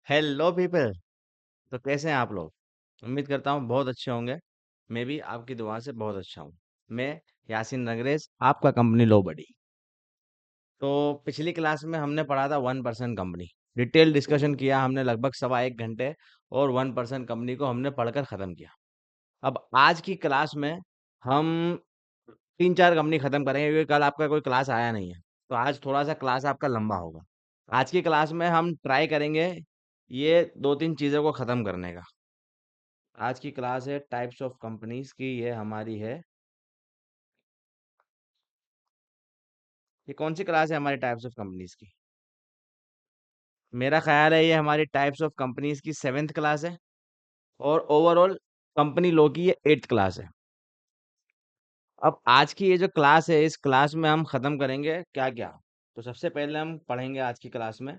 Hello people. तो कैसे हैं आप लोग? उम्मीद करता हूँ बहुत अच्छे होंगे। मैं भी आपकी दुआ से बहुत अच्छा हूँ। मैं यासीन नगरेज, आपका कंपनी लो बडी। तो पिछली क्लास में हमने पढ़ा था 1% कंपनी। डिटेल डिस्कशन किया हमने लगभग सवा 1 घंटे, और 1% कंपनी को हमने पढ़कर ख़त्म किया। अब आज की क्लास में हम 3-4 कंपनी ख़त्म करेंगे, क्योंकि कल आपका कोई क्लास आया नहीं है। तो आज थोड़ा-सा क्लास आपका लंबा होगा। आज की क्लास में हम ट्राई करेंगे ये 2-3 चीज़ों को ख़त्म करने का। आज की क्लास है टाइप्स ऑफ कंपनीज की। ये हमारी है, ये कौन सी क्लास है हमारी टाइप्स ऑफ कंपनीज की? मेरा ख्याल है ये हमारी टाइप्स ऑफ कंपनीज की 7th क्लास है, और ओवरऑल कंपनी लॉ की ये 8th क्लास है। अब आज की ये जो क्लास है, इस क्लास में हम खत्म करेंगे क्या क्या। तो सबसे पहले हम पढ़ेंगे आज की क्लास में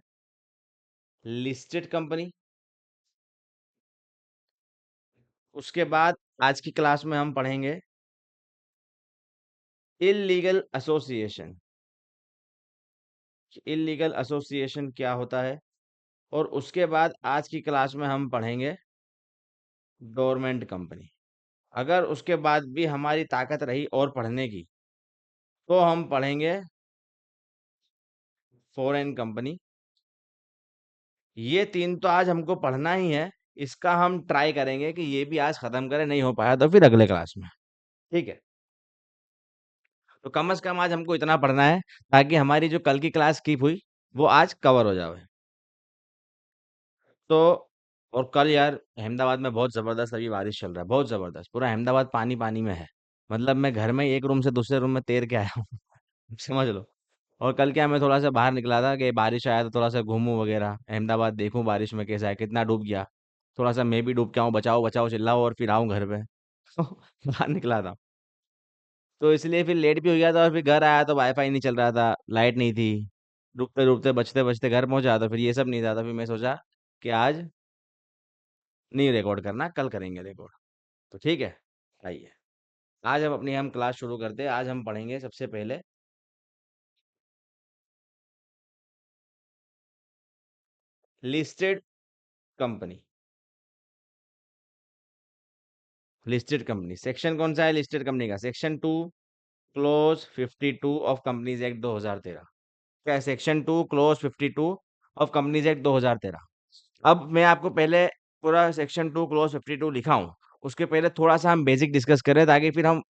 लिस्टेड कंपनी। उसके बाद आज की क्लास में हम पढ़ेंगे इल्लीगल एसोसिएशन। इल्लीगल एसोसिएशन क्या होता है? और उसके बाद आज की क्लास में हम पढ़ेंगे डोरमेंट कंपनी। अगर उसके बाद भी हमारी ताकत रही और पढ़ने की, तो हम पढ़ेंगे फॉरेन कंपनी। ये 3 तो आज हमको पढ़ना ही है। इसका हम ट्राई करेंगे कि ये भी आज खत्म करें, नहीं हो पाया तो फिर अगले क्लास में। ठीक है? तो कम से कम आज हमको इतना पढ़ना है, ताकि हमारी जो कल की क्लास स्किप हुई, वो आज कवर हो जावे। तो और कल यार अहमदाबाद में बहुत ज़बरदस्त अभी बारिश चल रहा है, बहुत ज़बरदस्त। पूरा अहमदाबाद पानी-पानी में है। मतलब मैं घर में एक रूम से दूसरे रूम में तैर के आया हूँ। समझ लो। और कल क्या, मैं थोड़ा सा बाहर निकला था कि बारिश आया तो थोड़ा सा घूमूं वगैरह, अहमदाबाद देखूं बारिश में कैसा है, कितना डूब गया। थोड़ा सा मैं भी डूब के आऊं, बचाओ बचाओ चिल्लाओ, और फिर आऊं घर पे। तो बाहर निकला था। तो इसलिए फिर लेट भी हो गया था, और फिर घर आया तो वाईफाई नहीं चल रहा था, लाइट नहीं थी। डूबते डूबते बचते बचते घर पहुंचा, तो फिर ये सब नहीं था। तो फिर मैं सोचा कि आज नहीं रिकॉर्ड करना, कल करेंगे रिकॉर्ड। तो ठीक है, आइए आज हम क्लास शुरू करते हैं। आज हम पढ़ेंगे सबसे पहले listed company. Listed company section कौन सा है लिस्टेड कंपनी का? Section 2 close 52 of companies act 2013। क्या है? Section 2 close 52 of companies act 2013। अब मैं आपको पहले पूरा सेक्शन 2 क्लोज 52 लिखा हूं। उसके पहले थोड़ा सा हम बेसिक डिस्कस करें, ताकि फिर हम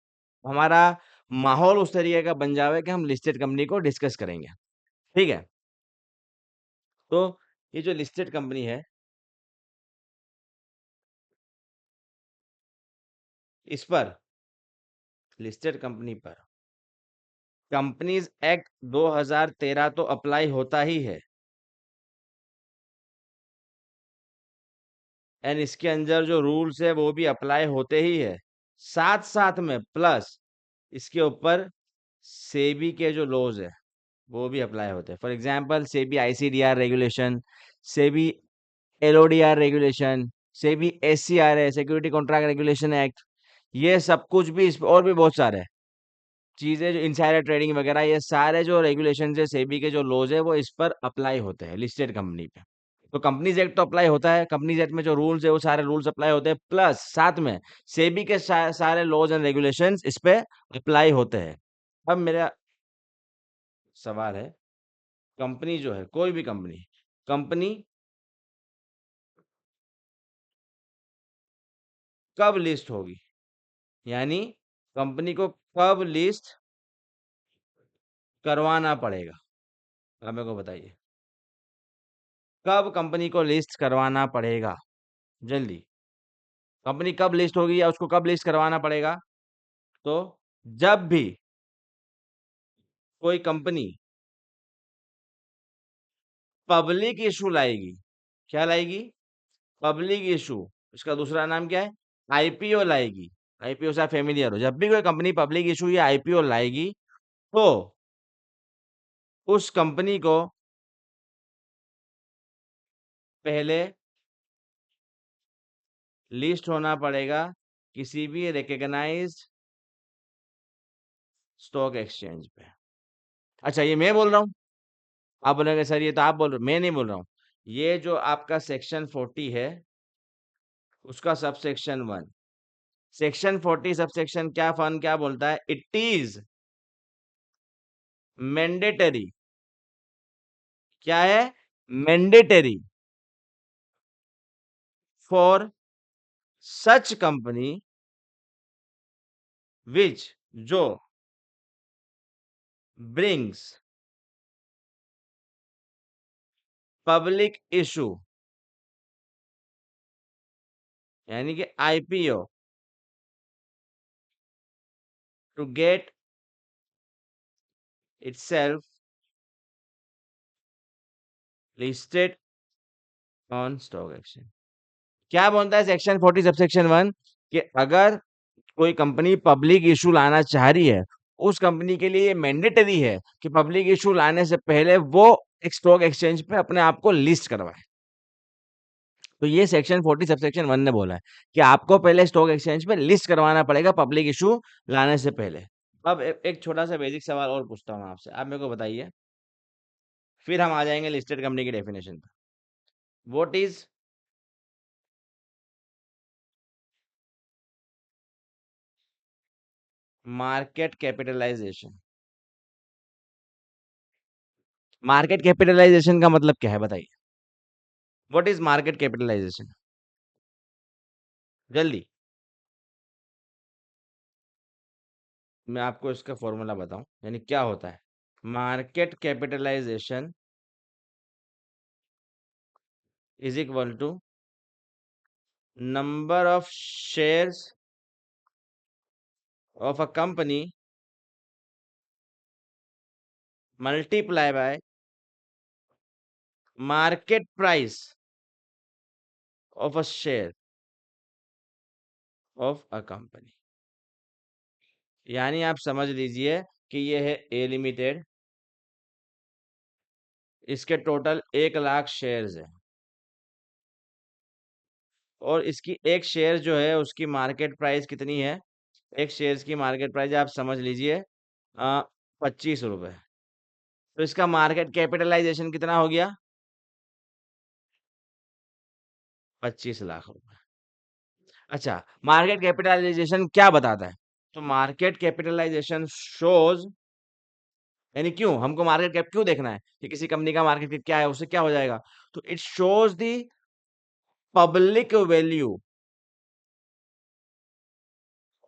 हमारा माहौल उस तरीके का बन जावे कि हम लिस्टेड कंपनी को डिस्कस करेंगे। ठीक है? तो ये जो लिस्टेड कंपनी है, इस पर, लिस्टेड कंपनी पर कंपनीज एक्ट 2013 तो अप्लाई होता ही है, एंड इसके अंदर जो रूल्स है वो भी अप्लाई होते ही है। साथ साथ में प्लस इसके ऊपर सेबी के जो लॉज है वो भी अप्लाई होते हैं। For example SEBI ICDR regulation, SEBI LODR regulation, SEBI SCR है, सिक्योरिटी कॉन्ट्रैक्ट रेगुलेशन एक्ट। ये सब कुछ भी इस, और भी बहुत सारे चीजें जो इनसाइडर ट्रेडिंग वगैरह, ये सारे जो रेगुलेशन है, सेबी के जो लॉज है, वो इस पर अप्लाई होते हैं लिस्टेड कंपनी पे। तो कंपनीज एक्ट तो अप्लाई होता है, कंपनीज एक्ट में जो रूल्स है वो सारे रूल्स अप्लाई होते हैं, प्लस साथ में सेबी के सारे लॉज एंड रेगुलेशंस इस पे अप्लाई होते हैं। अब मेरा सवाल है, कंपनी जो है, कोई भी कंपनी, कंपनी कब लिस्ट होगी? यानी कंपनी को कब लिस्ट करवाना पड़ेगा? अब मेरे को बताइए, कब कंपनी को लिस्ट करवाना पड़ेगा? जल्दी। कंपनी कब लिस्ट होगी या उसको कब लिस्ट करवाना पड़ेगा? तो जब भी कोई कंपनी पब्लिक इशू लाएगी। क्या लाएगी? Public issue. इसका दूसरा नाम क्या है? आईपीओ लाएगी। आईपीओ से आप फेमिलियर हो। जब भी कोई कंपनी पब्लिक इशू या आईपीओ लाएगी, तो उस कंपनी को पहले लिस्ट होना पड़ेगा किसी भी रिकॉग्नाइज्ड स्टॉक एक्सचेंज पे। अच्छा, ये मैं बोल रहा हूँ? आप बोलेंगे सर ये तो आप बोल रहे हो, मैं नहीं बोल रहा हूँ। ये जो आपका सेक्शन 40 है उसका sub section 1। Section 40 sub section क्या बोलता है? It is mandatory. क्या है? Mandatory for such company which जो ब्रिंग्स पब्लिक इशू यानी कि IPO to get itself listed on stock exchange। क्या बोलता है सेक्शन 40 सबसेक्शन 1 कि अगर कोई कंपनी पब्लिक इशू लाना चाह रही है, उस कंपनी के लिए ये मैंडेटरी है कि पब्लिक इशू लाने से पहले वो एक स्टॉक एक्सचेंज पे अपने आप को लिस्ट करवाए। तो ये सेक्शन 40 सबसेक्शन 1 ने बोला है कि आपको पहले स्टॉक एक्सचेंज पे लिस्ट करवाना पड़ेगा पब्लिक इशू लाने से पहले। अब एक छोटा सा बेसिक सवाल और पूछता हूँ आपसे, आप मेरे को बताइए, फिर हम आ जाएंगे लिस्टेड कंपनी की डेफिनेशन पर। What is market capitalisation? Market capitalisation का मतलब क्या है बताइए? What is market capitalisation? जल्दी। मैं आपको इसका फॉर्मूला बताऊं, यानी क्या होता है। Market capitalisation is equal to number of shares of a company multiply by market price of a share of a company. यानी आप समझ लीजिए कि ये है ए लिमिटेड, इसके टोटल 1 लाख शेयर्स है और इसकी एक शेयर जो है उसकी मार्केट प्राइस कितनी है? एक शेयर्स की मार्केट प्राइस आप समझ लीजिए 25 रुपए। तो इसका मार्केट कैपिटलाइजेशन कितना हो गया? 25 लाख रुपए। अच्छा, मार्केट कैपिटलाइजेशन क्या बताता है? तो मार्केट कैपिटलाइजेशन शोज, यानी क्यों हमको मार्केट कैप क्यों देखना है कि किसी कंपनी का मार्केट कैप क्या है, उससे क्या हो जाएगा? तो it shows the public value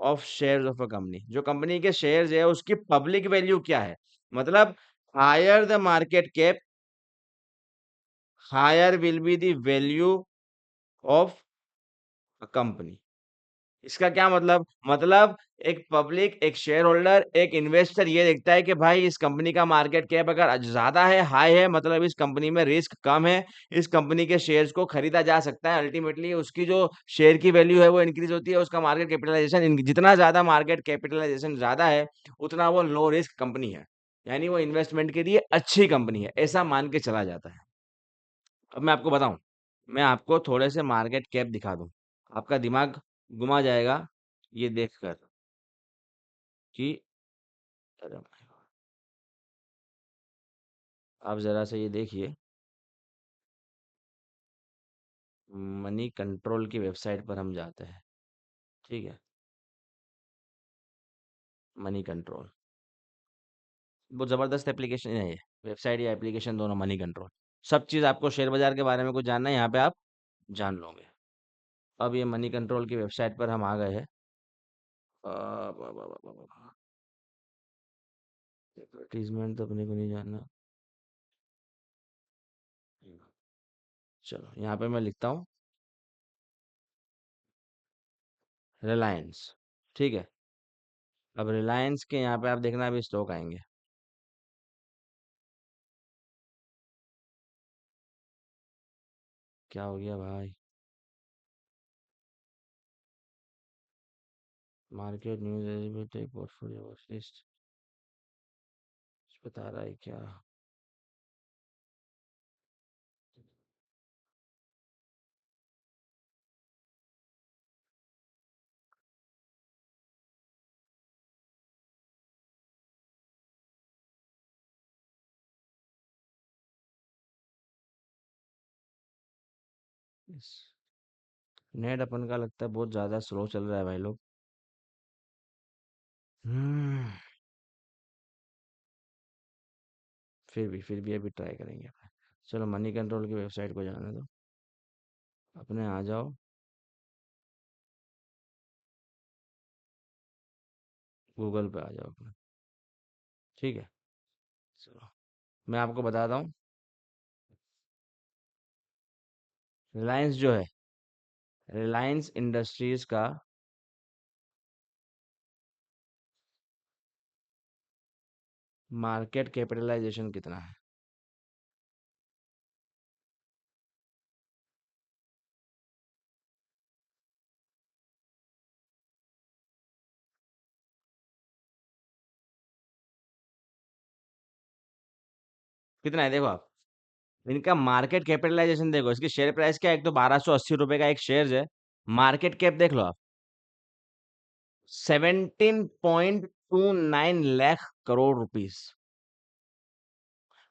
of shares of a company. जो कंपनी के शेयर्स है उसकी पब्लिक वैल्यू क्या है, मतलब higher the market cap higher will be the value of a company. इसका क्या मतलब? मतलब एक पब्लिक, एक शेयर होल्डर, एक इन्वेस्टर ये देखता है कि भाई इस कंपनी का मार्केट कैप अगर ज्यादा है, हाई है, मतलब इस कंपनी में रिस्क कम है, इस कंपनी के शेयर्स को खरीदा जा सकता है, अल्टीमेटली उसकी जो शेयर की वैल्यू है वो इंक्रीज होती है, उसका मार्केट कैपिटलाइजेशन जितना ज्यादा मार्केट कैपिटलाइजेशन ज्यादा है उतना वो लो रिस्क कंपनी है, यानी वो इन्वेस्टमेंट के लिए अच्छी कंपनी है, ऐसा मान के चला जाता है। अब मैं आपको बताऊं, मैं आपको थोड़े से मार्केट कैप दिखा दूं, आपका दिमाग घुमा जाएगा ये देखकर कि अरे भाई, आप जरा से ये देखिए, मनी कंट्रोल की वेबसाइट पर हम जाते हैं। ठीक है, मनी कंट्रोल बहुत जबरदस्त एप्लीकेशन है ये, वेबसाइट या एप्लीकेशन दोनों, मनी कंट्रोल। सब चीज़ आपको शेयर बाजार के बारे में कुछ जानना है यहाँ पे आप जान लोगे। अब ये मनी कंट्रोल की वेबसाइट पर हम आ गए हैं। एडवर्टीजमेंट तो अपने को नहीं जानना। चलो यहाँ पे मैं लिखता हूँ रिलायंस। ठीक है, अब रिलायंस के यहाँ पे आप देखना अभी स्टॉक आएंगे। क्या हो गया भाई? मार्केट न्यूज पोर्टफोलियो लिस्ट बता रहा है क्या? नेट अपन का लगता है बहुत ज्यादा स्लो चल रहा है भाई लोग। हम्म। फिर भी अभी ट्राई करेंगे अपन। चलो मनी कंट्रोल की वेबसाइट को जाने दो। अपने आ जाओ। गूगल पे आ जाओ अपने। ठीक है। चलो मैं आपको बताता हूँ। रिलायंस जो है, रिलायंस इंडस्ट्रीज का मार्केट कैपिटलाइजेशन कितना है? कितना है देखो आप। इनका मार्केट कैपिटलाइजेशन देखो, इसकी शेयर प्राइस क्या है? एक तो 1280 रुपए का एक शेयर है। मार्केट कैप देख लो आप। 17.29 लाख करोड़ रुपीस।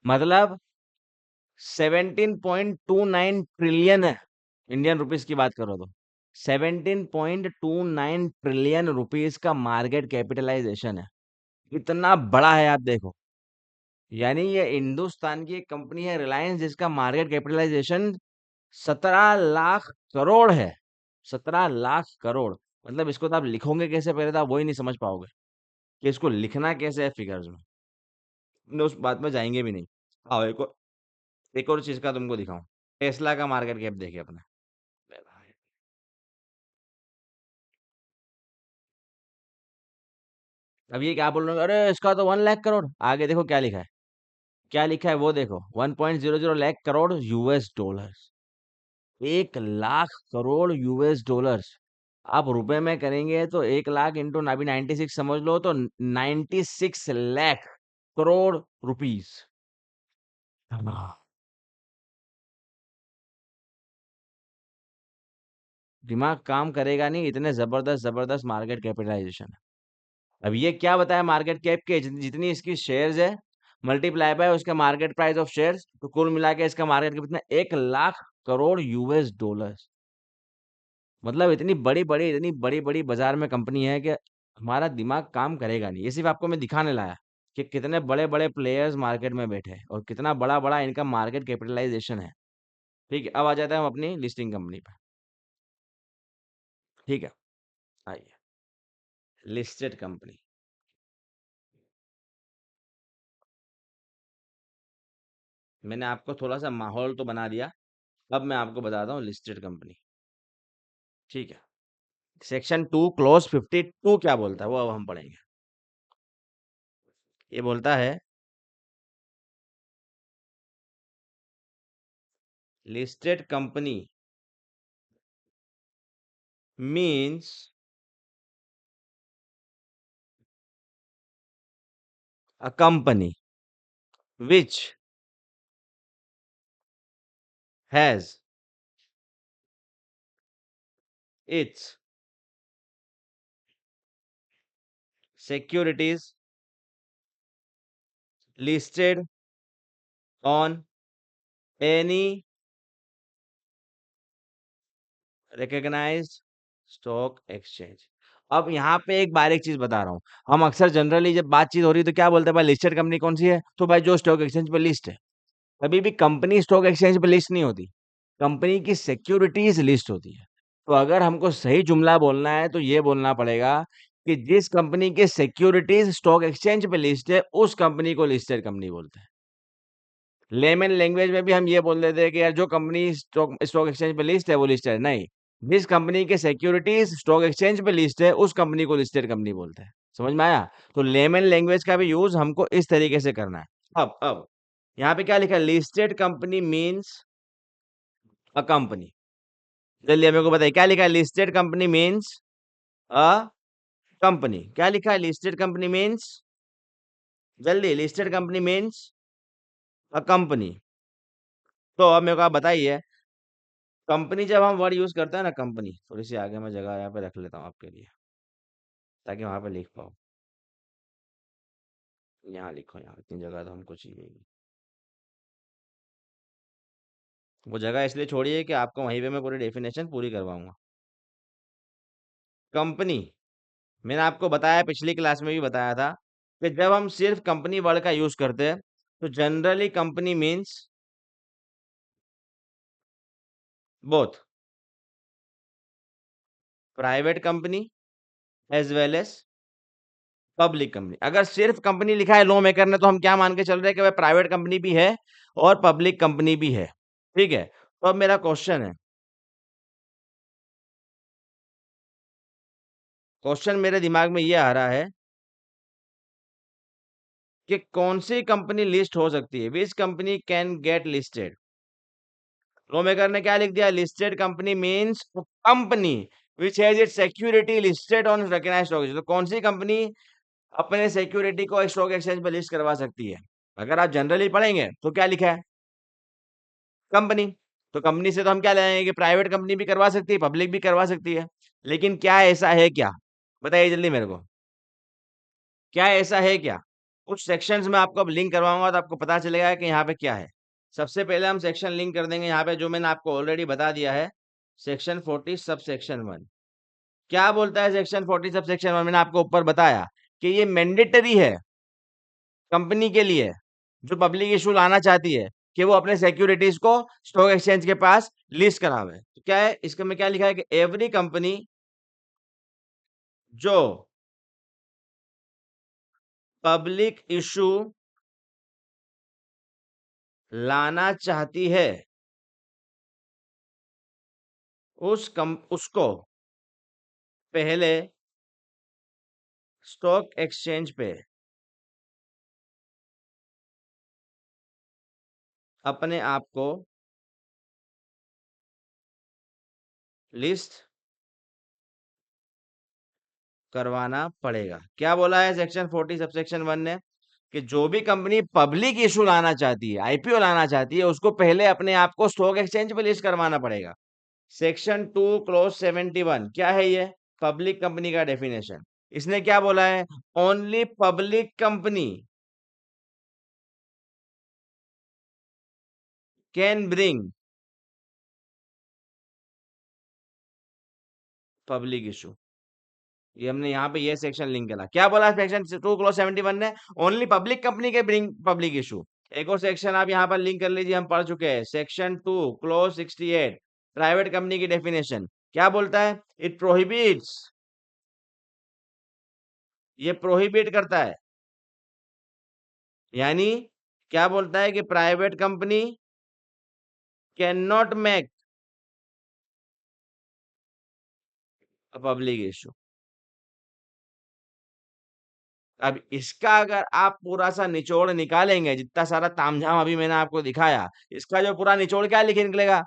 मतलब 17.29 ट्रिलियन है। इंडियन रुपीस की बात करो तो 17.29 ट्रिलियन रुपीस का मार्केट कैपिटलाइजेशन है। इतना बड़ा है, आप देखो। यानी ये हिंदुस्तान की एक कंपनी है रिलायंस, जिसका मार्केट कैपिटलाइजेशन 17 लाख करोड़ है। 17 लाख करोड़। मतलब इसको तो आप लिखोगे कैसे, पहले तो आप वही नहीं समझ पाओगे कि इसको लिखना कैसे है फिगर्स में। हमने उस बात में जाएंगे भी नहीं। आओ एक और चीज का तुमको दिखाऊं। टेस्ला का मार्केट कैप देखिए अपना। अब ये क्या बोल रहे हो, अरे इसका तो 1 लाख करोड़, आगे देखो क्या लिखा है। क्या लिखा है वो देखो, 1.00 lakh crore US dollars. 1 lakh crore US dollars. आप रुपए में करेंगे तो 1 लाख इंटू नाबी 96 समझ लो, तो 96 लाख करोड़ रुपीस। हाँ। दिमाग काम करेगा नहीं, इतने जबरदस्त जबरदस्त मार्केट कैपिटलाइजेशन है। अब ये क्या बताया, मार्केट कैप के जितनी इसकी शेयर्स है, मल्टीप्लाई बाय उसका मार्केट प्राइस ऑफ शेयर्स, तो कुल मिला के इसका मार्केट कैप कितना, 1 लाख करोड़ US डॉलर्स। मतलब इतनी बड़ी बड़ी बाजार में कंपनी है कि हमारा दिमाग काम करेगा नहीं। ये सिर्फ आपको मैं दिखाने लाया कि कितने बड़े बड़े प्लेयर्स मार्केट में बैठे हैं और कितना बड़ा बड़ा इनका मार्केट कैपिटलाइजेशन है। ठीक है, अब आ जाता है हम अपनी लिस्टिंग कंपनी पे। ठीक है, आइए। Listed company. मैंने आपको थोड़ा सा माहौल तो बना दिया। अब मैं आपको बताता हूँ लिस्टेड कंपनी। ठीक है। सेक्शन 2 क्लॉज 52 क्या बोलता है वो अब हम पढ़ेंगे। ये बोलता है, listed company means a company which has it's securities listed on any recognized stock exchange। अब यहाँ पे एक बारीक चीज बता रहा हूँ। हम अक्सर जनरली जब बातचीत हो रही है तो क्या बोलते हैं, भाई लिस्टेड कंपनी कौन सी है, तो भाई जो स्टॉक एक्सचेंज पे लिस्ट है। कभी भी कंपनी स्टॉक एक्सचेंज पे लिस्ट नहीं होती। कंपनी की सिक्योरिटीज लिस्ट होती है। तो अगर हमको सही जुमला बोलना है तो ये बोलना पड़ेगा कि जिस कंपनी की सिक्योरिटीज स्टॉक एक्सचेंज पे लिस्ट है, उस कंपनी को लिस्टेड कंपनी बोलते हैं। लेमन लैंग्वेज में भी हम ये बोल देते हैं कि यार जो कंपनी स्टॉक स्टॉक एक्सचेंज पे लिस्ट है वो लिस्टेड नहीं। जिस कंपनी के सिक्योरिटीज स्टॉक एक्सचेंज पे लिस्ट है, उस कंपनी को लिस्टेड कंपनी बोलते हैं। समझ में आया? तो लेमन लैंग्वेज का भी यूज हमको इस तरीके से करना है। अब यहाँ पे क्या लिखा है, listed company means a company. जल्दी मेरे को बताइए क्या लिखा है, listed company means a company. क्या लिखा है, लिस्टेड कंपनी मीन्स, जल्दी, listed company means a company. तो अब मेरे को आप बताइए, कंपनी जब हम वर्ड यूज करते हैं ना, कंपनी, थोड़ी सी आगे मैं जगह यहाँ पे रख लेता हूँ आपके लिए, ताकि वहां पे लिख पाओ। यहाँ लिखो, यहाँ इतनी जगह तो हमको चाहिए ही। वो जगह इसलिए छोड़ी है कि आपको वहीं पे मैं पूरी डेफिनेशन पूरी करवाऊंगा। कंपनी, मैंने आपको बताया, पिछली क्लास में भी बताया था कि जब हम सिर्फ कंपनी वर्ड का यूज करते हैं तो generally company means both private company as well as public company. अगर सिर्फ कंपनी लिखा है लॉ मेकर ने तो हम क्या मान के चल रहे हैं कि भाई प्राइवेट कंपनी भी है और पब्लिक कंपनी भी है। ठीक है, तो अब मेरा क्वेश्चन मेरे दिमाग में ये आ रहा है कि कौन सी कंपनी लिस्ट हो सकती है, which company can get listed. Lawmaker ने क्या लिख दिया, listed company means company which has its security listed on recognised stock exchange. तो कौन सी कंपनी अपने सिक्योरिटी को स्टॉक एक्सचेंज पर लिस्ट करवा सकती है? अगर आप जनरली पढ़ेंगे तो क्या लिखा है, कंपनी। तो कंपनी से तो हम क्या लेंगे कि प्राइवेट कंपनी भी करवा सकती है, पब्लिक भी करवा सकती है। लेकिन क्या ऐसा है क्या, बताइए जल्दी मेरे को, क्या ऐसा है क्या? कुछ सेक्शंस में आपको अब लिंक करवाऊंगा तो आपको पता चलेगा कि यहाँ पे क्या है। सबसे पहले हम सेक्शन लिंक कर देंगे यहाँ पे, जो मैंने आपको ऑलरेडी बता दिया है, सेक्शन 40 सब सेक्शन 1। क्या बोलता है सेक्शन 40 सब सेक्शन 1? मैंने आपको ऊपर बताया कि ये मैंडेटरी है कंपनी के लिए जो पब्लिक इशू लाना चाहती है कि वो अपने सिक्योरिटीज को स्टॉक एक्सचेंज के पास लिस्ट करावे। तो क्या है इसके में, क्या लिखा है कि एवरी कंपनी जो पब्लिक इशू लाना चाहती है उसको पहले स्टॉक एक्सचेंज पे अपने आप को लिस्ट करवाना पड़ेगा। क्या बोला है सेक्शन 40 सबसेक्शन 1 ने, कि जो भी कंपनी पब्लिक इशू लाना चाहती है, आईपीओ लाना चाहती है, उसको पहले अपने आप को स्टॉक एक्सचेंज पे लिस्ट करवाना पड़ेगा। सेक्शन 2 क्लॉज 71 क्या है ये, पब्लिक कंपनी का डेफिनेशन। इसने क्या बोला है, only public company can bring public issue. ये हमने यहाँ पे ये सेक्शन लिंक करा। क्या बोला सेक्शन 2 क्लॉज 71 ने, ओनली पब्लिक कंपनी के ब्रिंग पब्लिक इशू। एक और सेक्शन आप यहाँ पर लिंक कर लीजिए, हम पढ़ चुके हैं, सेक्शन 2 क्लॉज 68 प्राइवेट कंपनी की डेफिनेशन। क्या बोलता है, इट प्रोहिबिट्स, ये प्रोहिबिट करता है, यानी क्या बोलता है कि private company can not make a public issue. अब इसका अगर आप पूरा सा निचोड़ निकालेंगे, जितना सारा तामझाम अभी मैंने आपको दिखाया, इसका जो पूरा निचोड़ क्या लिखे निकलेगा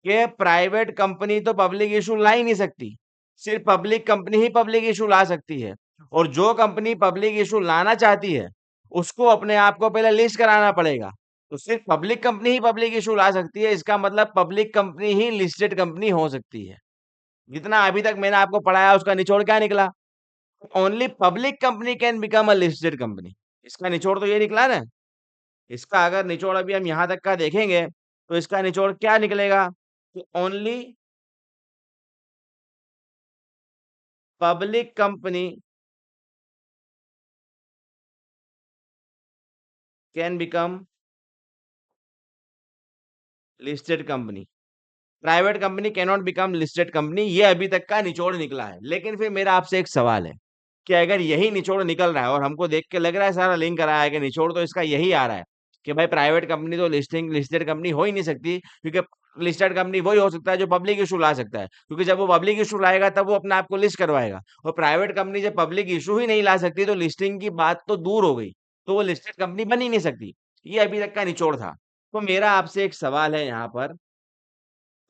कि प्राइवेट कंपनी तो पब्लिक इशू ला ही नहीं सकती, सिर्फ पब्लिक कंपनी ही पब्लिक इशू ला सकती है। और जो कंपनी पब्लिक इशू लाना चाहती है उसको अपने आप को पहले लिस्ट कराना पड़ेगा। तो सिर्फ पब्लिक कंपनी ही पब्लिक इशू ला सकती है, इसका मतलब पब्लिक कंपनी ही लिस्टेड कंपनी हो सकती है। जितना अभी तक मैंने आपको पढ़ाया उसका निचोड़ क्या निकला, only public company can become a listed company. इसका निचोड़ तो ये निकला ना। इसका अगर निचोड़ अभी हम यहां तक का देखेंगे तो इसका निचोड़ क्या निकलेगा, कि only public company can become listed company, private company can not become listed company. ये अभी तक का निचोड़ निकला है। लेकिन फिर मेरा आपसे एक सवाल है कि अगर यही निचोड़ निकल रहा है और हमको देख के लग रहा है सारा लिंक करा है कि निचोड़ तो इसका यही आ रहा है कि भाई प्राइवेट कंपनी तो लिस्टेड कंपनी हो ही नहीं सकती, क्योंकि लिस्टेड कंपनी वही हो सकता है जो पब्लिक इशू ला सकता है, क्योंकि जब वो पब्लिक इशू लाएगा तब वो अपने आप को लिस्ट करवाएगा। और प्राइवेट कंपनी जब पब्लिक इशू ही नहीं ला सकती तो लिस्टिंग की बात तो दूर हो गई, तो वो लिस्टेड कंपनी बन ही नहीं सकती। ये अभी तक का निचोड़ था। तो मेरा आपसे एक सवाल है यहाँ पर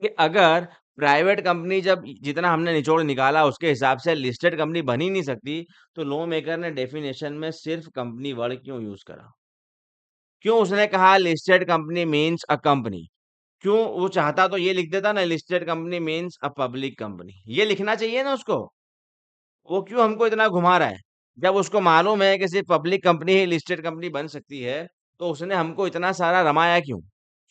कि अगर प्राइवेट कंपनी जब जितना हमने निचोड़ निकाला उसके हिसाब से लिस्टेड कंपनी बन ही नहीं सकती, तो लॉ मेकर ने डेफिनेशन में सिर्फ कंपनी वर्ड क्यों यूज करा? क्यों उसने कहा listed company means a company? क्यों वो चाहता तो ये लिख देता ना, listed company means a public company, ये लिखना चाहिए ना उसको। वो क्यों हमको इतना घुमा रहा है? जब उसको मालूम है कि सिर्फ पब्लिक कंपनी ही लिस्टेड कंपनी बन सकती है, तो उसने हमको इतना सारा रमाया क्यों?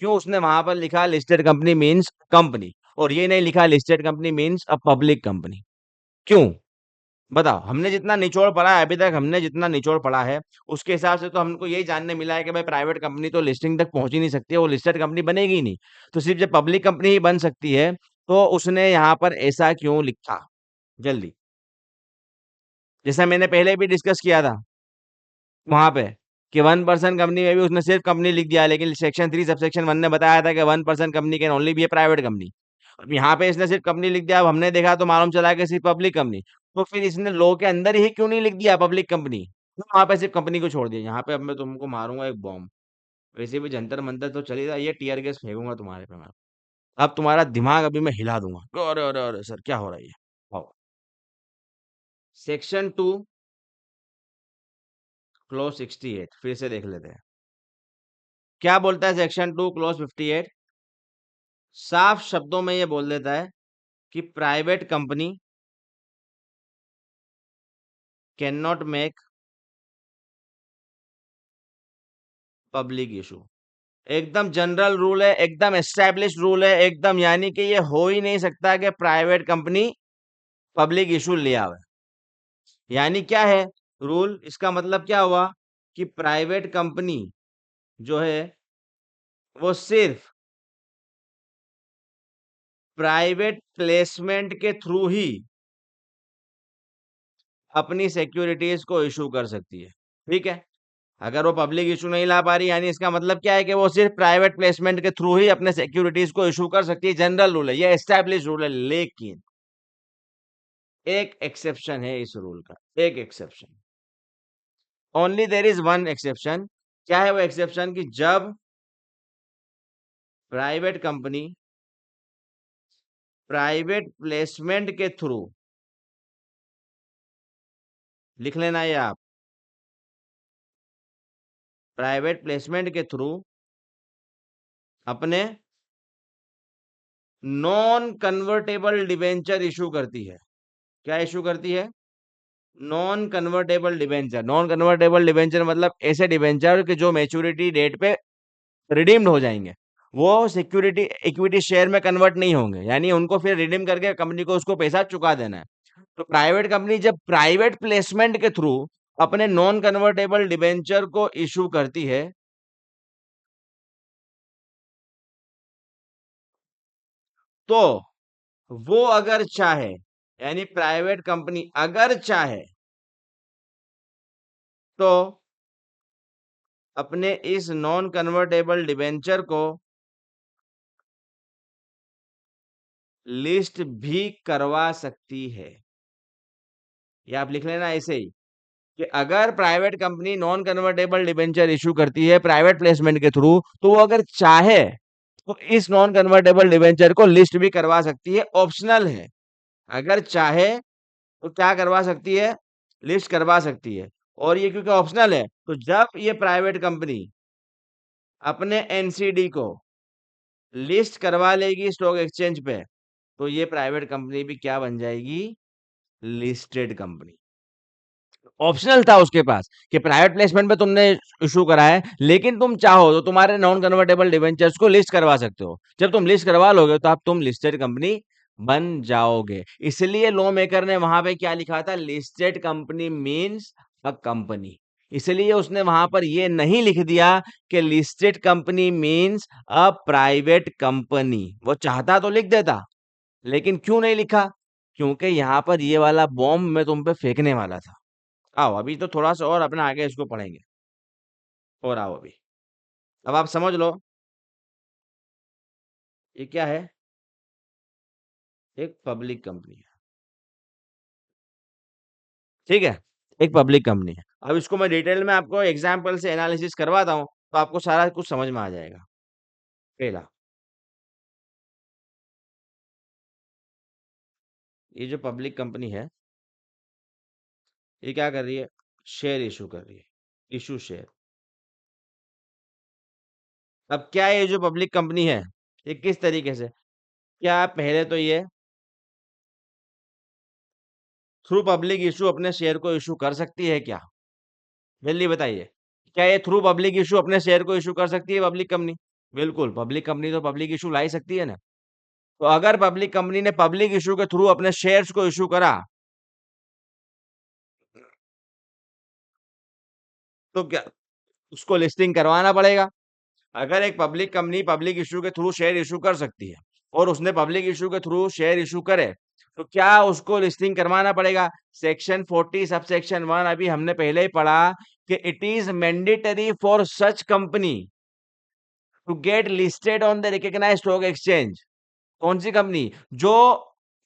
क्यों उसने वहां पर लिखा लिस्टेड कंपनी मीन्स कंपनी, और ये नहीं लिखा listed company means a public company? क्यों? बताओ। हमने जितना निचोड़ पढ़ा है अभी तक, हमने जितना निचोड़ पढ़ा है उसके हिसाब से तो हमको यही जानने मिला है कि भाई प्राइवेट कंपनी तो लिस्टिंग तक पहुंच ही नहीं सकती है, वो लिस्टेड कंपनी बनेगी ही नहीं। तो सिर्फ जब पब्लिक कंपनी ही बन सकती है तो उसने यहाँ पर ऐसा क्यों लिखा? जल्दी। जैसा मैंने पहले भी डिस्कस किया था वहां पे कि 1% कंपनी में भी उसने सिर्फ कंपनी लिख दिया, लेकिन सेक्शन 3 सबसेक्शन 1 ने बताया था कि 1% company can only be a private company. अब यहाँ पे इसने सिर्फ कंपनी लिख दिया, अब हमने देखा तो मालूम चला कि सिर्फ पब्लिक कंपनी। तो फिर इसने लॉ के अंदर ही क्यों नहीं लिख दिया पब्लिक कंपनी? क्यों वहां पे सिर्फ कंपनी को छोड़ दिया? यहाँ पे अब मैं तुमको मारूंगा एक बॉम्ब। वैसे भी जंतर मंतर तो चली जाए, ये टीयर गैस फेंकूंगा तुम्हारे पे मैं। अब तुम्हारा दिमाग अभी मैं हिला दूंगा। अरे अरे अरे सर क्या हो रहा है ये? आओ। सेक्शन 2 क्लोज 68 फिर से देख लेते हैं। क्या बोलता है सेक्शन 2 क्लोज 58? साफ शब्दों में ये बोल देता है कि private company can not make public issue. एकदम जनरल रूल है, एकदम एस्टैब्लिश रूल है, एकदम, यानी कि ये हो ही नहीं सकता कि प्राइवेट कंपनी पब्लिक इशू ले आवे। यानी क्या है रूल? इसका मतलब क्या हुआ कि प्राइवेट कंपनी जो है वो सिर्फ प्राइवेट प्लेसमेंट के थ्रू ही अपनी सिक्योरिटीज को इशू कर सकती है। ठीक है? अगर वो पब्लिक इशू नहीं ला पा रही, यानी इसका मतलब क्या है कि वो सिर्फ प्राइवेट प्लेसमेंट के थ्रू ही अपने सिक्योरिटीज को इशू कर सकती है। जनरल रूल है, ये एस्टैब्लिश रूल है, लेकिन एक एक्सेप्शन है इस रूल का। एक exception, only there is one exception. क्या है वो एक्सेप्शन? कि जब प्राइवेट कंपनी प्राइवेट प्लेसमेंट के थ्रू, लिख लेना ये आप, प्राइवेट प्लेसमेंट के थ्रू अपने नॉन कन्वर्टेबल डिबेंचर इशू करती है। क्या इशू करती है? Non convertible debenture. Non convertible debenture मतलब ऐसे डिबेंचर कि जो मैच्योरिटी डेट पे रिडीम्ड हो जाएंगे, वो सिक्योरिटी इक्विटी शेयर में कन्वर्ट नहीं होंगे, यानी उनको फिर रिडीम करके कंपनी को उसको पैसा चुका देना है। तो प्राइवेट कंपनी जब प्राइवेट प्लेसमेंट के थ्रू अपने नॉन कन्वर्टेबल डिबेंचर को इशू करती है, तो वो अगर चाहे, यानी प्राइवेट कंपनी अगर चाहे तो अपने इस नॉन कन्वर्टेबल डिबेंचर को लिस्ट भी करवा सकती है। ये आप लिख लेना ऐसे ही कि अगर private company non convertible debenture issue करती है प्राइवेट प्लेसमेंट के थ्रू, तो वो अगर चाहे तो इस नॉन कन्वर्टेबल डिबेंचर को लिस्ट भी करवा सकती है, ऑप्शनल है। अगर चाहे तो क्या करवा सकती है? लिस्ट करवा सकती है। और ये क्योंकि ऑप्शनल है, तो जब ये प्राइवेट कंपनी अपने एनसीडी को लिस्ट करवा लेगी स्टॉक एक्सचेंज पे, तो ये प्राइवेट कंपनी भी क्या बन जाएगी? Listed company. ऑप्शनल था उसके पास कि प्राइवेट प्लेसमेंट में तुमने इशू करा है, लेकिन तुम चाहो तो तुम्हारे नॉन कन्वर्टेबल डिवेंचर्स को लिस्ट करवा सकते हो। जब तुम लिस्ट करवा लोगे तो अब तुम लिस्टेड कंपनी बन जाओगे। इसलिए लॉ मेकर ने वहां पे क्या लिखा था? Listed company means a company. इसलिए उसने वहां पर ये नहीं लिख दिया कि listed company means a private company. वो चाहता तो लिख देता, लेकिन क्यों नहीं लिखा? क्योंकि यहां पर ये वाला बॉम्ब मैं तुम पे फेंकने वाला था। आओ अभी तो थोड़ा सा और अपना आगे इसको पढ़ेंगे। और आओ अभी, अब आप समझ लो ये क्या है। एक पब्लिक कंपनी है, ठीक है? एक पब्लिक कंपनी है। अब इसको मैं डिटेल में आपको एग्जांपल से एनालिसिस करवाता हूं, तो आपको सारा कुछ समझ में आ जाएगा। पहला, ये जो पब्लिक कंपनी है, ये क्या कर रही है? शेयर इशू कर रही है। Issue share. अब क्या है ये जो पब्लिक कंपनी है, ये किस तरीके से? क्या पहले तो ये थ्रू पब्लिक इशू अपने शेयर को इशू कर सकती है क्या? जल्दी बताइए। क्या ये थ्रू पब्लिक इशू अपने शेयर को इशू कर सकती है पब्लिक कंपनी? बिल्कुल, पब्लिक कंपनी तो पब्लिक इश्यू ला ही सकती है ना। तो अगर पब्लिक कंपनी ने पब्लिक इश्यू के थ्रू अपने शेयर्स को इश्यू करा, तो क्या उसको लिस्टिंग करवाना पड़ेगा। अगर एक पब्लिक कंपनी पब्लिक इश्यू के थ्रू शेयर इश्यू कर सकती है और उसने पब्लिक इश्यू के थ्रू शेयर इश्यू करे, तो क्या उसको लिस्टिंग करवाना पड़ेगा? सेक्शन 40 सबसेक्शन 1 अभी हमने पहले ही पढ़ा कि it is mandatory for such company to get listed on the recognised stock exchange. कौन सी कंपनी? जो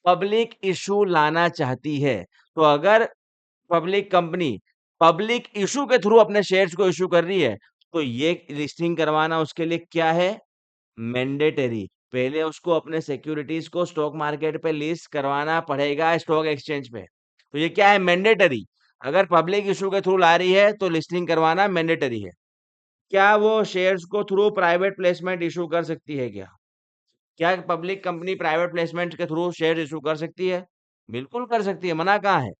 पब्लिक इश्यू लाना चाहती है। तो अगर पब्लिक कंपनी पब्लिक इश्यू के थ्रू अपने शेयर्स को इश्यू कर रही है, तो ये लिस्टिंग करवाना उसके लिए क्या है? मैंडेटरी। पहले उसको अपने सिक्योरिटीज को स्टॉक मार्केट पे लिस्ट करवाना पड़ेगा स्टॉक एक्सचेंज पे। तो ये क्या है? मैंडेटरी। अगर पब्लिक इश्यू के थ्रू ला रही है तो लिस्टिंग करवाना मैंडेटरी है। क्या वो शेयर्स को थ्रू प्राइवेट प्लेसमेंट इश्यू कर सकती है क्या? क्या पब्लिक कंपनी प्राइवेट प्लेसमेंट के थ्रू शेयर इश्यू कर सकती है? बिल्कुल कर सकती है, मना कहाँ है?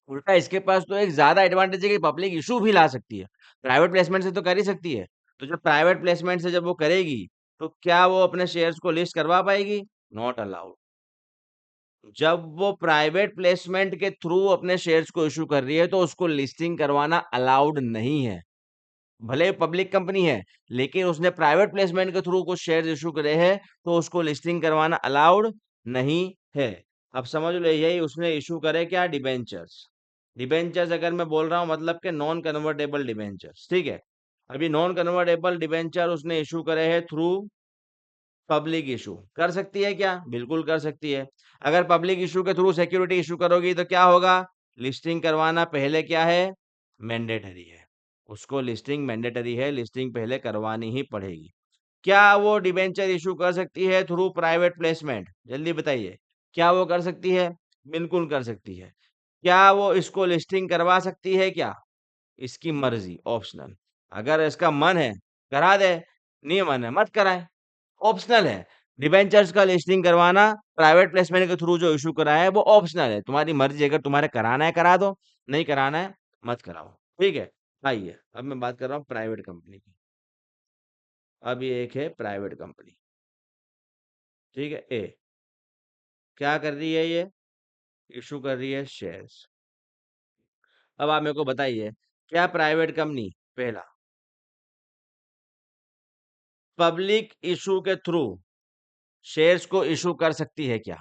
उल्टा इसके पास तो एक ज़्यादा एडवांटेज है कि पब्लिक इश्यू भी ला सकती है। प्राइवेट प्लेसमेंट से तो कर ही सकती है। तो जब प्राइवेट प्लेसमेंट से जब वो करेगी, तो क्या वो अपने शेयर्स को लिस्ट करवा पाएगी? Not allowed. जब वो प्राइवेट प्लेसमेंट के थ्रू अपने शेयर्स को इश्यू कर रही है, तो उसको लिस्टिंग करवाना अलाउड नहीं है। भले ही पब्लिक कंपनी है, लेकिन उसने प्राइवेट प्लेसमेंट के थ्रू कुछ शेयर्स इश्यू करे हैं, तो उसको लिस्टिंग करवाना अलाउड नहीं है। अब समझ लो यही उसने इश्यू करे क्या? डिबेंचर्स। डिबेंचर्स अगर मैं बोल रहा हूँ मतलब के नॉन कन्वर्टेबल डिबेंचर्स, ठीक है। अभी नॉन कन्वर्टेबल डिबेंचर उसने इशू करे हैं थ्रू पब्लिक इशू। कर सकती है क्या? बिल्कुल कर सकती है। अगर पब्लिक इशू के थ्रू सिक्योरिटी इशू करोगी तो क्या होगा? लिस्टिंग करवाना पहले क्या है? मैंडेटरी है। उसको लिस्टिंग मैंडेटरी है, लिस्टिंग पहले करवानी ही पड़ेगी। क्या वो डिबेंचर इशू कर सकती है थ्रू प्राइवेट प्लेसमेंट? जल्दी बताइए। क्या वो कर सकती है? बिल्कुल कर सकती है। क्या वो इसको लिस्टिंग करवा सकती है क्या? इसकी मर्जी, ऑप्शनल। अगर इसका मन है करा दे, नहीं मन है मत कराए, ऑप्शनल है। डिबेंचर्स का लिस्टिंग करवाना प्राइवेट प्लेसमेंट के थ्रू जो इशू करा है वो ऑप्शनल है, तुम्हारी मर्जी। अगर तुम्हारे कराना है करा दो, नहीं कराना है मत कराओ। ठीक है। आइए अब मैं बात कर रहा हूँ प्राइवेट कंपनी की। अब ये एक है प्राइवेट कंपनी, ठीक है। ए क्या कर रही है? ये इशू कर रही है शेयर्स। अब आप मेरे को बताइए, क्या प्राइवेट कंपनी पहला पब्लिक इशू के थ्रू शेयर्स को इशू कर सकती है क्या?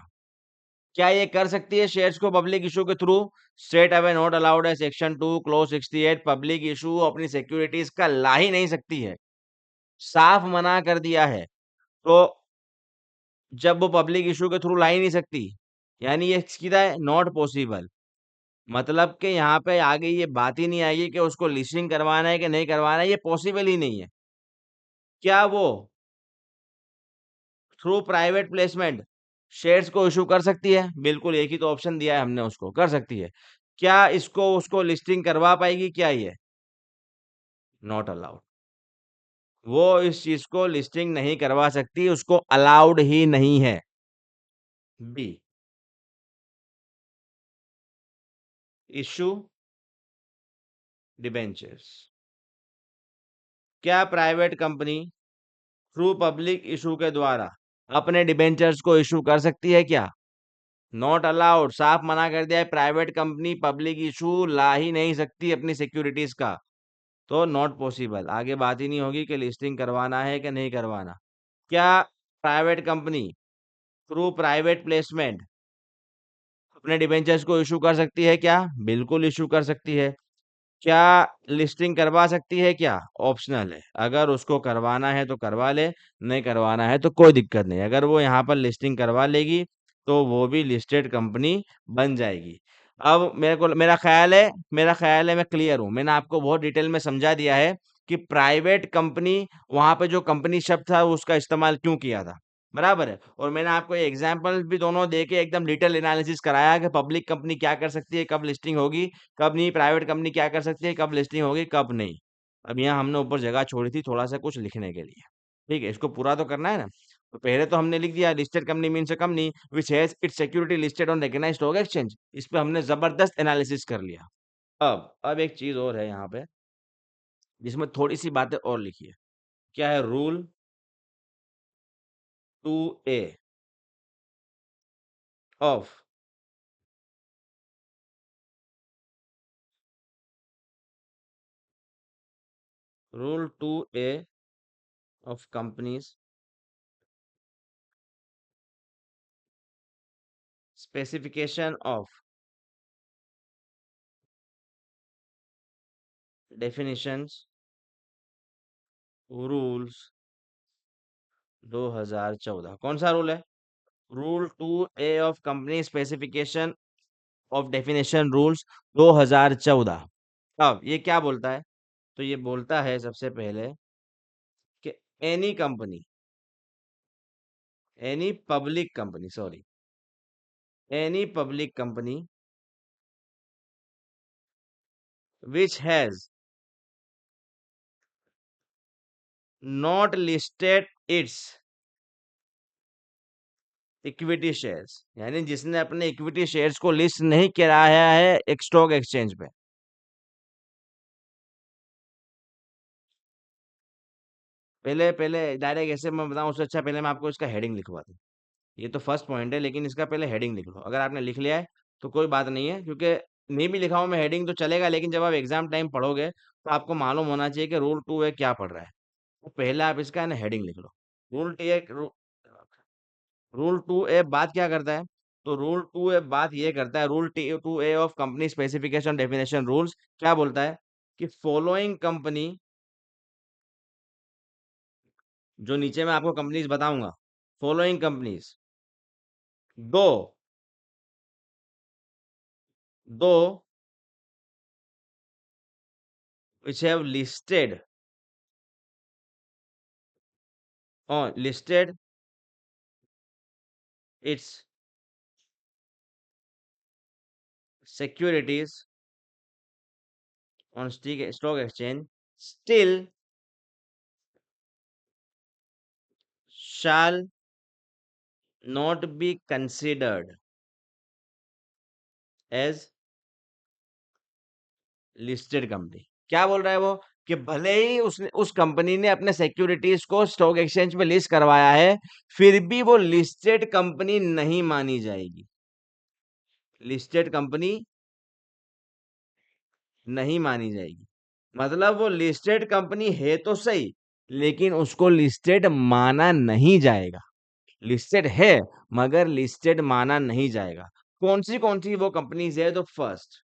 क्या ये कर सकती है शेयर्स को पब्लिक इशू के through? Straight away not allowed है, सेक्शन 2 क्लोज 68। पब्लिक इशू अपनी सिक्योरिटीज का ला ही नहीं सकती है, साफ मना कर दिया है। तो जब वो पब्लिक इशू के थ्रू ला ही नहीं सकती, यानी ये सीधा है नॉट पॉसिबल। मतलब कि यहाँ पे आगे ये बात ही नहीं आएगी कि उसको लिस्टिंग करवाना है कि नहीं करवाना है, ये पॉसिबल ही नहीं है। क्या वो थ्रू प्राइवेट प्लेसमेंट शेयर्स को इशू कर सकती है? बिल्कुल, एक ही तो ऑप्शन दिया है हमने उसको, कर सकती है। क्या इसको उसको लिस्टिंग करवा पाएगी क्या ये? Not allowed. वो इस चीज को लिस्टिंग नहीं करवा सकती, उसको अलाउड ही नहीं है। B issue debentures. क्या private company through public issue के द्वारा अपने डिबेंचर्स को इशू कर सकती है क्या? नॉट अलाउड, साफ मना कर दिया है। प्राइवेट कंपनी पब्लिक इशू ला ही नहीं सकती अपनी सिक्योरिटीज का। तो नॉट पॉसिबल, आगे बात ही नहीं होगी कि लिस्टिंग करवाना है कि नहीं करवाना। क्या private company through private placement अपने डिबेंचर्स को इशू कर सकती है क्या? बिल्कुल इशू कर सकती है। क्या लिस्टिंग करवा सकती है क्या? ऑप्शनल है। अगर उसको करवाना है तो करवा ले, नहीं करवाना है तो कोई दिक्कत नहीं। अगर वो यहाँ पर लिस्टिंग करवा लेगी तो वो भी लिस्टेड कंपनी बन जाएगी। अब मेरा ख्याल है मैं क्लियर हूँ। मैंने आपको बहुत डिटेल में समझा दिया है कि प्राइवेट कंपनी, वहां पे जो कंपनी शब्द था उसका इस्तेमाल क्यों किया था। बराबर है। और मैंने आपको एग्जाम्पल भी दोनों देके एकदम डिटेल एनालिसिस कराया कि पब्लिक कंपनी क्या कर सकती है, कब लिस्टिंग होगी, कब नहीं। प्राइवेट कंपनी क्या कर सकती है, कब लिस्टिंग होगी, कब नहीं। अब यहाँ हमने ऊपर जगह छोड़ी थी थोड़ा सा कुछ लिखने के लिए। ठीक है, इसको पूरा तो करना है ना। तो पहले तो हमने लिख दिया listed company means a company which has its security listed on recognised stock exchange. इस पे हमने जबरदस्त एनालिसिस कर लिया। अब एक चीज और है यहाँ पे जिसमें थोड़ी सी बातें और लिखी है। क्या है? Rule 2A of Rule 2A of companies specification of definitions rules 2014। कौन सा रूल है? Rule 2A of company specification of definition rules 2014। अब ये क्या बोलता है? तो ये बोलता है सबसे पहले कि any public company, sorry, any public company which has not listed its equity shares, यानी जिसने अपने इक्विटी शेयर्स को लिस्ट नहीं कराया है एक स्टॉक एक्सचेंज पे। पहले पहले डायरेक्ट ऐसे मैं बताऊं उससे अच्छा पहले मैं आपको इसका हेडिंग लिखवा दूं। ये तो फर्स्ट पॉइंट है, लेकिन इसका पहले हेडिंग लिख लो। अगर आपने लिख लिया है तो कोई बात नहीं है, क्योंकि नहीं भी लिखा हूं मैं हेडिंग तो चलेगा, लेकिन जब आप एग्जाम टाइम पढ़ोगे तो आपको मालूम होना चाहिए कि रूल 2 है क्या पढ़ रहा है। तो पहले आप इसका है ना हेडिंग लिख लो। रूल टी रूल 2A बात क्या करता है? तो रूल 2A बात ये करता है, rule 2A of company specification definition rules क्या बोलता है कि फॉलोइंग कंपनी, जो नीचे मैं आपको कंपनीज बताऊंगा, फॉलोइंग कंपनीज, दो दो which have listed its securities on stock exchange still shall not be considered as listed company. क्या बोल रहा है वो? कि भले ही उसने उस कंपनी ने अपने सिक्योरिटीज को स्टॉक एक्सचेंज पे लिस्ट करवाया है, फिर भी वो लिस्टेड कंपनी नहीं मानी जाएगी। लिस्टेड कंपनी नहीं मानी जाएगी, मतलब वो लिस्टेड कंपनी है तो सही, लेकिन उसको लिस्टेड माना नहीं जाएगा। लिस्टेड है मगर लिस्टेड माना नहीं जाएगा। कौन सी वो कंपनीज है? तो फर्स्ट,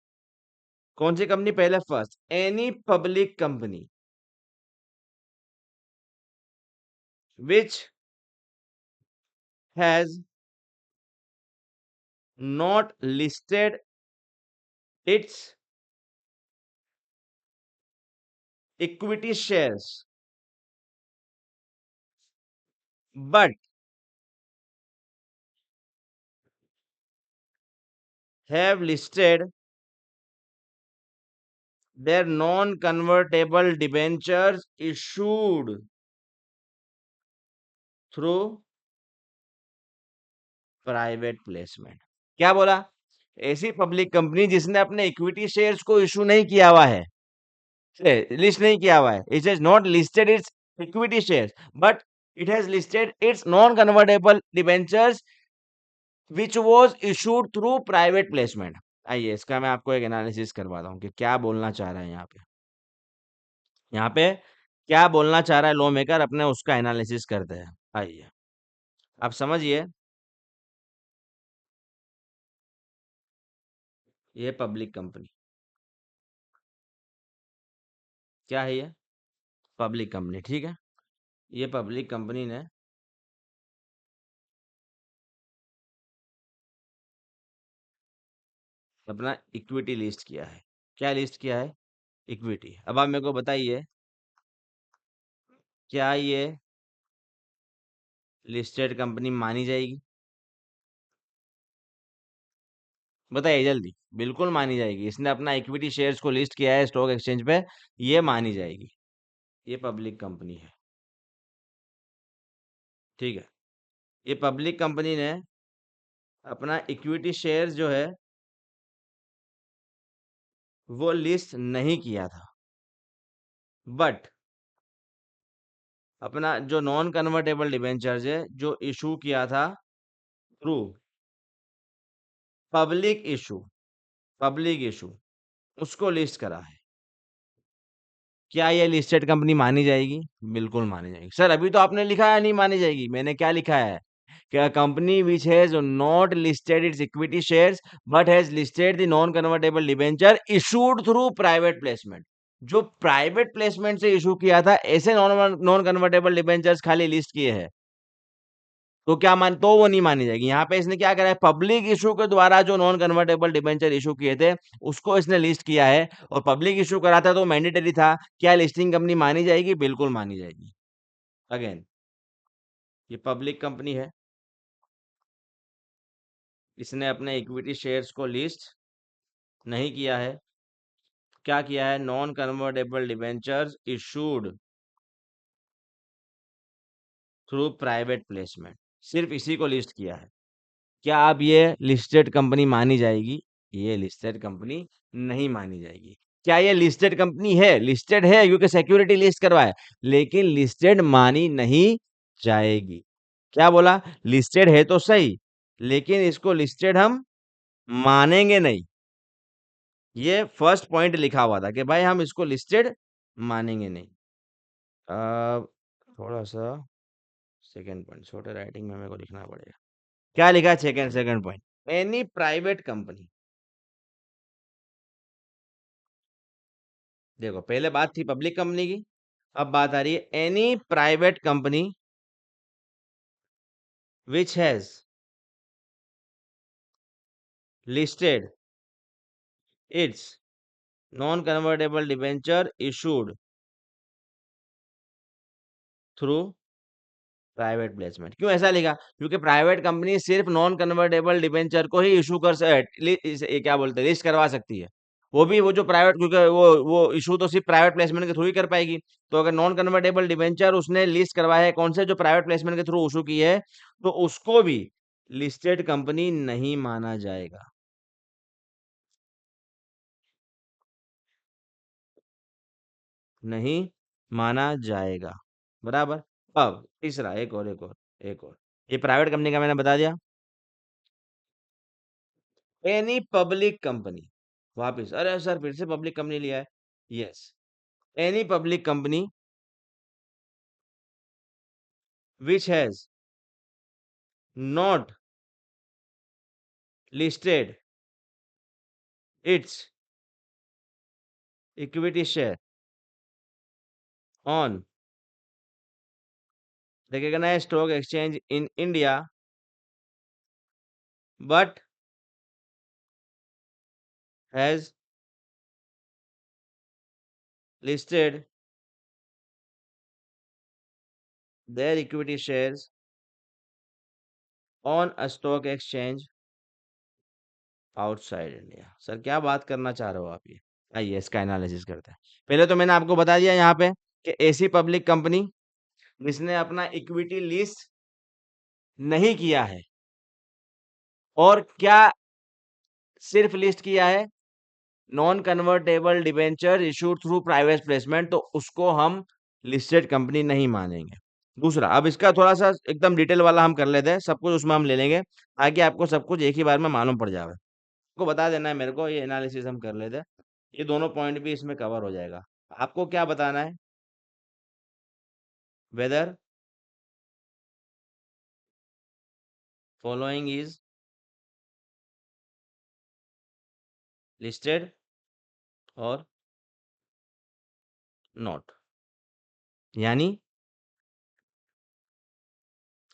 कौन सी कंपनी? पहले first, any public company which has not listed its equity shares but have listed their non-convertible debentures issued through private placement. क्या बोला? ऐसी पब्लिक कंपनी जिसने अपने इक्विटी शेयर्स को इशू नहीं किया हुआ है, लिस्ट नहीं किया हुआ है, it has not listed it's equity shares but it has listed it's non convertible debentures which was issued through private placement. आइए इसका मैं आपको एक एनालिसिस करवाता हूँ कि क्या बोलना चाह रहा है यहाँ पे। यहाँ पे क्या बोलना चाह रहा है लॉ मेकर, अपने उसका एनालिसिस करते हैं। आइए आप समझिए, ये पब्लिक कंपनी क्या है? ये पब्लिक कंपनी, ठीक है। ये पब्लिक कंपनी ने अपना इक्विटी लिस्ट किया है। क्या लिस्ट किया है? इक्विटी। अब आप मेरे को बताइए, क्या ये लिस्टेड कंपनी मानी जाएगी? बताइए जल्दी। बिल्कुल मानी जाएगी, इसने अपना इक्विटी शेयर्स को लिस्ट किया है स्टॉक एक्सचेंज पे, ये मानी जाएगी। ये पब्लिक कंपनी है, ठीक है। ये पब्लिक कंपनी ने अपना इक्विटी शेयर्स जो है वो लिस्ट नहीं किया था, बट अपना जो नॉन कन्वर्टेबल डिबेंचर्स है जो इशू किया था through public issue, public issue, उसको लिस्ट करा है। क्या ये लिस्टेड कंपनी मानी जाएगी? बिल्कुल मानी जाएगी। सर अभी तो आपने लिखा है नहीं मानी जाएगी, मैंने क्या लिखा है? क्या company which has not listed it's equity shares but has listed the non convertible debenture issued through private placement. जो प्राइवेट प्लेसमेंट से इशू किया था ऐसे नॉन नॉन कन्वर्टेबल डिबेंचर्स खाली लिस्ट किए हैं, तो क्या मान तो वो नहीं मानी जाएगी। यहाँ पे इसने क्या करा है, पब्लिक इशू के द्वारा जो नॉन कन्वर्टेबल डिबेंचर इशू किए थे उसको इसने लिस्ट किया है, और पब्लिक इशू करा था तो मैंडेटरी था। क्या लिस्टिंग कंपनी मानी जाएगी? बिल्कुल मानी जाएगी। अगेन ये पब्लिक कंपनी है, इसने अपने इक्विटी शेयर्स को लिस्ट नहीं किया है। क्या किया है? Non convertible debentures issued through private placement, सिर्फ इसी को लिस्ट किया है। क्या अब ये लिस्टेड कंपनी मानी जाएगी? ये लिस्टेड कंपनी नहीं मानी जाएगी। क्या ये लिस्टेड कंपनी है? लिस्टेड है क्योंकि सिक्योरिटी लिस्ट करवाए, लेकिन लिस्टेड मानी नहीं जाएगी। क्या बोला? लिस्टेड है तो सही, लेकिन इसको लिस्टेड हम मानेंगे नहीं। ये फर्स्ट पॉइंट लिखा हुआ था कि भाई हम इसको लिस्टेड मानेंगे नहीं। अब थोड़ा सा सेकंड पॉइंट छोटे राइटिंग में मेरे को लिखना पड़ेगा। क्या लिखा है second second point? Any private company, देखो पहले बात थी पब्लिक कंपनी की, अब बात आ रही है any private company which has listed it's non convertible debenture issued through private placement. क्यों ऐसा लिखा? क्योंकि प्राइवेट कंपनी सिर्फ नॉन कन्वर्टेबल डिबेंचर को ही इशू कर क्या बोलते हैं, लिस्ट करवा सकती है। वो भी वो जो प्राइवेट, क्योंकि वो इशू तो सिर्फ प्राइवेट प्लेसमेंट के थ्रू ही कर पाएगी। तो अगर नॉन कन्वर्टेबल डिबेंचर उसने लिस्ट करवाया है कौन से, जो प्राइवेट प्लेसमेंट के थ्रू इशू की है, तो उसको भी लिस्टेड कंपनी नहीं माना जाएगा। नहीं माना जाएगा। बराबर। अब तीसरा, एक और ये प्राइवेट कंपनी का मैंने बता दिया। एनी पब्लिक कंपनी, वापिस अरे सर फिर से पब्लिक कंपनी लिया है। Yes, any public company which has not listed it's equity share on recognized stock exchange in India but has listed their equity shares on a stock exchange outside India. Sir क्या बात करना चाह रहे हो आप? ये आइए इसका एनालिसिस करते हैं। पहले तो मैंने आपको बता दिया यहाँ पे कि ऐसी पब्लिक कंपनी जिसने अपना इक्विटी लिस्ट नहीं किया है, और क्या सिर्फ लिस्ट किया है, non convertible debenture issued through private placement, तो उसको हम लिस्टेड कंपनी नहीं मानेंगे। दूसरा, अब इसका थोड़ा सा एकदम डिटेल वाला हम कर लेते हैं, सब कुछ उसमें हम ले लेंगे ताकि आपको सब कुछ एक ही बार में मालूम पड़ जाए। आपको बता देना है मेरे को, ये एनालिसिस हम कर लेते हैं, ये दोनों पॉइंट भी इसमें कवर हो जाएगा। आपको क्या बताना है? वेदर फॉलोइंग इज लिस्टेड और नॉट, यानी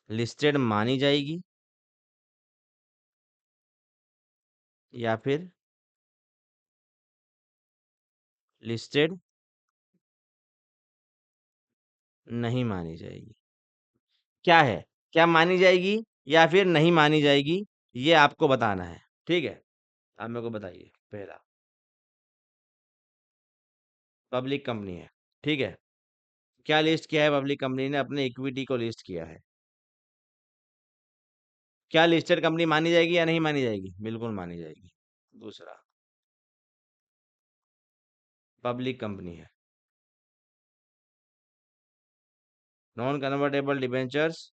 लिस्टेड मानी जाएगी या फिर लिस्टेड नहीं मानी जाएगी। क्या है? क्या मानी जाएगी या फिर नहीं मानी जाएगी, ये आपको बताना है। ठीक है, आप मेरे को बताइए। पहला, पब्लिक कंपनी है, ठीक है। क्या लिस्ट किया है पब्लिक कंपनी ने? अपने इक्विटी को लिस्ट किया है। क्या लिस्टेड कंपनी मानी जाएगी या नहीं मानी जाएगी? बिल्कुल मानी जाएगी। दूसरा, पब्लिक कंपनी है, non convertible debentures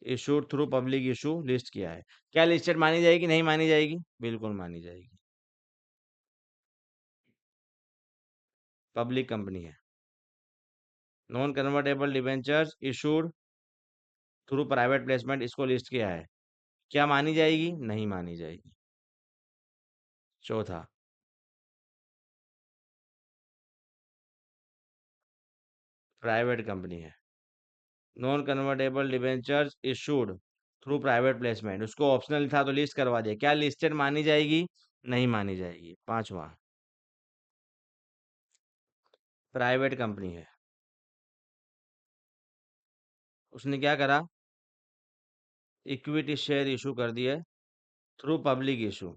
issued through public issue list किया है। क्या लिस्टेड मानी जाएगी, नहीं मानी जाएगी? बिल्कुल मानी जाएगी। पब्लिक कंपनी है। Non convertible debentures issued through private placement, इसको लिस्ट किया है। क्या मानी जाएगी, नहीं मानी जाएगी? चौथा, प्राइवेट कंपनी है। Non convertible debentures issued through private placement, उसको ऑप्शनल था तो लिस्ट करवा दिया। क्या लिस्टेड मानी जाएगी, नहीं मानी जाएगी? पांचवा, प्राइवेट कंपनी है। उसने क्या करा, इक्विटी शेयर इशू कर दिए थ्रू पब्लिक इशू।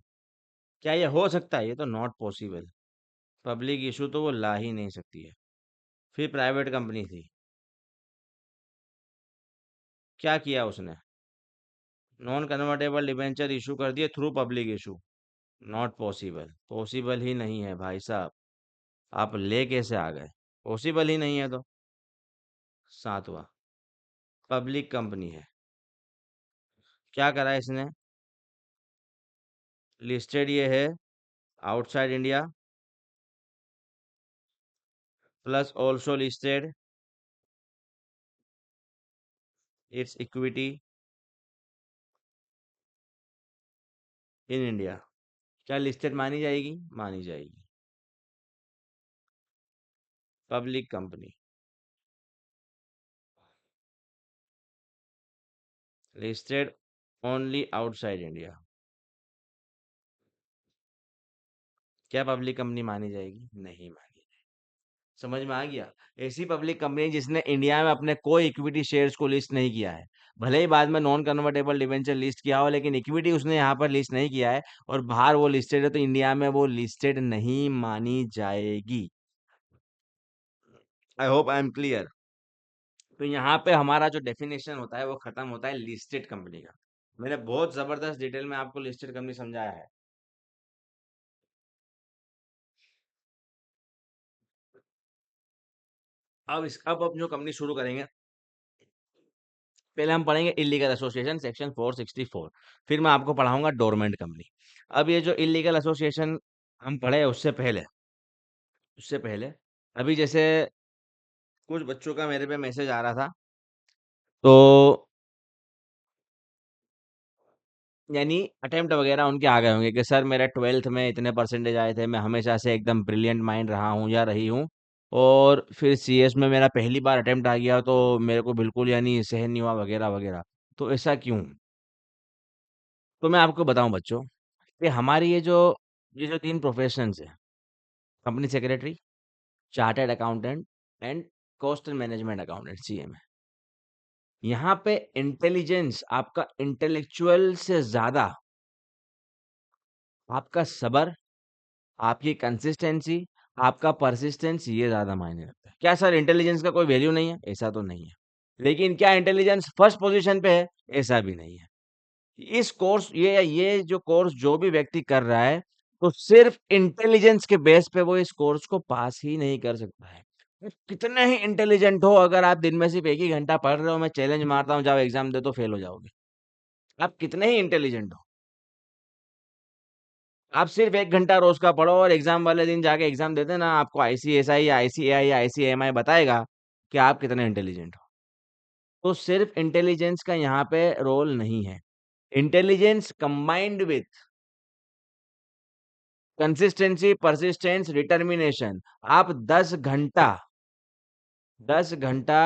क्या ये हो सकता है? ये तो नॉट पॉसिबल। पब्लिक इशू तो वो ला ही नहीं सकती है। फिर प्राइवेट कंपनी थी, क्या किया उसने? नॉन कन्वर्टेबल डिबेंचर इशू कर दिए through public issue. Not possible, possible ही नहीं है भाई साहब। आप ले कैसे आ गए? पॉसिबल ही नहीं है तो। सातवां, पब्लिक कंपनी है। क्या करा इसने? लिस्टेड ये है outside India, plus also listed it's equity in India. क्या लिस्टेड मानी जाएगी, मानी जाएगी? Public company, listed only outside India. क्या पब्लिक कंपनी मानी जाएगी, नहीं मानी? समझ में आ गया? ऐसी पब्लिक कंपनी जिसने इंडिया में अपने कोई इक्विटी शेयर्स को लिस्ट नहीं किया है, भले ही बाद में नॉन कन्वर्टेबल डिबेंचर लिस्ट किया हो, लेकिन इक्विटी उसने यहाँ पर लिस्ट नहीं किया है और बाहर वो लिस्टेड है, तो इंडिया में वो लिस्टेड नहीं मानी जाएगी। I hope I am clear. तो यहाँ पे हमारा जो डेफिनेशन होता है वो खत्म होता है लिस्टेड कंपनी का। मैंने बहुत जबरदस्त डिटेल में आपको लिस्टेड कंपनी समझाया है। अब जो कंपनी शुरू करेंगे, पहले हम पढ़ेंगे इलीगल एसोसिएशन सेक्शन 464, फिर मैं आपको पढ़ाऊंगा डोरमेंट कंपनी। अब ये जो इलीगल एसोसिएशन हम पढ़े, उससे पहले अभी जैसे कुछ बच्चों का मेरे पे मैसेज आ रहा था, तो यानी अटेम्प्ट वगैरह उनके आ गए होंगे कि सर मेरा 12th में इतने परसेंटेज आए थे, मैं हमेशा से एकदम ब्रिलियंट माइंड रहा हूँ या रही हूँ, और फिर सीएस में मेरा पहली बार अटेम्प्ट आ गया तो मेरे को बिल्कुल यानी सहन नहीं हुआ वगैरह वगैरह। तो ऐसा क्यों? तो मैं आपको बताऊं बच्चों कि हमारी ये जो तीन प्रोफेशंस है, company secretary, chartered accountant and cost and management accountant, CMA, यहाँ पे इंटेलिजेंस, आपका इंटेलेक्चुअल से ज्यादा आपका सबर, आपकी कंसिस्टेंसी, आपका परसिस्टेंस, ये ज्यादा मायने रखता है। क्या सर इंटेलिजेंस का कोई वैल्यू नहीं है? ऐसा तो नहीं है। लेकिन क्या इंटेलिजेंस फर्स्ट पोजीशन पे है? ऐसा भी नहीं है। इस कोर्स ये जो कोर्स जो भी व्यक्ति कर रहा है, तो सिर्फ इंटेलिजेंस के बेस पे वो इस कोर्स को पास ही नहीं कर सकता है। वो कितने ही इंटेलिजेंट हो, अगर आप दिन में सिर्फ एक ही घंटा पढ़ रहे हो, मैं चैलेंज मारता हूँ जाओ एग्जाम दे, तो फेल हो जाओगे। आप कितने ही इंटेलिजेंट हो, आप सिर्फ एक घंटा रोज का पढ़ो और एग्जाम वाले दिन जाके एग्जाम देते ना, आपको आईसीएसआई या आईसीएआई या आईसीएमआई बताएगा कि आप कितने इंटेलिजेंट हो। तो सिर्फ इंटेलिजेंस का यहाँ पे रोल नहीं है। Intelligence combined with consistency, persistence, determination. आप 10 घंटा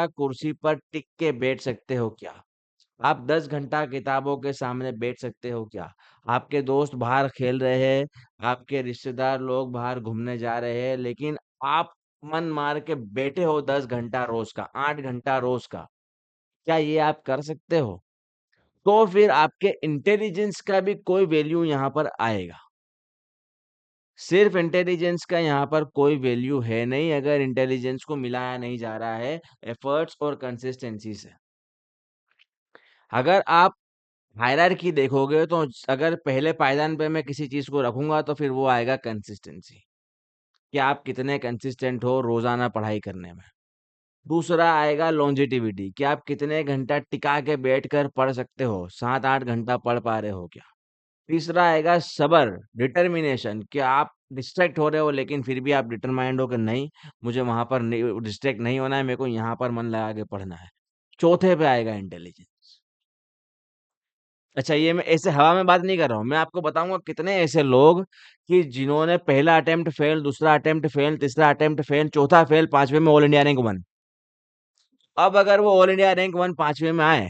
कुर्सी पर टिक के बैठ सकते हो क्या? आप 10 घंटा किताबों के सामने बैठ सकते हो क्या? आपके दोस्त बाहर खेल रहे हैं, आपके रिश्तेदार लोग बाहर घूमने जा रहे हैं, लेकिन आप मन मार के बैठे हो 10 घंटा रोज का, 8 घंटा रोज का। क्या ये आप कर सकते हो? तो फिर आपके इंटेलिजेंस का भी कोई वैल्यू यहाँ पर आएगा। सिर्फ इंटेलिजेंस का यहाँ पर कोई वैल्यू है नहीं अगर इंटेलिजेंस को मिलाया नहीं जा रहा है एफर्ट्स और कंसिस्टेंसी से। अगर आप हायरार्की देखोगे तो अगर पहले पायदान पे मैं किसी चीज को रखूंगा तो फिर वो आएगा कंसिस्टेंसी, कि आप कितने कंसिस्टेंट हो रोजाना पढ़ाई करने में। दूसरा आएगा लॉन्जेटिविटी, कि आप कितने घंटा टिका के बैठ कर पढ़ सकते हो, 7-8 घंटा पढ़ पा रहे हो क्या। तीसरा आएगा सब्र, डिटर्मिनेशन, कि आप डिस्ट्रैक्ट हो रहे हो लेकिन फिर भी आप डिटरमाइंड हो कि नहीं, मुझे वहां पर डिस्ट्रैक्ट नहीं होना है, मेरे को यहाँ पर मन लगा के पढ़ना है। चौथे पे आएगा इंटेलिजेंस। अच्छा, ये मैं ऐसे हवा में बात नहीं कर रहा हूँ, मैं आपको बताऊंगा कितने ऐसे लोग कि जिन्होंने पहला अटेम्प्ट फेल, दूसरा अटेम्प्ट फेल, तीसरा अटेम्प्ट फेल, चौथा फेल, पांचवे में ऑल इंडिया रैंक वन। अब अगर वो ऑल इंडिया रैंक वन पांचवे में आए,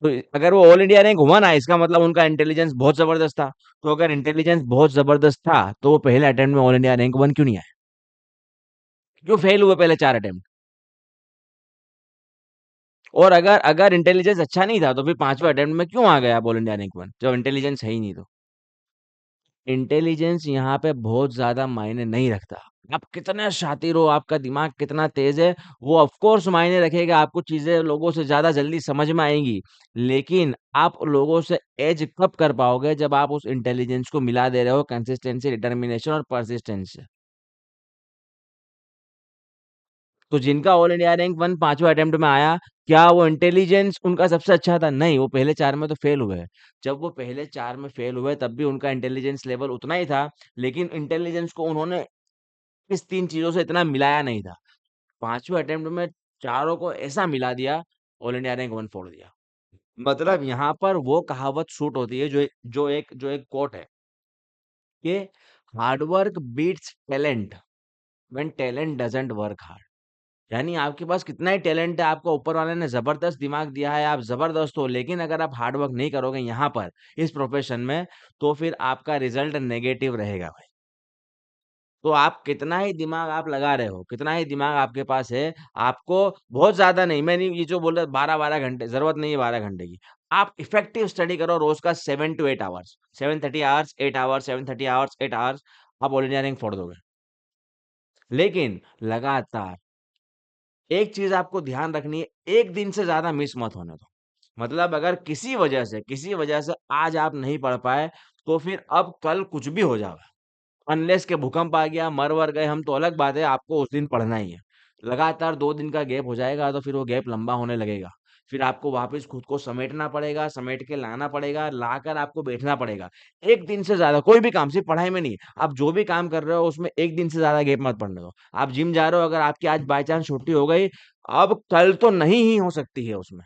तो अगर वो ऑल इंडिया रैंक वन आए, इसका मतलब उनका इंटेलिजेंस बहुत जबरदस्त था। तो अगर इंटेलिजेंस बहुत जबरदस्त था, तो वो पहले अटेम्प्ट में ऑल इंडिया रैंक वन क्यों नहीं आए? क्यों फेल हुए पहले 4 अटेम्प्ट? और अगर अगर इंटेलिजेंस अच्छा नहीं था, तो फिर पांचवे अटेम्प्ट में क्यों आ गया ऑल इंडिया रैंक वन, जब इंटेलिजेंस है ही नहीं तो? इंटेलिजेंस यहाँ पे बहुत ज़्यादा मायने नहीं रखता। आप कितने शातिर हो, आपका दिमाग कितना तेज़ है, वो ऑफ़ कोर्स मायने रखेगा, आपको चीज़ें लोगों से ज़्यादा जल्दी समझ में आएँगी। लेकिन आप लोगों से एज कब कर पाओगे, जब आप उस इंटेलिजेंस को मिला दे रहे हो कंसिस्टेंसी, डिटर्मिनेशन और परसिस्टेंस से। तो जिनका ऑल इंडिया रैंक 1 पाँचवें अटेम्प्ट में आया, क्या वो इंटेलिजेंस उनका सबसे अच्छा था? नहीं, वो पहले 4 में तो फेल हुए। जब वो पहले 4 में फेल हुए, तब भी उनका इंटेलिजेंस लेवल उतना ही था, लेकिन इंटेलिजेंस को उन्होंने इस 3 चीज़ों से इतना मिलाया नहीं था। 5वें अटेम्प्ट में चारों को ऐसा मिला दिया, ऑल इंडिया रैंक 1 फोड़ दिया। मतलब यहाँ पर वो कहावत सूट होती है, जो एक कोट है कि hard work beats talent when talent doesn't work hard. यानी आपके पास कितना ही टैलेंट है, आपको ऊपर वाले ने ज़बरदस्त दिमाग दिया है, आप ज़बरदस्त हो, लेकिन अगर आप हार्ड वर्क नहीं करोगे यहाँ पर, इस प्रोफ़ेशन में, तो फिर आपका रिज़ल्ट नेगेटिव रहेगा भाई। तो आप कितना ही दिमाग आप लगा रहे हो, कितना ही दिमाग आपके पास है, आपको बहुत ज़्यादा नहीं, मैं नहीं ये जो बोल रहा 12-12 घंटे, ज़रूरत नहीं है 12 घंटे की। आप इफ़ेक्टिव स्टडी करो रोज़ का 7 to 8 hours, 7:30 hours, 8 hours, 7:30 hours, 8 hours, आप ऑल इंडिया रैंक फोड़ दोगे। लेकिन लगातार एक चीज़ आपको ध्यान रखनी है, 1 दिन से ज़्यादा मिस मत होने दो। मतलब अगर किसी वजह से आज आप नहीं पढ़ पाए, तो फिर अब कल कुछ भी हो जाए, अनलेस के भूकंप आ गया, मर-वर गए हम, तो अलग बात है, आपको उस दिन पढ़ना ही है। लगातार 2 दिन का गैप हो जाएगा, तो फिर वो गैप लंबा होने लगेगा। फिर आपको वापस खुद को समेटना पड़ेगा, समेट के लाना पड़ेगा, लाकर आपको बैठना पड़ेगा। 1 दिन से ज़्यादा कोई भी काम, सिर्फ़ पढ़ाई में नहीं, आप जो भी काम कर रहे हो उसमें 1 दिन से ज़्यादा गैप मत पड़ने दो। आप जिम जा रहे हो, अगर आपकी आज बाय चांस छुट्टी हो गई, अब कल तो नहीं ही हो सकती है उसमें।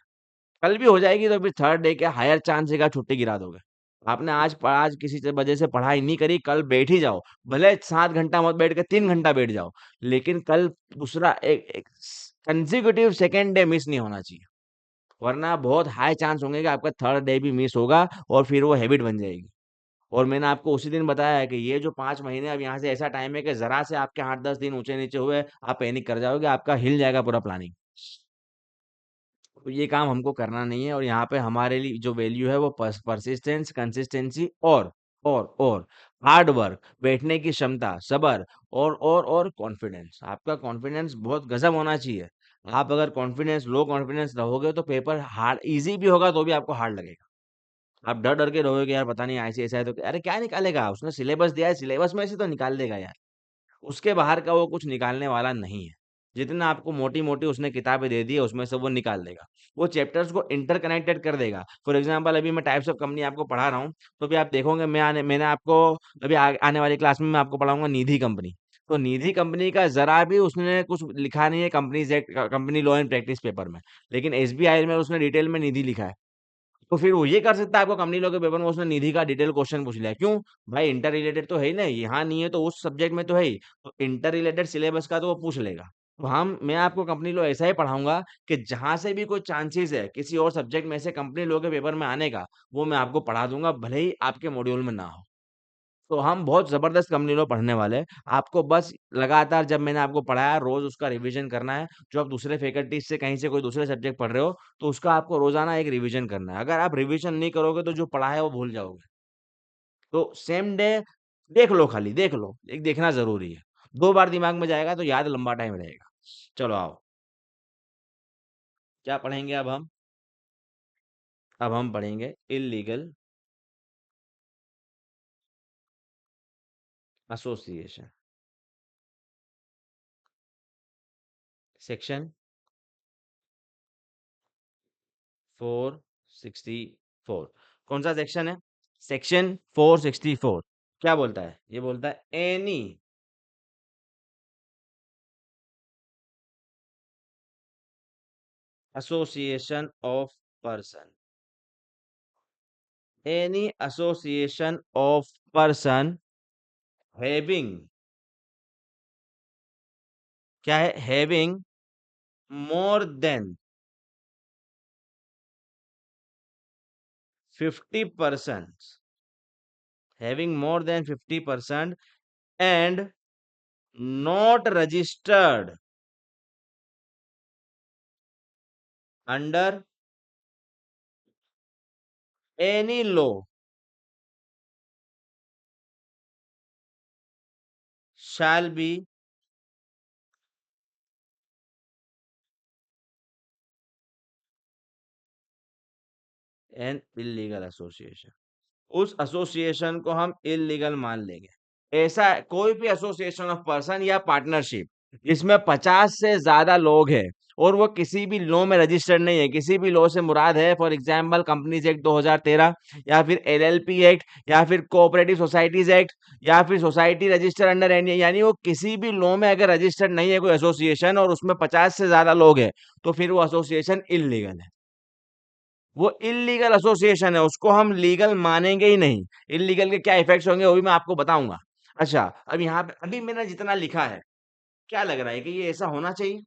कल भी हो जाएगी, तो फिर थर्ड डे के हायर चांस है कि आप छुट्टी गिरा दोगे। आपने आज किसी से वजह से पढ़ाई नहीं करी, कल बैठ ही जाओ। भले 7 घंटा मत बैठ के 3 घंटा बैठ जाओ, लेकिन कल दूसरा एक एक कंसेक्यूटिव सेकंड डे मिस नहीं होना चाहिए। वरना बहुत हाई चांस होंगे कि आपका थर्ड डे भी मिस होगा, और फिर वो हैबिट बन जाएगी। और मैंने आपको उसी दिन बताया है कि ये जो 5 महीने अब यहाँ से ऐसा टाइम है कि ज़रा से आपके 8-10 दिन ऊँचे-नीचे हुए, आप पैनिक कर जाओगे, आपका हिल जाएगा पूरा प्लानिंग। तो ये काम हमको करना नहीं है, और यहाँ पे हमारे लिए जो वैल्यू है वो परसिस्टेंस, कंसिस्टेंसी और हार्ड वर्क, बैठने की क्षमता, सब्र, और कॉन्फिडेंस। आपका कॉन्फिडेंस बहुत गजब होना चाहिए। आप अगर लो कॉन्फिडेंस रहोगे, तो पेपर हार्ड इजी भी होगा तो भी आपको हार्ड लगेगा। आप डर डर के रहोगे कि यार पता नहीं ऐसे ऐसा है, तो अरे क्या निकालेगा, उसने सिलेबस दिया है, सिलेबस में से तो निकाल देगा यार। उसके बाहर का वो कुछ निकालने वाला नहीं है। जितना आपको मोटी-मोटी उसने किताबें दे दी है, उसमें से वो निकाल देगा। वो चैप्टर्स को इंटरकनेक्टेड कर देगा। फॉर एग्ज़ाम्पल अभी मैं टाइप्स ऑफ कंपनी आपको पढ़ा रहा हूँ, तो भी आप देखोगे, मैंने आपको अभी आने वाली क्लास में मैं आपको पढ़ाऊँगा निधि कंपनी। तो निधि कंपनी का ज़रा भी उसने कुछ लिखा नहीं है companies act, company law and practice paper में। लेकिन एसबीआई में उसने डिटेल में निधि लिखा है। तो फिर वो ये कर सकता है, आपको कंपनी लॉ के पेपर में उसने निधि का डिटेल क्वेश्चन पूछ लिया। क्यों? भाई इंटर रिलेटेड तो है ही ना, यहाँ नहीं है तो उस सब्जेक्ट में तो है ही। तो इंटर रिलेटेड सिलेबस का तो वो पूछ लेगा। तो मैं आपको कंपनी लॉ ऐसा ही पढ़ाऊँगा कि जहाँ से भी कोई चांसेस है किसी और सब्जेक्ट में से कंपनी लॉ के पेपर में आने का, वो मैं आपको पढ़ा दूँगा, भले ही आपके मॉड्यूल में ना हो। तो हम बहुत ज़बरदस्त कंपनी लॉ पढ़ने वाले हैं। आपको बस लगातार, जब मैंने आपको पढ़ाया, रोज़ उसका रिवीजन करना है। जो आप दूसरे फैकल्टीज़ से कहीं से कोई दूसरे सब्जेक्ट पढ़ रहे हो, तो उसका आपको रोज़ाना एक रिवीजन करना है। अगर आप रिवीजन नहीं करोगे, तो जो पढ़ा है वो भूल जाओगे। तो सेम डे देख लो, खाली देख लो, एक देखना ज़रूरी है। 2 बार दिमाग में जाएगा तो याद लंबा टाइम रहेगा। चलो आओ, क्या पढ़ेंगे अब हम? अब हम पढ़ेंगे इल्लीगल एसोसिएशन, सेक्शन 464 कौन सा सेक्शन है? सेक्शन 464 क्या बोलता है? ये बोलता है any association of person, any association of person having, क्या है? having more than 50%, having more than 50% and not registered under any law shall be an illegal association. उस एसोसिएशन को हम इलीगल मान लेंगे। ऐसा कोई भी एसोसिएशन ऑफ पर्सन या पार्टनरशिप जिसमें 50 से ज्यादा लोग हैं और वो किसी भी लॉ में रजिस्टर्ड नहीं है, किसी भी लॉ से मुराद है फॉर एग्जांपल कंपनीज एक्ट 2013 या फिर एलएलपी एक्ट या फिर कोऑपरेटिव सोसाइटीज एक्ट या फिर सोसाइटी रजिस्टर अंडर एनी, यानी वो किसी भी लॉ में अगर रजिस्टर्ड नहीं है कोई एसोसिएशन और उसमें 50 से ज्यादा लोग हैं तो फिर वो एसोसिएशन इलीगल है। वो इलीगल एसोसिएशन है, उसको हम लीगल मानेंगे ही नहीं। इलीगल के क्या इफेक्ट्स होंगे वो भी मैं आपको बताऊंगा। अच्छा, अब यहाँ पे अभी मैंने जितना लिखा है क्या लग रहा है कि ये ऐसा होना चाहिए?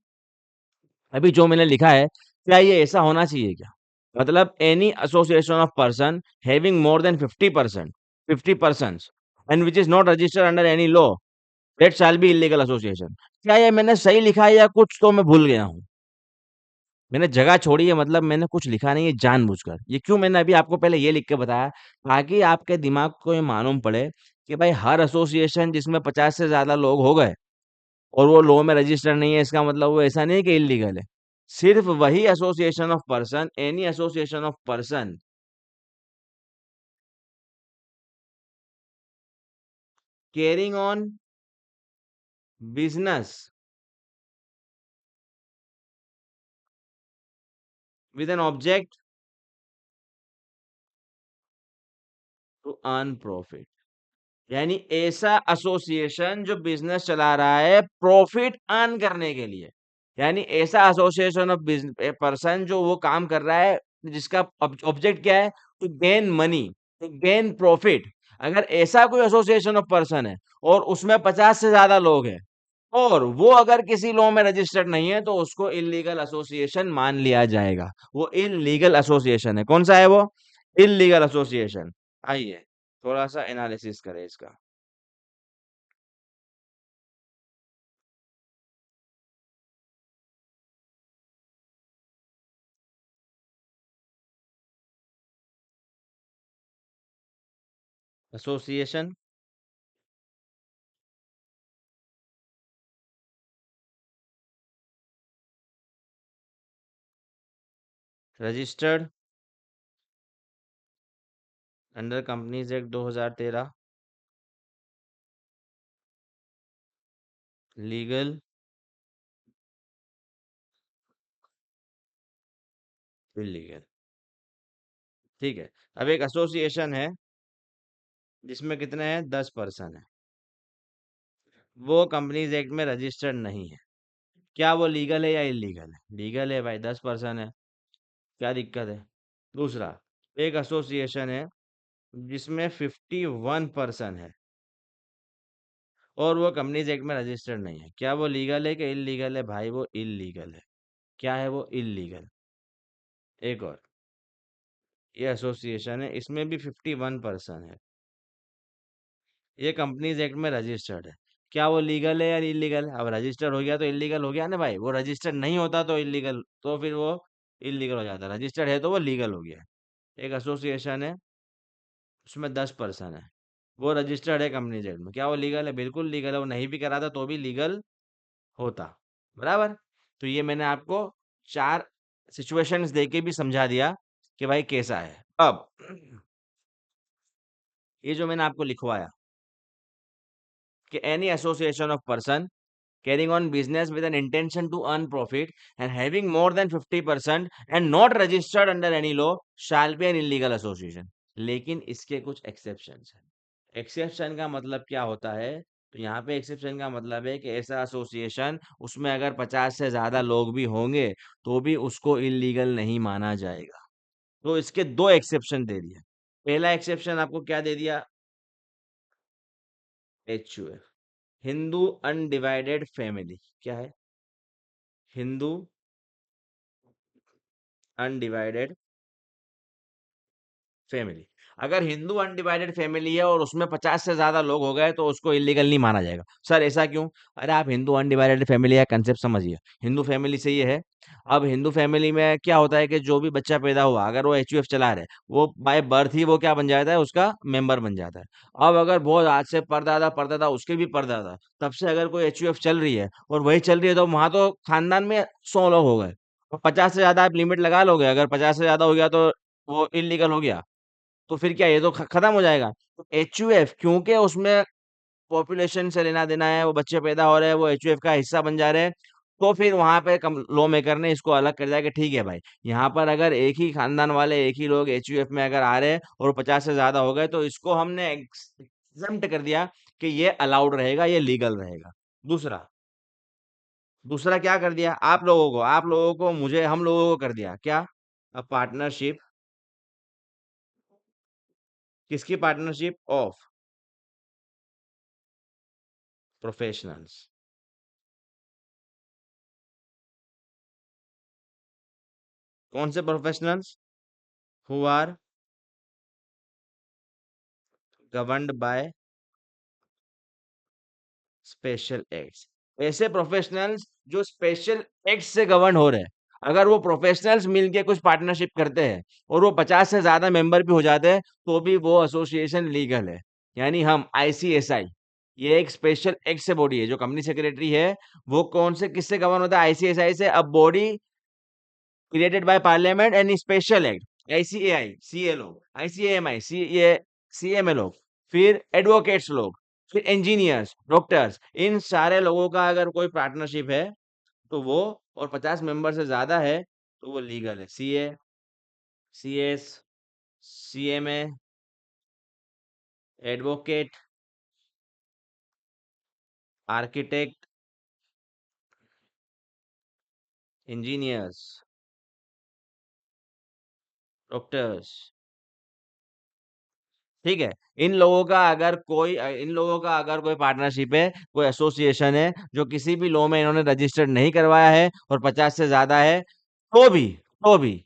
अभी जो मैंने लिखा है क्या ये ऐसा होना चाहिए क्या? मतलब any association of person having more than 50%, 50% and which is not registered under any law that shall be illegal association. क्या ये मैंने सही लिखा है या कुछ तो मैं भूल गया हूँ? मैंने जगह छोड़ी है, मतलब मैंने कुछ लिखा नहीं है जानबूझकर। ये क्यों मैंने अभी आपको पहले ये लिख के बताया ताकि आपके दिमाग को ये मालूम पड़े कि भाई हर एसोसिएशन जिसमें 50 से ज्यादा लोग हो गए और वो लॉ में रजिस्टर नहीं है इसका मतलब वो ऐसा नहीं है कि इलीगल है। सिर्फ वही association of person, any association of person carrying on business with an object to earn profit, यानी ऐसा एसोसिएशन जो बिजनेस चला रहा है प्रॉफिट अर्न करने के लिए, यानी ऐसा एसोसिएशन ऑफ पर्सन जो वो काम कर रहा है जिसका ऑब्जेक्ट क्या है? To gain money, to gain profit. अगर ऐसा कोई एसोसिएशन ऑफ पर्सन है और उसमें 50 से ज्यादा लोग हैं और वो अगर किसी लॉ में रजिस्टर्ड नहीं है तो उसको इलीगल एसोसिएशन मान लिया जाएगा। वो इलीगल एसोसिएशन है। कौन सा है वो? Illegal association. आइए थोड़ा सा एनालिसिस करें इसका। Association registered under companies act 2013, legal illegal. ठीक है। अब एक एसोसिएशन है जिसमें कितने हैं? 10 पर्सन है, वो कंपनीज एक्ट में रजिस्टर्ड नहीं है। क्या वो लीगल है या इलीगल है? लीगल है भाई, 10 पर्सन है, क्या दिक्कत है? दूसरा, एक एसोसिएशन है जिसमें 51 पर्सन है और वो कंपनीज एक्ट में रजिस्टर्ड नहीं है। क्या वो लीगल है कि इलीगल है? भाई वो इलीगल है। क्या है वो? इलीगल। एक और, ये एसोसिएशन है इसमें भी 51 पर्सन है, ये कंपनीज एक्ट में रजिस्टर्ड है। क्या वो लीगल है या इलीगल है? अब रजिस्टर्ड हो गया तो इलीगल हो गया ना भाई। वो रजिस्टर्ड नहीं होता तो इलीगल, तो फिर वो इलीगल हो जाता। रजिस्टर्ड है तो वो लीगल हो गया। एक एसोसिएशन है उसमें 10 पर्सन है, वो रजिस्टर्ड है कंपनीज एक्ट में। क्या वो लीगल है? बिल्कुल लीगल है। वो नहीं भी कराता तो भी लीगल होता। बराबर। तो ये मैंने आपको 4 सिचुएशंस देके भी समझा दिया कि भाई कैसा है। अब ये जो मैंने आपको लिखवाया कि any association of person carrying on business with an intention to earn profit and having more than 50% and not registered under any law shall be an illegal association. लेकिन इसके कुछ एक्सेप्शंस हैं। एक्सेप्शन का मतलब क्या होता है? तो यहाँ पे एक्सेप्शन का मतलब है कि ऐसा एसोसिएशन उसमें अगर 50 से ज्यादा लोग भी होंगे तो भी उसको इलीगल नहीं माना जाएगा। तो इसके दो एक्सेप्शन दे दिए। पहला एक्सेप्शन आपको क्या दे दिया? HUF, Hindu undivided family. क्या है? Hindu undivided family. अगर हिंदू अनडिवाइडेड फैमिली है और उसमें 50 से ज्यादा लोग हो गए तो उसको इलीगल नहीं माना जाएगा। सर ऐसा क्यों? अरे आप हिंदू अनडिवाइडेड फैमिली का कंसेप्ट समझिए। हिंदू फैमिली से ये है, अब हिंदू फैमिली में क्या होता है कि जो भी बच्चा पैदा हुआ अगर वो HUF चला रहे, वो बाय बर्थ ही वो क्या बन जाता है? उसका मेंबर बन जाता है। अब अगर बहुत आज से परदादा परदादा उसके भी परदादा तब से अगर कोई HUF चल रही है और वही चल रही है तो वहां तो खानदान में 100 लोग हो गए। 50 से ज्यादा आप लिमिट लगा लोगे, अगर 50 से ज्यादा हो गया तो वो इलीगल हो गया। तो फिर क्या ये तो खत्म हो जाएगा। तो HUF क्योंकि उसमें पॉपुलेशन से लेना देना है, वो बच्चे पैदा हो रहे हैं, वो HUF का हिस्सा बन जा रहे हैं, तो फिर वहां पे लॉ मेकर ने इसको अलग कर दिया कि ठीक है भाई, यहाँ पर अगर एक ही खानदान वाले एक ही लोग HUF में अगर आ रहे हैं और 50 से ज्यादा हो गए तो इसको हमने एग्जम्प्ट कर दिया कि ये अलाउड रहेगा, ये लीगल रहेगा। दूसरा दूसरा क्या कर दिया? आप लोगों को मुझे हम लोगों को कर दिया क्या? अब पार्टनरशिप, किसकी पार्टनरशिप? Of professionals. कौन से professionals? Who are governed by special acts. ऐसे प्रोफेशनल्स जो स्पेशल एक्ट से गवर्न हो रहे हैं, अगर वो प्रोफेशनल्स मिलके कुछ पार्टनरशिप करते हैं और वो 50 से ज्यादा मेंबर भी हो जाते हैं तो भी वो एसोसिएशन लीगल है। यानी हम ICSI, ये एक स्पेशल एक्ट से बॉडी है। जो कंपनी सेक्रेटरी है वो कौन से किससे गवर्न होता है? ICSI से। अब body created by parliament and special act ICAI CLO ICAMI CMA लोग, फिर एडवोकेट्स लोग, फिर इंजीनियर्स डॉक्टर्स, इन सारे लोगों का अगर कोई पार्टनरशिप है तो वो, और 50 मेंबर से ज्यादा है तो वो लीगल है। CA CS CMA advocate architect engineers doctors. ठीक है। इन लोगों का अगर कोई पार्टनरशिप है, कोई एसोसिएशन है जो किसी भी लॉ में इन्होंने रजिस्टर्ड नहीं करवाया है और 50 से ज्यादा है तो भी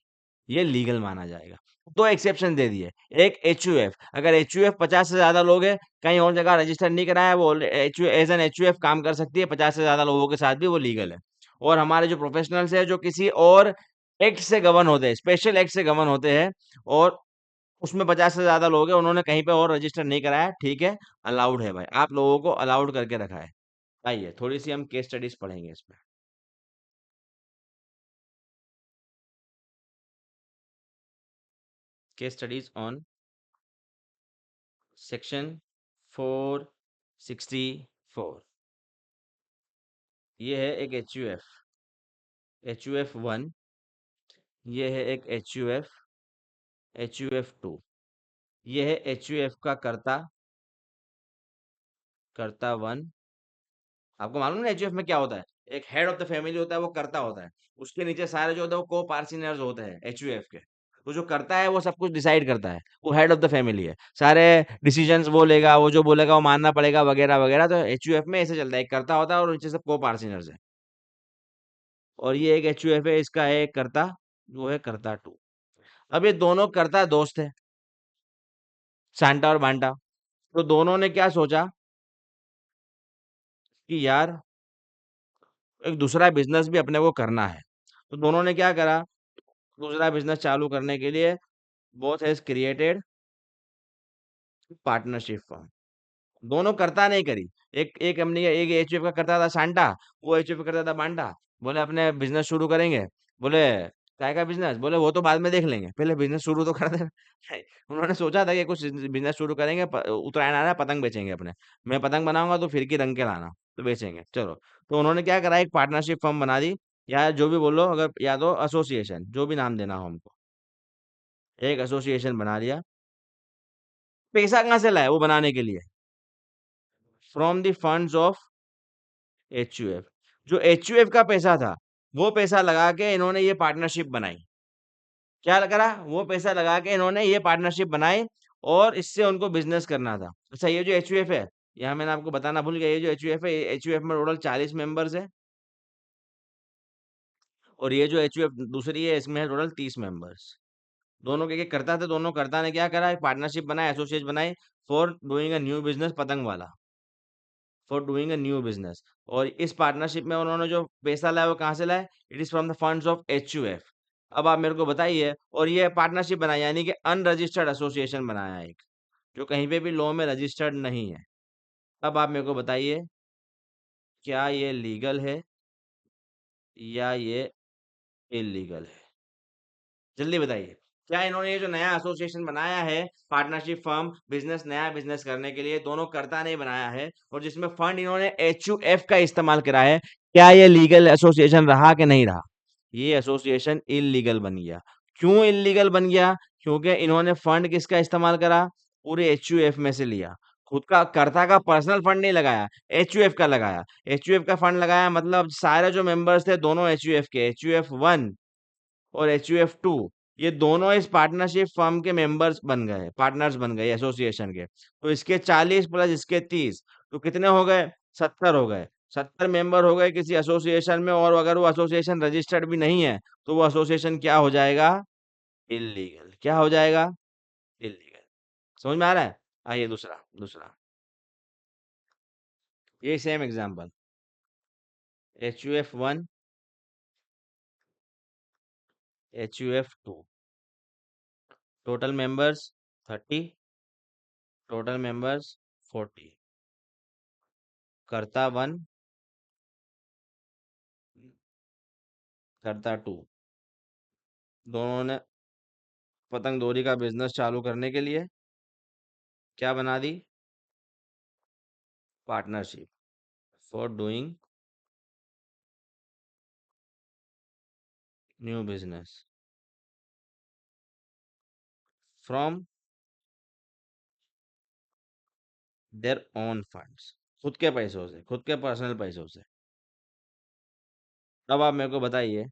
ये लीगल माना जाएगा। दो एक्सेप्शन दे दिए। एक HUF, अगर HUF 50 से ज्यादा लोग हैं, कहीं और जगह रजिस्टर नहीं कराया, वो एज एन HUF काम कर सकती है, 50 से ज्यादा लोगों के साथ भी वो लीगल है। और हमारे जो प्रोफेशनल्स है जो किसी और एक्ट से गवर्न होते हैं, स्पेशल एक्ट से गवर्न होते हैं, और उसमें 50 से ज्यादा लोग हैं, उन्होंने कहीं पे और रजिस्टर नहीं कराया, ठीक है, अलाउड है भाई, आप लोगों को अलाउड करके रखा है। आइए थोड़ी सी हम केस स्टडीज पढ़ेंगे इसमें। Case studies on section 464। ये है एक HUF 1, ये है एक HUF 2। ये है HUF का कर्ता 1। आपको मालूम है HUF में क्या होता है? एक हेड ऑफ द फैमिली होता है, वो करता होता है। उसके नीचे सारे जो होते हैं वो को पार्टनर्स होते हैं HUF के। तो जो करता है वो सब कुछ डिसाइड करता है, वो हेड ऑफ द फैमिली है। सारे डिसीजंस वो लेगा, वो जो बोलेगा वो मानना पड़ेगा, वगैरह वगैरह। तो HUF में ऐसे चलता है, एक करता होता है और नीचे सब को पार्टनर्स है। और ये एक HUF है, इसका है एक करता, वो है कर्ता 2। अब ये दोनों करता दोस्त है, सांटा और बांटा। तो दोनों ने क्या सोचा कि यार एक दूसरा बिजनेस भी अपने को करना है। तो दोनों ने क्या करा? दूसरा बिजनेस चालू करने के लिए both has created partnership firm. दोनों करता नहीं करी। एक एक कंपनी का, एक HUF का करता था सांटा, वो HUF करता था बांटा। बोले अपने बिजनेस शुरू करेंगे। बोले काय का बिजनेस? बोले वो तो बाद में देख लेंगे, पहले बिजनेस शुरू तो कर दे। उन्होंने सोचा था कि कुछ बिजनेस शुरू करेंगे, उत्तरायण आ रहा है, पतंग बेचेंगे अपने। मैं पतंग बनाऊंगा तो फिरकी रंग के लाना। तो बेचेंगे। चलो, तो उन्होंने क्या करा, एक पार्टनरशिप फर्म बना दी, या जो भी बोलो, अगर या तो एसोसिएशन, जो भी नाम देना हो हमको, एक एसोसिएशन बना लिया। पैसा कहाँ से लाए वो बनाने के लिए? From the funds of HUF. जो एचयूएफ का पैसा था, वो पैसा लगा के इन्होंने ये पार्टनरशिप बनाई। क्या करा, वो पैसा लगा के इन्होंने ये पार्टनरशिप बनाई, और इससे उनको बिजनेस करना था। अच्छा, ये जो एचयूएफ है, यहाँ मैंने आपको बताना भूल गया, ये जो एचयूएफ है, एचयूएफ में टोटल 40 मेंबर्स है, और ये जो एचयूएफ दूसरी है, इसमें है टोटल 30 मेंबर्स। दोनों के करता थे, दोनों कर्ता ने क्या करा, एक पार्टनरशिप बनाई, एसोसिएट बनाई, for doing a new business, पतंग वाला, for doing a new business. और इस पार्टनरशिप में उन्होंने जो पैसा लाया वो कहाँ से लाया? It is from the funds of HUF. अब आप मेरे को बताइए, और ये पार्टनरशिप बनाया, यानी कि अनरजिस्टर्ड एसोसिएशन बनाया एक, जो कहीं पे भी लॉ में रजिस्टर्ड नहीं है। अब आप मेरे को बताइए, क्या ये लीगल है या ये इलीगल है? जल्दी बताइए। क्या इन्होंने ये जो नया एसोसिएशन बनाया है, पार्टनरशिप फर्म, बिजनेस, नया बिजनेस करने के लिए, दोनों कर्ता ने बनाया है, और जिसमें फंड इन्होंने एचयूएफ का इस्तेमाल करा है, क्या ये लीगल एसोसिएशन रहा कि नहीं रहा? ये एसोसिएशन इलीगल बन गया। क्यों इलीगल बन गया? क्योंकि इन्होंने फंड किसका इस्तेमाल करा? पूरे एचयूएफ में से लिया। खुद का कर्ता का पर्सनल फंड नहीं लगाया, एचयूएफ का लगाया। एचयूएफ का फंड लगाया, मतलब सारे जो मेंबर्स थे दोनों एचयूएफ के, एचयूएफ 1 और एचयूएफ 2, ये दोनों इस पार्टनरशिप फर्म के मेंबर्स बन गए, पार्टनर्स बन गए एसोसिएशन के। तो इसके 40 प्लस इसके 30, तो कितने हो गए? 70 हो गए। 70 मेंबर हो गए किसी एसोसिएशन में, और अगर वो एसोसिएशन रजिस्टर्ड भी नहीं है, तो वो एसोसिएशन क्या हो जाएगा? इलीगल। क्या हो जाएगा? इलीगल। समझ में आ रहा है? आइए दूसरा, दूसरा, ये same example, HUF1, HUF2, total members 30, total members 40, कर्ता 1, कर्ता 2, दोनों ने पतंगदौरी का बिजनेस चालू करने के लिए क्या बना दी? Partnership, for doing new business, from their own funds, खुद के पैसों से, खुद के पर्सनल पैसों से। अब आप मेरे को बताइए,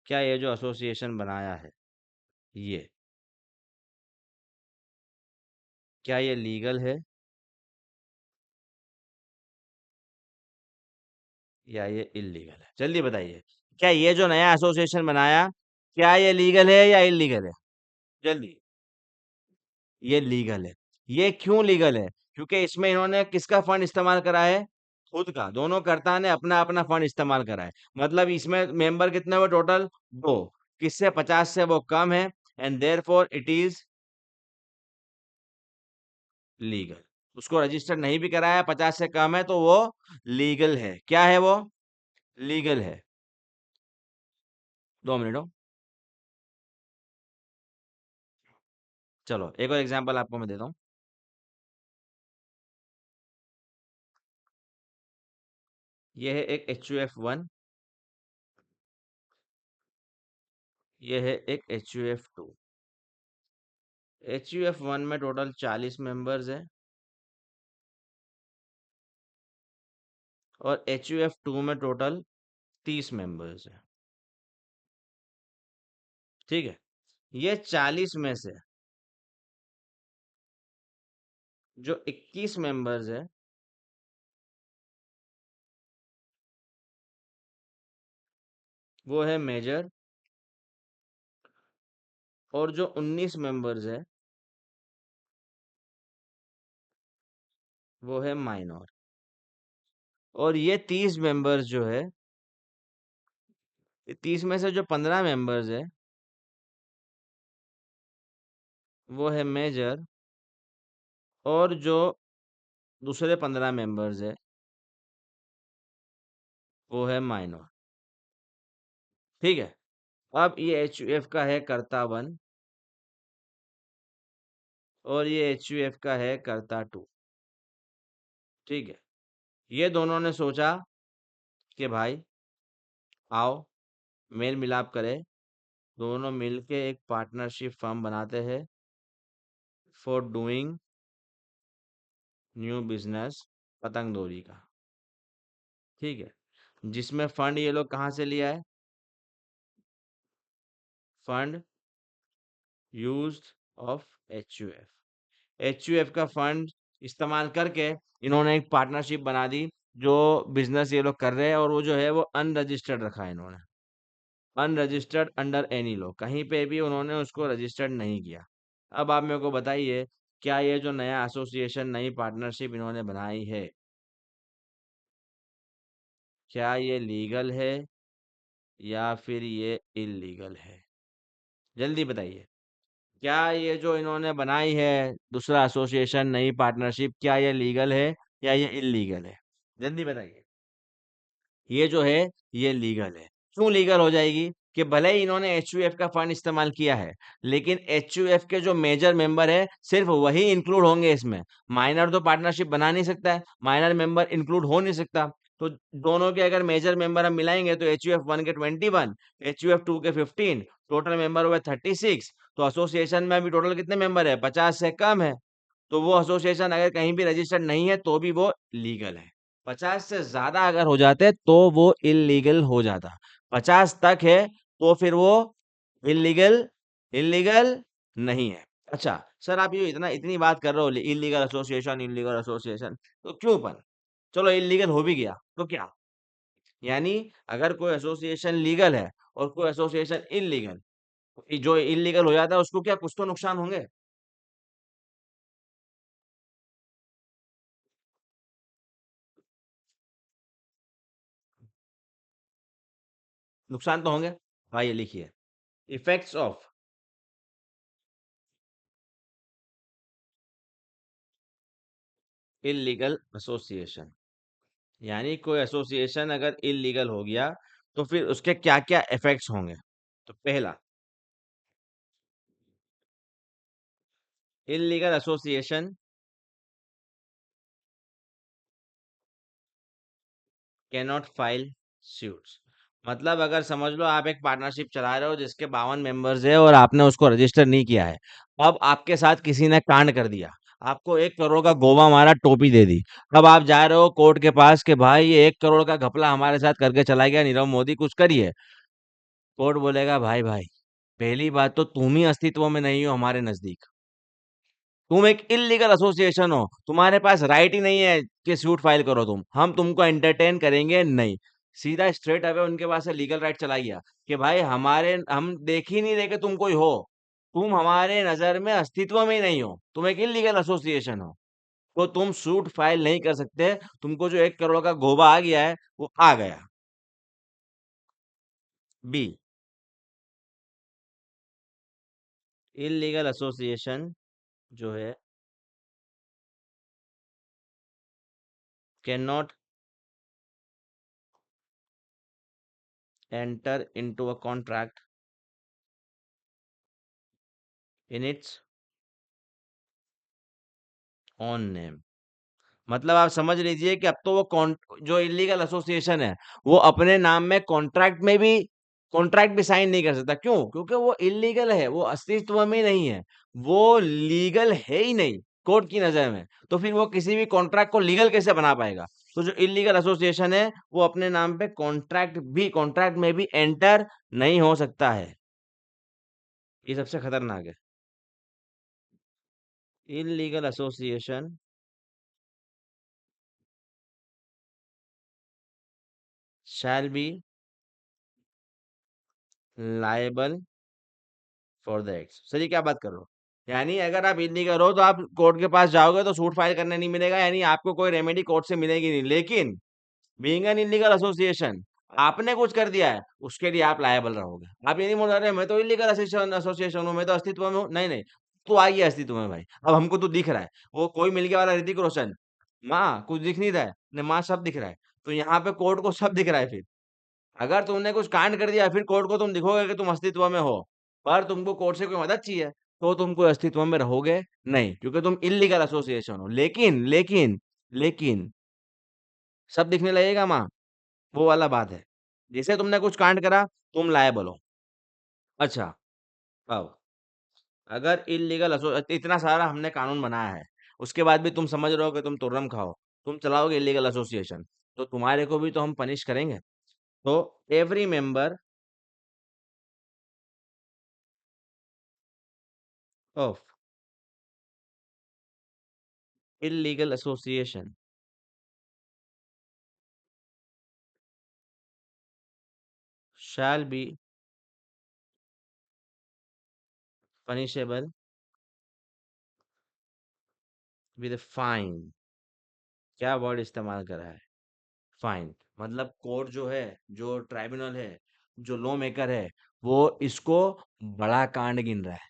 क्या ये जो एसोसिएशन बनाया है, ये क्या ये लीगल है या ये इलीगल है? जल्दी बताइए। क्या ये जो नया एसोसिएशन बनाया, क्या ये लीगल है या इलीगल है? जल्दी। ये लीगल है। ये क्यों लीगल है? क्योंकि इसमें इन्होंने किसका फंड इस्तेमाल करा है? खुद का। दोनों कर्ता ने अपना अपना फंड इस्तेमाल करा है। मतलब इसमें मेंबर कितने हुए टोटल? 2। किससे? 50 से वो कम है, and therefore it is legal. उसको रजिस्टर नहीं भी कराया, 50 से कम है, तो वो लीगल है। क्या है वो? लीगल है। 2 मिनट हो। चलो, एक और एग्जांपल आपको मैं देता हूँ। ये है एक HUF1, ये है एक HUF2। HUF1 में टोटल 40 मेंबर्स है, और HUF2 में टोटल 30 मेंबर्स है। ठीक है। ये 40 में से जो 21 मेंबर्स है, वो है मेजर, और जो 19 मेंबर्स है, वो है माइनर। और ये 30 मेंबर्स जो है, 30 में से जो 15 मेंबर्स है, वो है मेजर, और जो दूसरे 15 मेंबर्स है, वो है माइनर। ठीक है। अब ये HUF का है कर्ता 1, और ये HUF का है कर्ता 2। ठीक है। ये दोनों ने सोचा कि भाई आओ मेल मिलाप करें, दोनों मिलके एक पार्टनरशिप फर्म बनाते हैं फॉर डूइंग न्यू बिजनेस पतंगदौरी का। ठीक है, जिसमें फंड ये लोग कहाँ से लिया है? Fund used of H U F का फंड इस्तेमाल करके इन्होंने एक पार्टनरशिप बना दी। जो बिजनेस ये लोग कर रहे हैं और वो जो है वो अनरजिस्टर्ड रखा है इन्होंने, अनरजिस्टर्ड अंडर एनी लॉ, कहीं पे भी उन्होंने उसको रजिस्टर्ड नहीं किया। अब आप मेरे को बताइए, क्या ये जो नया एसोसिएशन, नई पार्टनरशिप इन्होंने बनाई है, क्या ये लीगल है या फिर ये इलीगल है? जल्दी बताइए। क्या ये जो इन्होंने बनाई है दूसरा एसोसिएशन, नई पार्टनरशिप, क्या ये लीगल है या ये इलीगल है? जल्दी बताइए। ये जो है ये लीगल है। क्यों लीगल हो जाएगी? कि भले ही इन्होंने एचयूएफ का फंड इस्तेमाल किया है, लेकिन एचयूएफ के जो मेजर मेंबर है सिर्फ वही इंक्लूड होंगे इसमें। माइनर तो पार्टनरशिप बना नहीं सकता है, माइनर मेंबर इंक्लूड हो नहीं सकता। तो दोनों के अगर मेजर मेंबर हम मिलाएंगे तो एचयूएफ 1 के 21, एचयूएफ 2 के 15, टोटल मेंबर हुए 36। तो एसोसिएशन में अभी टोटल कितने मेंबर है? 50 से कम है। तो वो एसोसिएशन अगर कहीं भी रजिस्टर्ड नहीं है तो भी वो लीगल है। 50 से ज्यादा अगर हो जाते तो वो इलीगल हो जाता। 50 तक है तो फिर वो इलीगल इलीगल नहीं है। अच्छा सर, आप ये इतनी बात कर रहे हो इलीगल एसोसिएशन, इलीगल एसोसिएशन, तो क्यों? पर चलो इलीगल हो भी गया तो क्या? यानी अगर कोई एसोसिएशन लीगल है और कोई एसोसिएशन इलीगल, जो इलीगल हो जाता है उसको क्या कुछ तो नुकसान होंगे? नुकसान तो होंगे। भाई ये लिखिए, इफेक्ट्स ऑफ इलीगल एसोसिएशन। यानी कोई एसोसिएशन अगर इलीगल हो गया तो फिर उसके क्या क्या इफेक्ट्स होंगे? तो पहला, illegal association can not file suits. मतलब अगर समझ लो आप एक पार्टनरशिप चला रहे हो जिसके 52 मेंबर्स है और आपने उसको रजिस्टर नहीं किया है। अब आपके साथ किसी ने कांड कर दिया, आपको 1 करोड़ का गोवा मारा, टोपी दे दी। अब आप जा रहे हो कोर्ट के पास कि भाई ये 1 करोड़ का घपला हमारे साथ करके चला गया नीरव मोदी, कुछ करिए। कोर्ट बोलेगा भाई भाई, पहली बात तो तुम ही अस्तित्व में नहीं हो हमारे नजदीक। तुम एक इलीगल एसोसिएशन हो, तुम्हारे पास राइट ही नहीं है कि सूट फाइल करो। हम तुमको एंटरटेन करेंगे नहीं। सीधा स्ट्रेट अवे उनके पास से लीगल राइट चला गया कि भाई हम देख ही नहीं रहे कि तुम कोई हो, तुम हमारे नजर में अस्तित्व में ही नहीं हो, तुम एक इलीगल एसोसिएशन हो। तो तुम सूट फाइल नहीं कर सकते। तुमको जो 1 करोड़ का गोबा आ गया है वो आ गया। बी, इलीगल एसोसिएशन जो है can not enter into a contract in its on name. मतलब आप समझ लीजिए कि अब तो वो जो इलीगल एसोसिएशन है वो अपने नाम में कॉन्ट्रैक्ट भी साइन नहीं कर सकता। क्यों? क्योंकि वो इलीगल है, वो अस्तित्व में नहीं है, वो लीगल है ही नहीं कोर्ट की नजर में। तो फिर वो किसी भी कॉन्ट्रैक्ट को लीगल कैसे बना पाएगा? तो जो इलीगल एसोसिएशन है वो अपने नाम पे कॉन्ट्रैक्ट में भी एंटर नहीं हो सकता है। ये सबसे खतरनाक है। Illegal association shall be liable for the act. Sir ये क्या बात कर रहे हो? यानी अगर आप इलीगल हो तो आप कोर्ट के पास जाओगे तो सूट फाइल करने नहीं मिलेगा, यानी आपको कोई रेमेडी कोर्ट से मिलेगी नहीं। लेकिन बीइंग एन इलीगल एसोसिएशन, आपने कुछ कर दिया है उसके लिए आप लायबल रहोगे। आप ये नहीं बोल रहे मैं तो इलीगल एसोसिएशन हूँ, मैं तो अस्तित्व में हूँ। नहीं नहीं, तू आ गया अस्तित्व में भाई। अब हमको तो दिख रहा है, वो कोई मिल गया वाला ऋतिक रोशन, माँ कुछ दिख नहीं रहा है न, माँ सब दिख रहा है। तो यहाँ पे कोर्ट को सब दिख रहा है। फिर अगर तुमने कुछ कांड कर दिया फिर कोर्ट को तुम दिखोगे कि तुम अस्तित्व में हो, पर तुमको कोर्ट से कोई मदद चाहिए तो तुम कोई अस्तित्व में रहोगे नहीं, क्योंकि तुम इलीगल एसोसिएशन हो। लेकिन लेकिन लेकिन सब दिखने लगेगा वहाँ, वो वाला बात है। जैसे तुमने कुछ कांड करा, तुम लायबल हो। अच्छा, अब अगर इल्लीगल इतना सारा हमने कानून बनाया है, उसके बाद भी तुम समझ रहे हो कि तुम तुर्रम खाओ, तुम चलाओगे इल्लीगल एसोसिएशन, तो तुम्हारे को भी तो हम पनिश करेंगे। तो every member of illegal association shall be punishable with a fine। क्या वर्ड इस्तेमाल करा है? फाइन। मतलब कोर्ट जो है, जो ट्राइब्यूनल है, जो लॉ मेकर है, वो इसको बड़ा कांड गिन रहा है,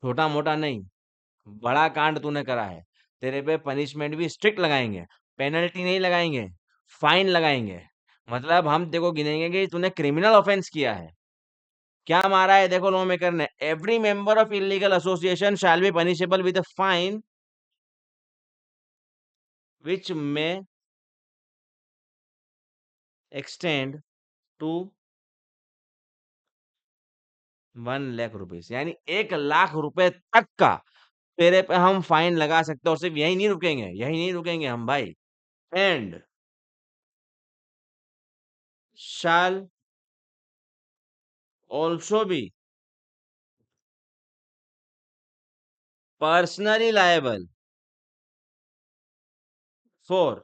छोटा मोटा नहीं। बड़ा कांड तूने करा है, तेरे पे पनिशमेंट भी स्ट्रिक्ट लगाएंगे, पेनल्टी नहीं लगाएंगे, फाइन लगाएंगे। मतलब हम देखो गिनेंगे कि तूने क्रिमिनल ऑफेंस किया है। क्या मारा है देखो लॉ मेकर ने, every member of illegal association shall be punishable with a fine which may extend to 1 lakh rupees, यानी 1 लाख रुपए तक का तेरे पे हम फाइन लगा सकते हैं। और सिर्फ यही नहीं रुकेंगे, यही नहीं रुकेंगे हम भाई। And shall also be personally liable for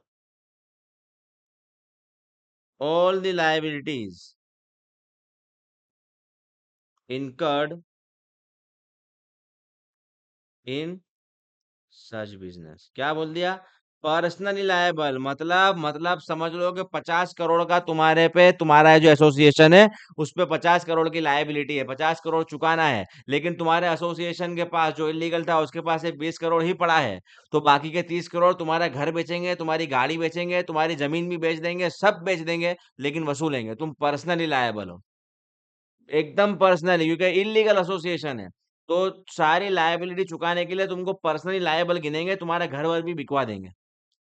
all the liabilities incurred in such business. क्या बोल दिया? पर्सनली लायबल, मतलब समझ लो कि 50 करोड़ का तुम्हारे पे, तुम्हारा जो एसोसिएशन है उस पे 50 करोड़ की लायबिलिटी है, 50 करोड़ चुकाना है। लेकिन तुम्हारे एसोसिएशन के पास जो इलीगल था उसके पास एक 20 करोड़ ही पड़ा है, तो बाकी के 30 करोड़ तुम्हारा घर बेचेंगे, तुम्हारी गाड़ी बेचेंगे, तुम्हारी जमीन भी बेच देंगे, सब बेच देंगे, लेकिन वसूलेंगे। तुम पर्सनली लायबल हो, एकदम पर्सनली, क्योंकि इलीगल एसोसिएशन है। तो सारी लायबिलिटी चुकाने के लिए तुमको पर्सनली लायबल गिनेंगे, तुम्हारा घर वर भी बिकवा देंगे।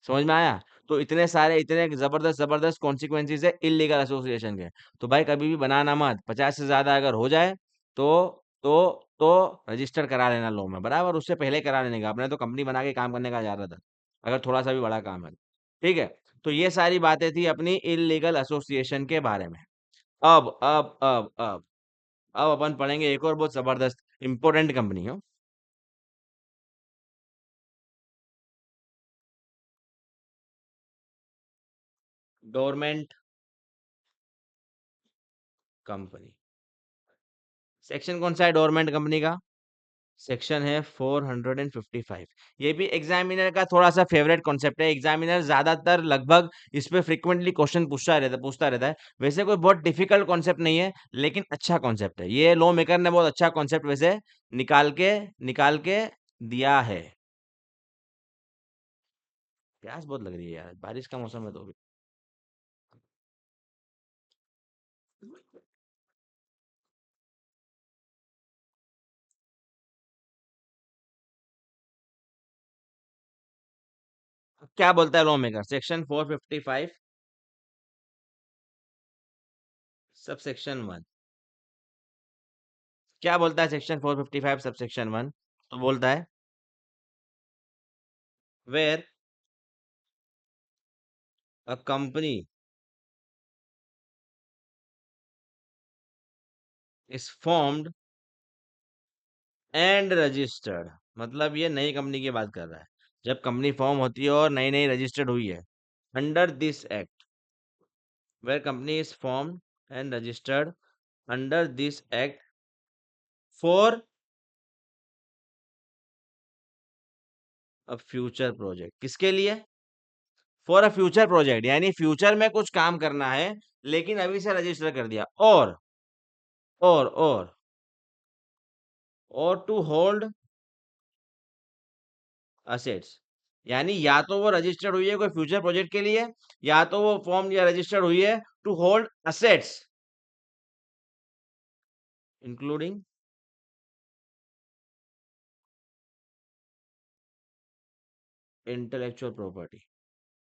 समझ में आया? तो इतने सारे, इतने जबरदस्त जबरदस्त कॉन्सिक्वेंसेस है इलीगल एसोसिएशन के। तो भाई कभी भी बनाना मत, 50 से ज्यादा अगर हो जाए तो तो तो रजिस्टर करा लेना लो में, बराबर। उससे पहले करा लेने का, अपने तो कंपनी बना के काम करने का जा रहा था, अगर थोड़ा सा भी बड़ा काम है। ठीक है, तो ये सारी बातें थी अपनी इलीगल एसोसिएशन के बारे में। अब अपन पढ़ेंगे एक और बहुत जबरदस्त इंपॉर्टेंट कंपनी हो, डोरमेंट कंपनी। सेक्शन कौन सा है डोरमेंट कंपनी का? सेक्शन है 455। ये भी एग्जामिनर का थोड़ा सा फेवरेट कॉन्सेप्ट है। एग्जामिनर ज्यादातर लगभग इस पे फ्रिक्वेंटली क्वेश्चन पूछता रहता है। वैसे कोई बहुत डिफिकल्ट कॉन्सेप्ट नहीं है, लेकिन अच्छा कॉन्सेप्ट है। ये लॉ मेकर ने बहुत अच्छा कॉन्सेप्ट वैसे निकाल के दिया है। प्यास बहुत लग रही है यार, बारिश का मौसम है तो भी। क्या बोलता है law maker? Section 455 sub section 1। क्या बोलता है सेक्शन 455 सब सेक्शन 1? तो बोलता है where a company is formed and registered, मतलब ये नई कंपनी की बात कर रहा है। जब कंपनी फॉर्म होती है और नई नई रजिस्टर्ड हुई है, under this act, where company is formed and registered under this act for a future project. किसके लिए? फॉर अ फ्यूचर प्रोजेक्ट, यानी फ्यूचर में कुछ काम करना है, लेकिन अभी से रजिस्टर कर दिया। और और टू होल्ड असेट्स, यानी या तो वो रजिस्टर्ड हुई है कोई फ्यूचर प्रोजेक्ट के लिए, या तो वो फॉर्म या रजिस्टर्ड हुई है to hold assets including intellectual property,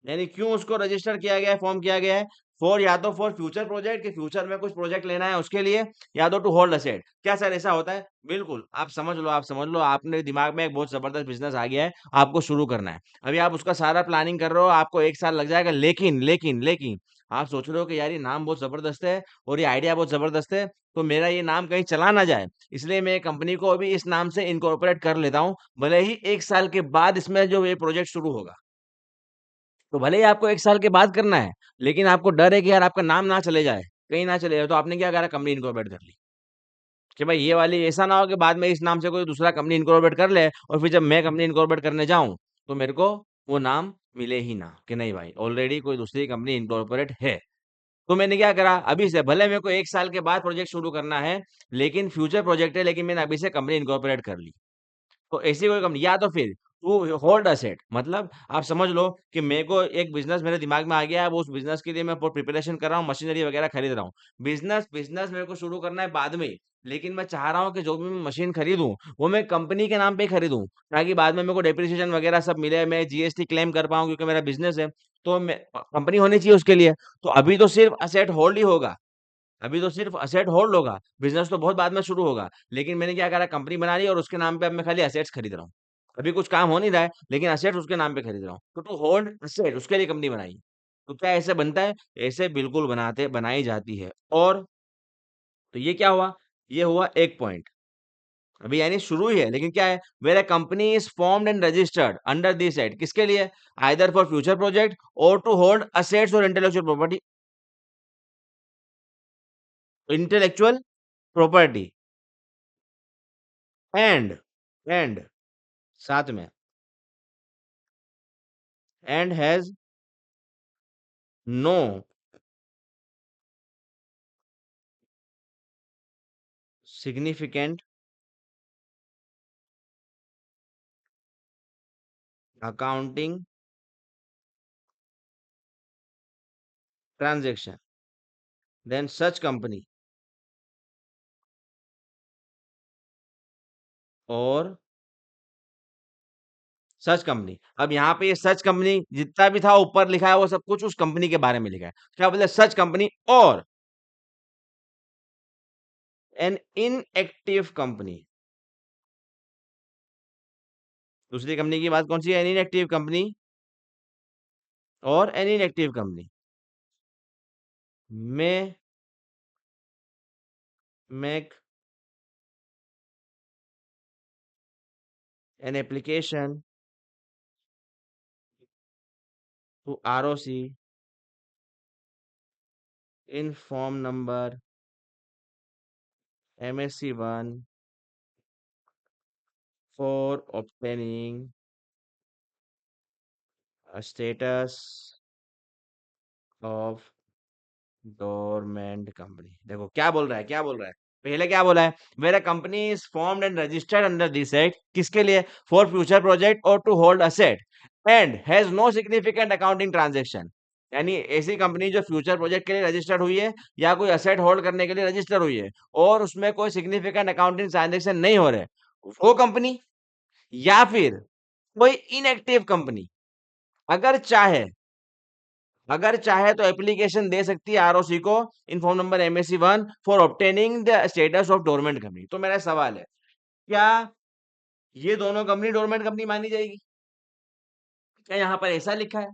यानी क्यों उसको रजिस्टर किया गया है, फॉर्म किया गया है? फॉर, या तो फॉर फ्यूचर प्रोजेक्ट, कि फ्यूचर में कुछ प्रोजेक्ट लेना है उसके लिए, या तो टू होल्ड असेट। क्या सर ऐसा होता है? बिल्कुल, आप समझ लो, आप समझ लो, आपने दिमाग में एक बहुत जबरदस्त बिजनेस आ गया है, आपको शुरू करना है। अभी आप उसका सारा प्लानिंग कर रहे हो, आपको 1 साल लग जाएगा, लेकिन आप सोच रहे हो कि यार ये नाम बहुत जबरदस्त है और ये आइडिया बहुत जबरदस्त है, तो मेरा ये नाम कहीं चला ना जाए, इसलिए मैं कंपनी को अभी इस नाम से इनकॉर्पोरेट कर लेता हूँ, भले ही 1 साल के बाद इसमें जो ये प्रोजेक्ट शुरू होगा। तो भले ही आपको 1 साल के बाद करना है, लेकिन आपको डर है कि यार आपका नाम ना चले जाए, कहीं ना चले जाए, तो आपने क्या करा, कंपनी इनकॉर्पोरेट कर ली, कि भाई ये वाली ऐसा ना हो कि बाद में इस नाम से कोई दूसरा कंपनी इनकॉर्पोरेट कर ले और फिर जब मैं कंपनी इनकॉर्पोरेट करने जाऊँ, तो मेरे को वो नाम मिले ही ना, कि नहीं भाई ऑलरेडी कोई दूसरी कंपनी इनकॉर्पोरेट है। तो मैंने क्या करा, अभी से भले मेरे को 1 साल के बाद प्रोजेक्ट शुरू करना है, लेकिन फ्यूचर प्रोजेक्ट है, लेकिन मैंने अभी से कंपनी इनकॉर्पोरेट कर ली। तो ऐसी कोई कंपनी, या तो फिर टू होल्ड असेट, मतलब आप समझ लो कि मेरे को एक बिजनेस मेरे दिमाग में आ गया है, वो उस बिजनेस के लिए मैं प्रिपरेशन कर रहा हूँ, मशीनरी वगैरह खरीद रहा हूँ। बिजनेस बिजनेस मेरे को शुरू करना है बाद में, लेकिन मैं चाह रहा हूँ कि जो भी मैं मशीन खरीदूं, वो मैं कंपनी के नाम पे ही खरीदूं, ताकि बाद में मेरे को डेप्रिसिएशन वगैरह सब मिले, मैं जीएसटी क्लेम कर पाऊँ, क्योंकि मेरा बिजनेस है। तो मैं, कंपनी होनी चाहिए उसके लिए। तो अभी तो सिर्फ असेट होल्ड ही होगा, अभी तो सिर्फ असेट होल्ड होगा, बिजनेस तो बहुत बाद में शुरू होगा। लेकिन मैंने क्या करा, कंपनी बना ली और उसके नाम पे अब मैं खाली असेट्स खरीद रहा हूँ। अभी कुछ काम हो नहीं रहा है, लेकिन असेट्स उसके नाम पे खरीद रहा हूँ, तो टू होल्ड असेट उसके लिए कंपनी बनाई। तो क्या ऐसे बनता है? ऐसे बिल्कुल बनाई जाती है। और तो ये क्या हुआ, ये हुआ एक पॉइंट। अभी यानी शुरू ही है, लेकिन क्या है, where company is formed and registered under this act, किसके लिए? आइदर फॉर फ्यूचर प्रोजेक्ट और टू होल्ड असेट्स और intellectual property, intellectual property and and साथ में, and has no significant accounting transaction, then such company और such company. अब यहाँ पे ये सच कंपनी जितना भी था ऊपर लिखा है, वो सब कुछ उस कंपनी के बारे में लिखा है। क्या बोले, सच कंपनी और एन इनएक्टिव कंपनी। दूसरी कंपनी की बात कौन सी है? एन इनएक्टिव कंपनी और एन इनएक्टिव कंपनी में make an application to ROC in form number MSc1 for obtaining a status of dormant company. देखो क्या बोल रहा है, क्या बोल रहा है, पहले क्या बोला है, where a company is formed and registered under this act, किसके लिए? फॉर फ्यूचर प्रोजेक्ट और to hold asset and has no significant accounting transaction, यानी ऐसी कंपनी जो फ्यूचर प्रोजेक्ट के लिए रजिस्टर्ड हुई है या कोई असेट होल्ड करने के लिए रजिस्टर हुई है और उसमें कोई सिग्निफिकेंट अकाउंटिंग ट्रांजेक्शन नहीं हो रहे, वो कंपनी, या फिर कोई इनएक्टिव कंपनी अगर चाहे, अगर चाहे तो एप्लीकेशन दे सकती है आरओसी को in form number MSc1 for obtaining the status of dormant company. तो मेरा सवाल है, क्या ये दोनों कंपनी डोरमेंट कंपनी मानी जाएगी? क्या यहाँ पर ऐसा लिखा है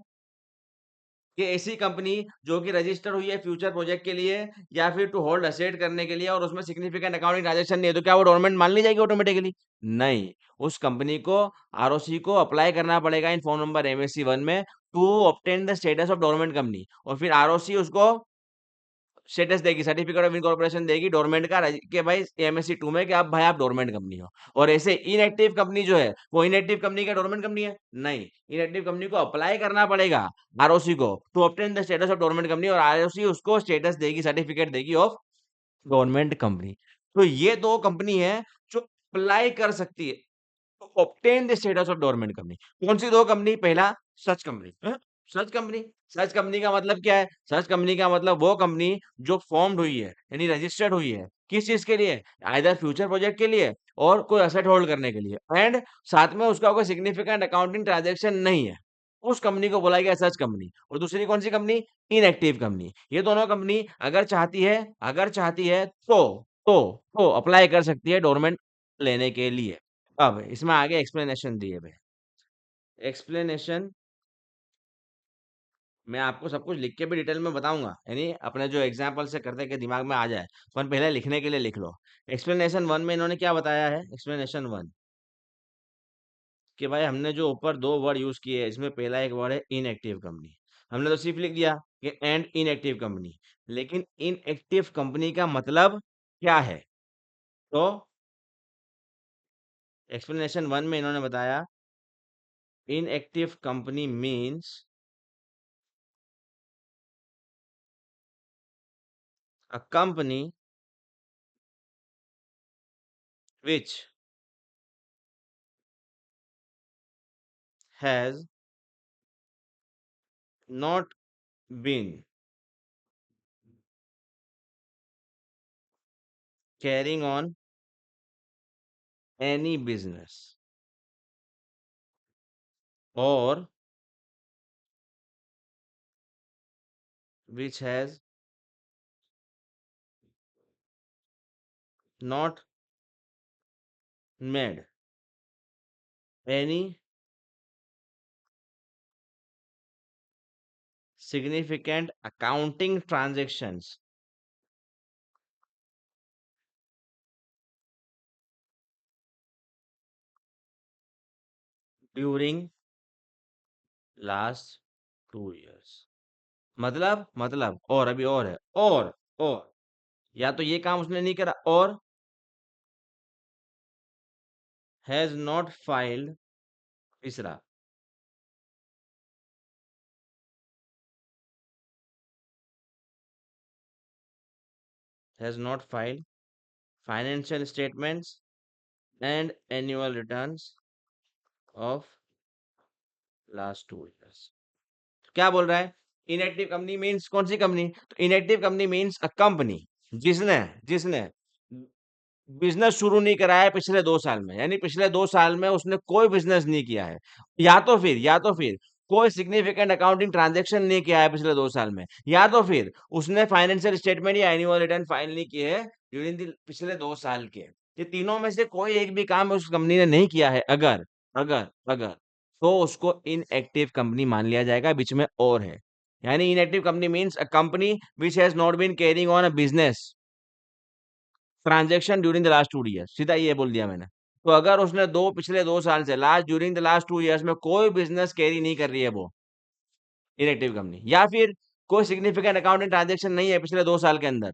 कि ऐसी कंपनी जो कि रजिस्टर हुई है फ्यूचर प्रोजेक्ट के लिए या फिर टू होल्ड असेट करने के लिए और उसमें सिग्निफिकेंट अकाउंटिंग ट्रांजेक्शन नहीं है, तो क्या वो डोरमेंट मान ली जाएगी ऑटोमेटिकली? नहीं, उस कंपनी को आरओसी को अप्लाई करना पड़ेगा इन फॉर्म नंबर MSc1 में to obtain the status of dormant company, और फिर आरओसी उसको स्टेटस देगी, सर्टिफिकेट ऑफ इनकॉर्पोरेशन देगी डोरमेंट का, कि भाई MSc2 में कि अब भाई आप डोरमेंट कंपनी हो। और ऐसे इनएक्टिव कंपनी जो है, वो इनएक्टिव कंपनी का डोरमेंट कंपनी है? नहीं, इनएक्टिव कंपनी को अप्लाई करना पड़ेगा आरओसी को to obtain the status of dormant company, और आरओसी उसको स्टेटस देगी, सर्टिफिकेट देगी ऑफ गवर्नमेंट कंपनी। तो ये दो कंपनी है जो अप्लाई कर सकती है obtain the status of dormant company. कौन सी दो कंपनी? पहला, such company. Such company, such company का मतलब क्या है? सच कंपनी का मतलब वो कंपनी जो फॉर्म्ड हुई है, यानी रजिस्टर्ड हुई है किस चीज के लिए? आइदर फ्यूचर प्रोजेक्ट के लिए और कोई असेट होल्ड करने के लिए, एंड साथ में उसका कोई सिग्निफिकेंट अकाउंटिंग ट्रांजेक्शन नहीं है, उस कंपनी को बोला गया सच कंपनी। और दूसरी कौन सी कंपनी? Inactive company. ये दोनों कंपनी अगर चाहती है तो अप्लाई कर सकती है डोरमेंट लेने के लिए। अब इसमें आगे एक्सप्लेनेशन दिए हुए। एक्सप्लेनेशन मैं आपको सब कुछ लिख के भी डिटेल में बताऊंगा, यानी अपने जो एग्जाम्पल से करते के दिमाग में आ जाए, पर पहले लिखने के लिए लिख लो। एक्सप्लेनेशन वन में इन्होंने क्या बताया है? एक्सप्लेनेशन वन कि भाई हमने जो ऊपर दो वर्ड यूज किए हैं, इसमें पहला एक वर्ड है इनएक्टिव कंपनी। हमने तो सिर्फ लिख दिया कि एंड इनएक्टिव कंपनी, लेकिन इनएक्टिव कंपनी का मतलब क्या है? तो एक्सप्लेनेशन वन में इन्होंने बताया inactive company means a company which has not been carrying on any business or which has not made any significant accounting transactions during last 2 years। मतलब और अभी और है, और या तो ये काम उसने नहीं करा, और हैज नॉट फाइल्ड, तीसरा has not filed financial statements and annual returns of last 2 years। क्या बोल रहा है? इनएक्टिव कंपनी मींस कौन सी कंपनी? तो inactive company means a company जिसने जिसने बिजनेस शुरू नहीं करा है पिछले 2 साल में, यानी पिछले 2 साल में उसने कोई बिजनेस नहीं किया है, या तो फिर कोई सिग्निफिकेंट अकाउंटिंग ट्रांजेक्शन नहीं किया है पिछले 2 साल में, या तो फिर उसने फाइनेंशियल स्टेटमेंट या एनुअल रिटर्न फाइल नहीं किए है ड्यूरिंग पिछले 2 साल के। ये तीनों में से कोई एक भी काम उस कंपनी ने नहीं किया है, अगर अगर अगर तो उसको इनएक्टिव कंपनी मान लिया जाएगा, बीच में और है। यानी inactive company means a company which has not been carrying on a business transaction during the last 2 years, सीधा ये बोल दिया मैंने। तो अगर उसने पिछले 2 साल से ड्यूरिंग द लास्ट 2 years में कोई बिजनेस कैरी नहीं कर रही है वो इनएक्टिव कंपनी, या फिर कोई सिग्निफिकेंट अकाउंटिंग ट्रांजेक्शन नहीं है पिछले 2 साल के अंदर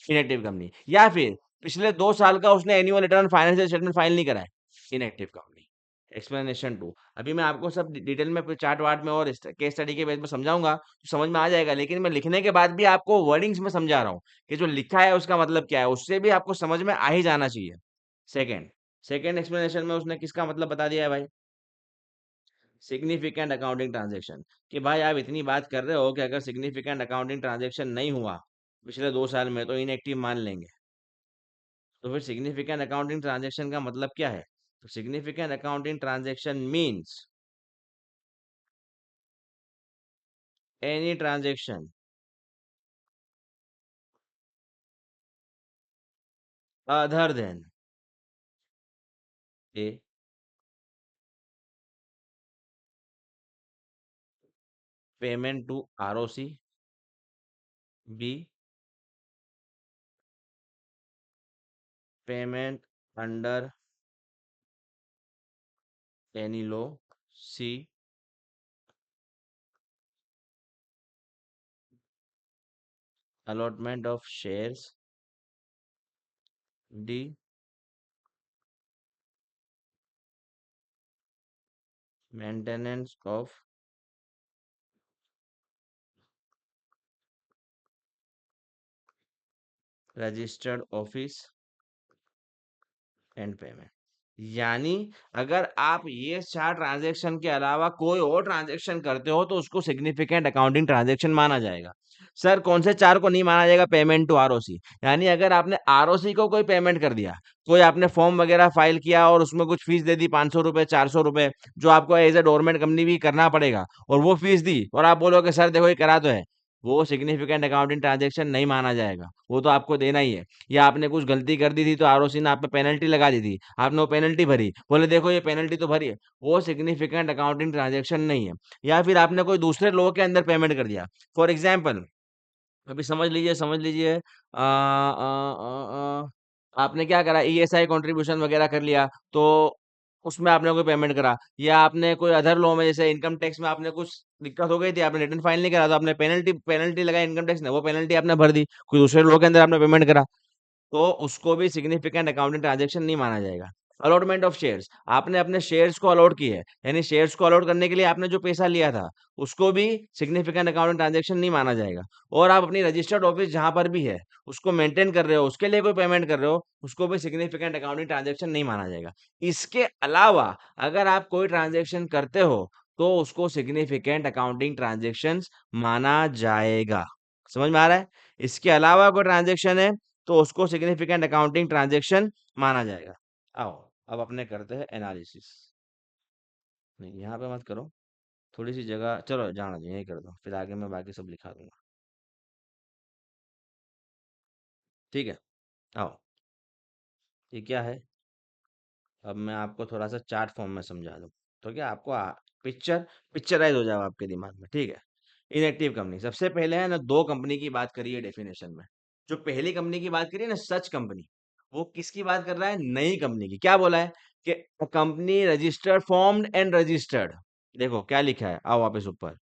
इनएक्टिव कंपनी, या फिर पिछले 2 साल का उसने annual return financial statement file नहीं करा है, इनएक्टिव कंपनी। एक्सप्लेनेशन टू, अभी मैं आपको सब डिटेल में चार्ट वार्ट में और केस स्टडी के बेस में समझाऊंगा तो समझ में आ जाएगा, लेकिन मैं लिखने के बाद भी आपको वर्डिंग्स में समझा रहा हूँ कि जो लिखा है उसका मतलब क्या है, उससे भी आपको समझ में आ ही जाना चाहिए। सेकेंड सेकेंड एक्सप्लेनेशन में उसने किसका मतलब बता दिया है भाई? सिग्निफिकेंट अकाउंटिंग ट्रांजेक्शन, कि भाई आप इतनी बात कर रहे हो कि अगर सिग्निफिकेंट अकाउंटिंग ट्रांजेक्शन नहीं हुआ पिछले 2 साल में तो इनएक्टिव मान लेंगे। तो फिर सिग्निफिकेंट अकाउंटिंग ट्रांजेक्शन का मतलब क्या है? तो significant accounting transaction means any transaction other than A payment to ROC, B payment under any law, C allotment of shares, D maintenance of registered office and payment. यानी अगर आप ये 4 transaction के अलावा कोई और ट्रांज़ैक्शन करते हो तो उसको सिग्निफिकेंट अकाउंटिंग ट्रांज़ैक्शन माना जाएगा। सर कौन से 4 को नहीं माना जाएगा? पेमेंट टू आरओसी, यानी अगर आपने आरओसी को कोई पेमेंट कर दिया, कोई आपने फॉर्म वगैरह फाइल किया और उसमें कुछ फीस दे दी ₹500 ₹400 जो आपको एज़ अ गवर्नमेंट कंपनी भी करना पड़ेगा और वो फीस दी और आप बोलोगे सर देखो ये करा तो है, वो सिग्निफिकेंट अकाउंटिंग ट्रांज़ैक्शन नहीं माना जाएगा। वो तो आपको देना ही है। या आपने कुछ गलती कर दी थी तो आरओसी ने आप पे पेनल्टी लगा दी थी, आपने वो पेनल्टी भरी, बोले देखो ये पेनल्टी तो भरी है, वो सिग्निफिकेंट अकाउंटिंग ट्रांजैक्शन नहीं है। या फिर आपने कोई दूसरे लोगों के अंदर पेमेंट कर दिया, फॉर एग्जाम्पल अभी समझ लीजिए आपने क्या करा, ईएसआई कंट्रीब्यूशन वगैरह कर लिया, तो उसमें आपने कोई पेमेंट करा, या आपने कोई अदर लॉ में जैसे इनकम टैक्स में आपने कुछ दिक्कत हो गई थी, आपने रिटर्न फाइल नहीं करा, तो आपने पेनल्टी पेनल्टी लगाई इनकम टैक्स ने, वो पेनल्टी आपने भर दी, कोई दूसरे लोगों के अंदर आपने पेमेंट करा, तो उसको भी सिग्निफिकेंट अकाउंटिंग ट्रांजैक्शन नहीं माना जाएगा। अलॉटमेंट ऑफ शेयर्स, आपने अपने शेयर्स को अलॉट किए, यानी शेयर्स को अलॉट करने के लिए आपने जो पैसा लिया था, उसको भी सिग्निफिकेंट अकाउंटिंग ट्रांजैक्शन नहीं माना जाएगा। और आप अपनी रजिस्टर्ड ऑफिस जहां पर भी है, उसको मेंटेन कर रहे हो, उसके लिए कोई पेमेंट कर रहे हो, उसको भी सिग्निफिकेंट अकाउंटिंग ट्रांजैक्शन नहीं माना जाएगा। इसके अलावा अगर आप कोई ट्रांजैक्शन करते हो, तो उसको सिग्निफिकेंट अकाउंटिंग ट्रांजैक्शन माना जाएगा। समझ में आ रहा है? इसके अलावा कोई ट्रांजैक्शन है तो उसको सिग्निफिकेंट अकाउंटिंग ट्रांजैक्शन माना जाएगा। आओ अब अपने करते हैं एनालिसिस। नहीं यहाँ पे मत करो, थोड़ी सी जगह चलो जाना दो, यही कर दो, फिर आगे मैं बाकी सब लिखा दूंगा। ठीक है, आओ ये क्या है, अब मैं आपको थोड़ा सा चार्ट फॉर्म में समझा दूं, तो क्या आपको पिक्चराइज हो जाए आपके दिमाग में। ठीक है, इनएक्टिव कंपनी, सबसे पहले है ना दो कंपनी की बात करी है डेफिनेशन में। जो पहली कंपनी की बात करी है ना सच कंपनी, वो किसकी बात कर रहा है? नई कंपनी की। क्या बोला है कि company registered formed and registered, देखो क्या लिखा है, आओ वापस ऊपर,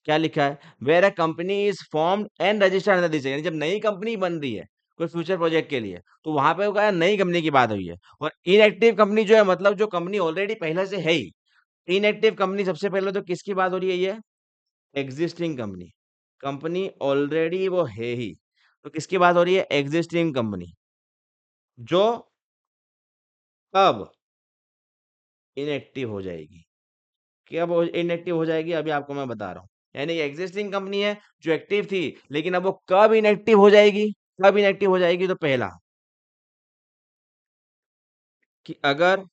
क्या लिखा है? Where a company is formed and registered under this, यानी जब नई कंपनी बन रही है कोई फ्यूचर प्रोजेक्ट के लिए, तो वहां पे वो क्या है, नई कंपनी की बात हुई है। और इनएक्टिव कंपनी जो है, मतलब जो कंपनी ऑलरेडी पहले से है ही। इनएक्टिव कंपनी सबसे पहले तो किसकी बात हो रही है? ये एग्जिस्टिंग कंपनी, कंपनी ऑलरेडी वो है ही, तो किसकी बात हो रही है? एग्जिस्टिंग कंपनी, जो अब इनएक्टिव हो जाएगी। कब इनएक्टिव हो जाएगी? अभी आपको मैं बता रहा हूँ। यानी एग्जिस्टिंग कंपनी है जो एक्टिव थी, लेकिन अब वो कब इनएक्टिव हो जाएगी? कब इनएक्टिव हो जाएगी? तो पहला कि अगर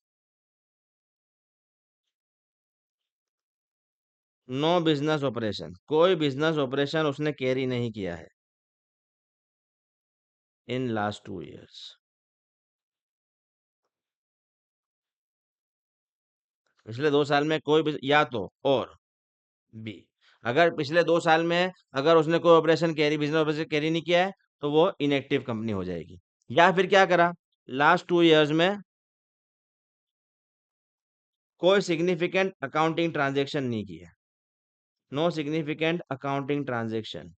नो बिजनेस ऑपरेशन, कोई बिजनेस ऑपरेशन उसने कैरी नहीं किया है इन लास्ट 2 इयर्स। पिछले 2 साल में कोई या तो और बी, अगर पिछले 2 साल में अगर उसने कोई operation carry business operation carry नहीं किया है, तो वो इनएक्टिव कंपनी हो जाएगी। या फिर क्या करा, लास्ट 2 इयर्स में कोई सिग्निफिकेंट अकाउंटिंग ट्रांजेक्शन नहीं किया, no significant accounting transaction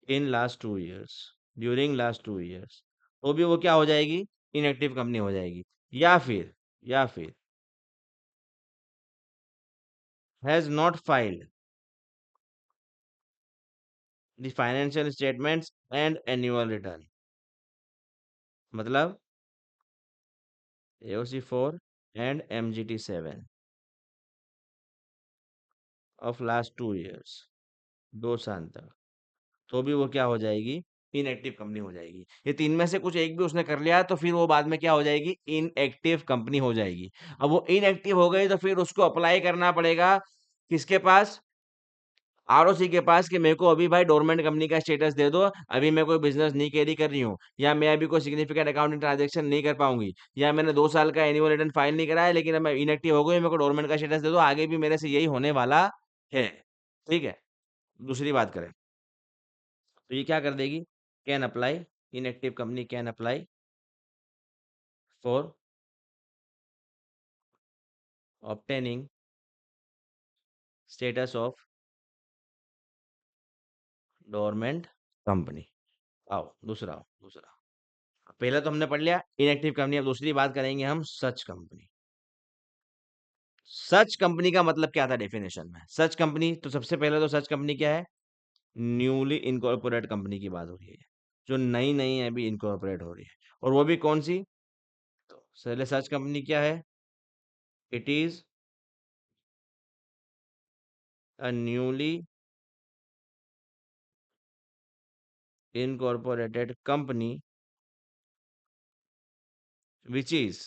in last 2 years, during last 2 years, तो भी वो क्या हो जाएगी? इनएक्टिव कंपनी हो जाएगी। या फिर has not filed the financial statements and annual return, मतलब AOC 4 and MGT 7 of last 2 years, 2 साल तक, तो भी वो क्या हो जाएगी? इनएक्टिव कंपनी हो जाएगी। ये तीन में से कुछ एक भी उसने कर लिया तो फिर वो बाद में क्या हो जाएगी? इनएक्टिव कंपनी हो जाएगी। अब वो इनएक्टिव हो गई तो फिर उसको अप्लाई करना पड़ेगा किसके पास? आरओसी के पास, कि मेरे को अभी भाई डोरमेंट कंपनी का स्टेटस दे दो, अभी मैं कोई बिजनेस नहीं कैरी कर रही हूँ, या मैं अभी कोई सिग्निफिकेंट अकाउंटिंग ट्रांजेक्शन नहीं कर पाऊंगी, या मैंने 2 साल का एनुअल रिटर्न फाइल नहीं कराया, लेकिन अब मैं इनएक्टिव हो गई, मेरे को डोरमेंट का स्टेटस दे दो, आगे भी मेरे से यही होने वाला है। ठीक है, दूसरी बात करें तो ये क्या कर देगी? Can apply, inactive company can apply for obtaining status of dormant company. आओ दूसरा, पहले तो हमने पढ़ लिया इनएक्टिव कंपनी, अब दूसरी बात करेंगे हम सच कंपनी। सच कंपनी का मतलब क्या था डेफिनेशन में? सच कंपनी, तो सबसे पहले तो सच कंपनी क्या है? न्यूली इनकॉर्पोरेट कंपनी की बात हो रही है। जो नई नई अभी इनकॉर्पोरेट हो रही है। और वो भी कौन सी? तो पहले सच कंपनी क्या है? It is a newly incorporated company which is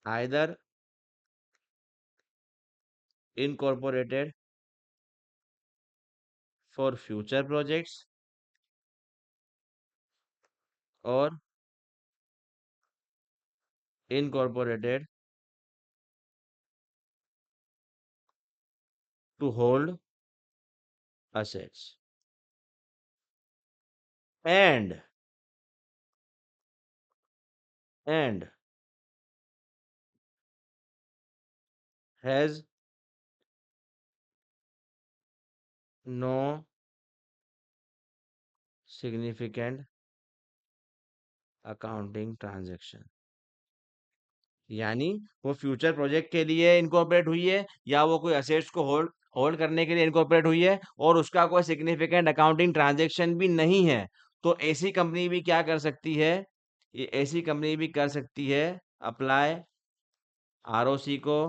either incorporated for future projects or incorporated to hold assets and and has no significant accounting transaction। यानी वो फ्यूचर प्रोजेक्ट के लिए इनकॉर्पोरेट हुई है, या वो कोई असेट्स को होल्ड होल्ड करने के लिए इनकॉर्पोरेट हुई है, और उसका कोई सिग्निफिकेंट अकाउंटिंग ट्रांजैक्शन भी नहीं है। तो ऐसी कंपनी भी क्या कर सकती है? ये ऐसी कंपनी भी कर सकती है अप्लाई आरओसी को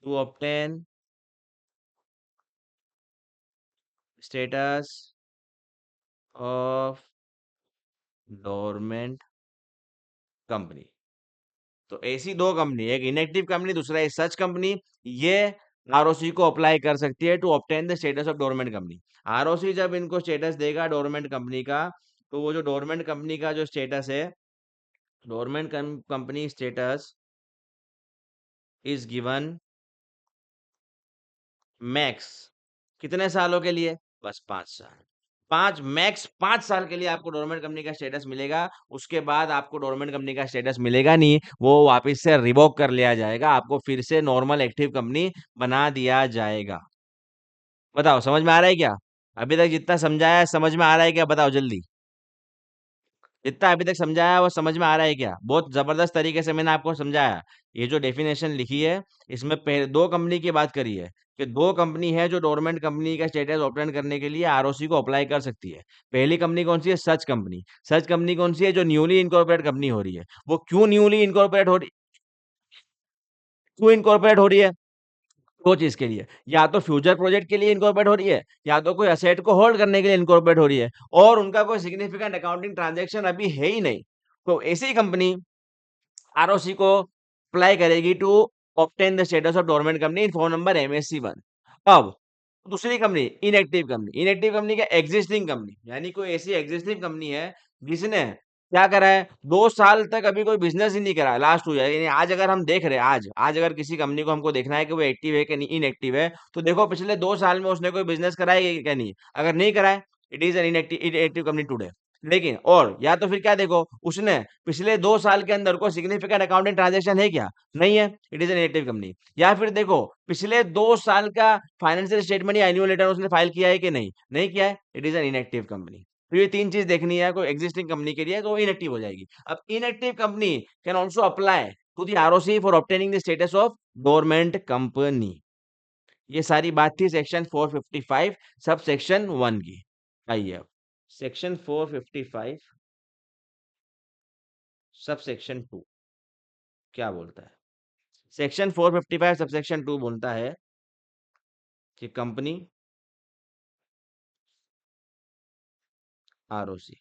to obtain status of dormant company. तो ऐसी दो कंपनी, एक इनएक्टिव कंपनी, दूसरा एक सच कंपनी, ये आरओसी को अप्लाई कर सकती है to obtain the status of dormant company. ROC जब इनको स्टेटस देगा डोरमेंट कंपनी का, तो वो जो डोरमेंट कंपनी का जो स्टेटस है, dormant company status is given max कितने सालों के लिए? बस 5 साल। 5 साल के लिए आपको डोरमेंट कंपनी का स्टेटस मिलेगा। उसके बाद आपको डोरमेंट कंपनी का स्टेटस मिलेगा नहीं, वो वापस से रिवोक कर लिया जाएगा, आपको फिर से नॉर्मल एक्टिव कंपनी बना दिया जाएगा। बताओ समझ में आ रहा है क्या? अभी तक जितना समझाया है समझ में आ रहा है क्या? बताओ जल्दी। जितना अभी तक समझाया वो समझ में आ रहा है क्या? बहुत जबरदस्त तरीके से मैंने आपको समझाया। ये जो डेफिनेशन लिखी है, इसमें दो कंपनी की बात करी है कि दो कंपनी है जो डोरमेंट कंपनी का स्टेटस ऑब्टेन करने के लिए आरओसी को अप्लाई कर सकती है। पहली कंपनी कौन सी है? Such company. सच कंपनी कौन सी है? जो न्यूली इनकॉर्पोरेट कंपनी हो रही है। वो क्यों न्यूली इनकॉर्पोरेट हो रही क्यों इनकॉर्पोरेट हो रही है? दो चीज के लिए, या तो फ्यूचर प्रोजेक्ट के लिए इनकॉर्पोरेट हो रही है, या तो कोई असेट को होल्ड करने के लिए इनकॉर्पोरेट हो रही है, और उनका कोई सिग्निफिकेंट अकाउंटिंग ट्रांजैक्शन अभी है ही नहीं। तो ऐसी कंपनी आरओसी को अप्लाई करेगी to obtain the status of dormant company in form number MSC 1। अब दूसरी company inactive company. Inactive company क्या? एग्जिस्टिंग कंपनी, यानी कोई ऐसी एग्जिस्टिंग कंपनी है जिसने क्या करा है, 2 साल तक अभी कोई बिजनेस ही नहीं करा है, लास्ट 2 ईयर। यानी आज अगर हम देख रहे हैं, आज आज अगर किसी कंपनी को हमको देखना है कि वो एक्टिव है कि इनएक्टिव है, तो देखो पिछले 2 साल में उसने कोई बिजनेस कराया है क्या? नहीं। अगर नहीं कराए, it is an inactive company today. लेकिन और या तो फिर क्या देखो, उसने पिछले 2 साल के अंदर कोई सिग्निफिकेंट अकाउंटिंग ट्रांजेक्शन है क्या? नहीं है, it is an inactive company. या फिर देखो पिछले 2 साल का फाइनेंशियल स्टेटमेंट या एनुअल रिटर्न उसने फाइल किया है कि नहीं? नहीं किया है, it is an inactive company. तो ये तीन चीज देखनी है कोई एग्जिस्टिंग कंपनी के लिए, तो इनएक्टिव हो जाएगी। अब inactive company can also apply to the ROC for obtaining the status of dormant company. ये सारी बात थी सेक्शन 455 सब सेक्शन 1 की। आइए अब सेक्शन 455 सब सेक्शन 2 क्या बोलता है? सेक्शन 455 सब सेक्शन 2 बोलता है कि कंपनी आरओसी।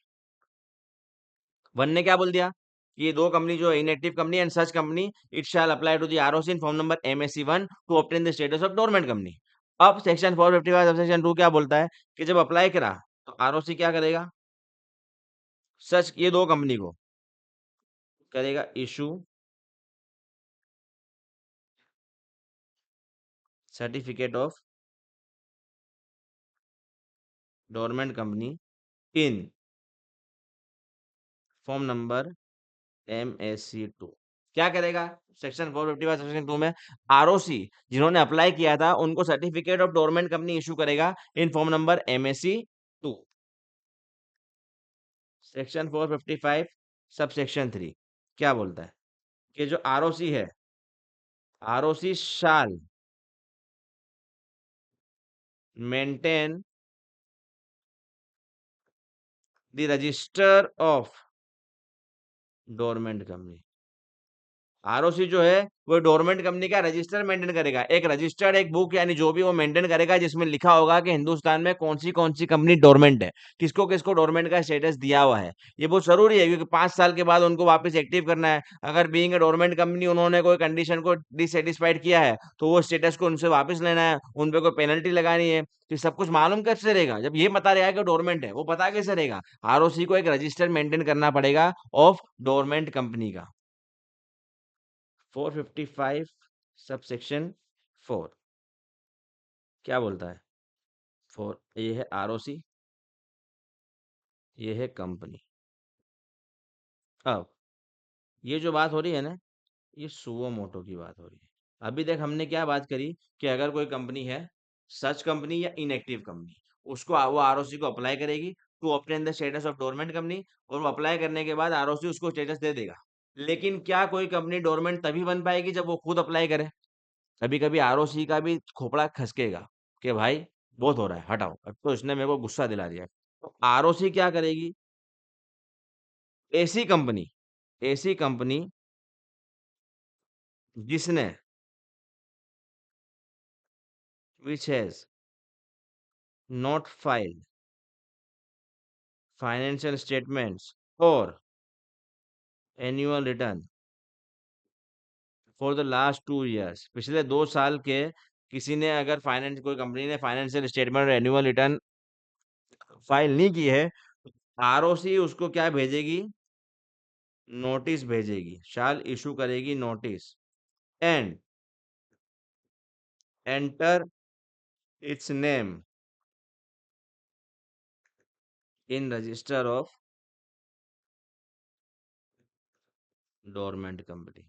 1 ने क्या बोल दिया कि ये दो कंपनी जो inactive company and such company, it shall apply to the ROC in form number MSC 1 to obtain the status of dormant company. अब सेक्शन 455 सब सेक्शन 2 क्या बोलता है कि जब अप्लाई करा तो आरओसी क्या करेगा? सच ये दो कंपनी को करेगा issue certificate of dormant company in form number MSC 2। क्या करेगा? सेक्शन 455 सेक्शन 2 में आरओसी जिन्होंने अप्लाई किया था उनको certificate of dormant company issue करेगा in form number MSC 2। Section 455 sub section 3 क्या बोलता है कि जो आरओसी है, ROC shall maintain the register of dormant company। ROC जो है वो डोरमेंट कंपनी का रजिस्टर मेंटेन करेगा, एक रजिस्टर्ड एक बुक यानी जो भी वो मेंटेन करेगा जिसमें लिखा होगा कि हिंदुस्तान में कौन सी कंपनी डोरमेंट है, किसको किसको डोरमेंट का स्टेटस दिया हुआ है। ये बहुत जरूरी है क्योंकि 5 साल के बाद उनको वापस एक्टिव करना है। अगर बीइंग ए डोरमेंट कंपनी उन्होंने कोई कंडीशन को डिससेटिस्फाइड किया है तो वो स्टेटस को उनसे वापस लेना है, उन पे कोई पेनल्टी लगानी है। तो सब कुछ मालूम कैसे रहेगा जब ये पता रहेगा कि डोरमेंट है, वो पता कैसे रहेगा? आरओसी को एक रजिस्टर मेंटेन करना पड़ेगा ऑफ डोरमेंट कंपनी का। 455 सब सेक्शन 4 क्या बोलता है? फोर, ये है आरओसी, ये है कंपनी। अब ये जो बात हो रही है ना, ये सुओ मोटो की बात हो रही है। अभी देख हमने क्या बात करी कि अगर कोई कंपनी है, सच कंपनी या इनएक्टिव कंपनी, उसको वो आरओसी को अप्लाई करेगी to obtain the status of dormant company, और वो अप्लाई करने के बाद आरओसी उसको स्टेटस दे देगा। लेकिन क्या कोई कंपनी डोरमेंट तभी बन पाएगी जब वो खुद अप्लाई करे? कभी कभी आरओसी का भी खोपड़ा खसकेगा कि भाई बहुत हो रहा है, हटाओ, अब तो इसने मेरे को गुस्सा दिला दिया है। तो आरओसी क्या करेगी? ऐसी कंपनी, ऐसी कंपनी जिसने which has not filed financial statements और annual return for the last 2 years, पिछले 2 साल के किसी ने अगर फाइनेंस कोई कंपनी ने फाइनेंशियल स्टेटमेंट और एनुअल रिटर्न फाइल नहीं की है, आरओसी उसको क्या भेजेगी? नोटिस भेजेगी, शाल इशू करेगी notice and enter its name in register of dormant company.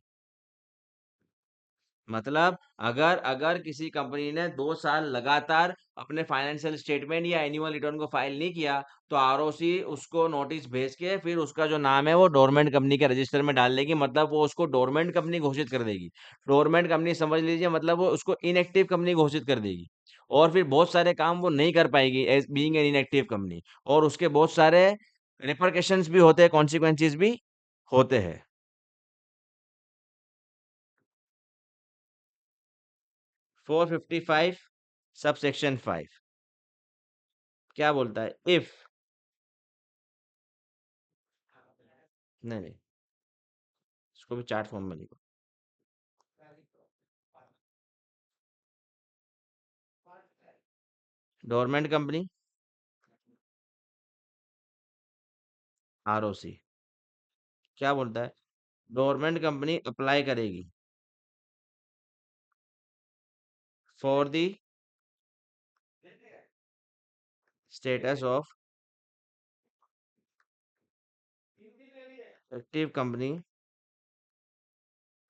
मतलब अगर अगर किसी कंपनी ने 2 साल लगातार अपने फाइनेंशियल स्टेटमेंट या एनुअल रिटर्न को फाइल नहीं किया, तो आरओसी उसको नोटिस भेज के फिर उसका जो नाम है वो डोरमेंट कंपनी के रजिस्टर में डाल देगी, मतलब वो उसको डोरमेंट कंपनी घोषित कर देगी। डोरमेंट कंपनी समझ लीजिए, मतलब वो उसको इनएक्टिव कंपनी घोषित कर देगी, और फिर बहुत सारे काम वो नहीं कर पाएगी as being an inactive company, और उसके बहुत सारे रिपरकशंस भी होते हैं, कॉन्सिक्वेंसेस भी होते हैं। 455 सब सेक्शन 5 क्या बोलता है? इफ, नहीं नहीं, इसको भी चार्ट फॉर्म में लिखो। गवर्नमेंट कंपनी, आरओसी क्या बोलता है? गवर्नमेंट कंपनी अप्लाई करेगी for the status of active company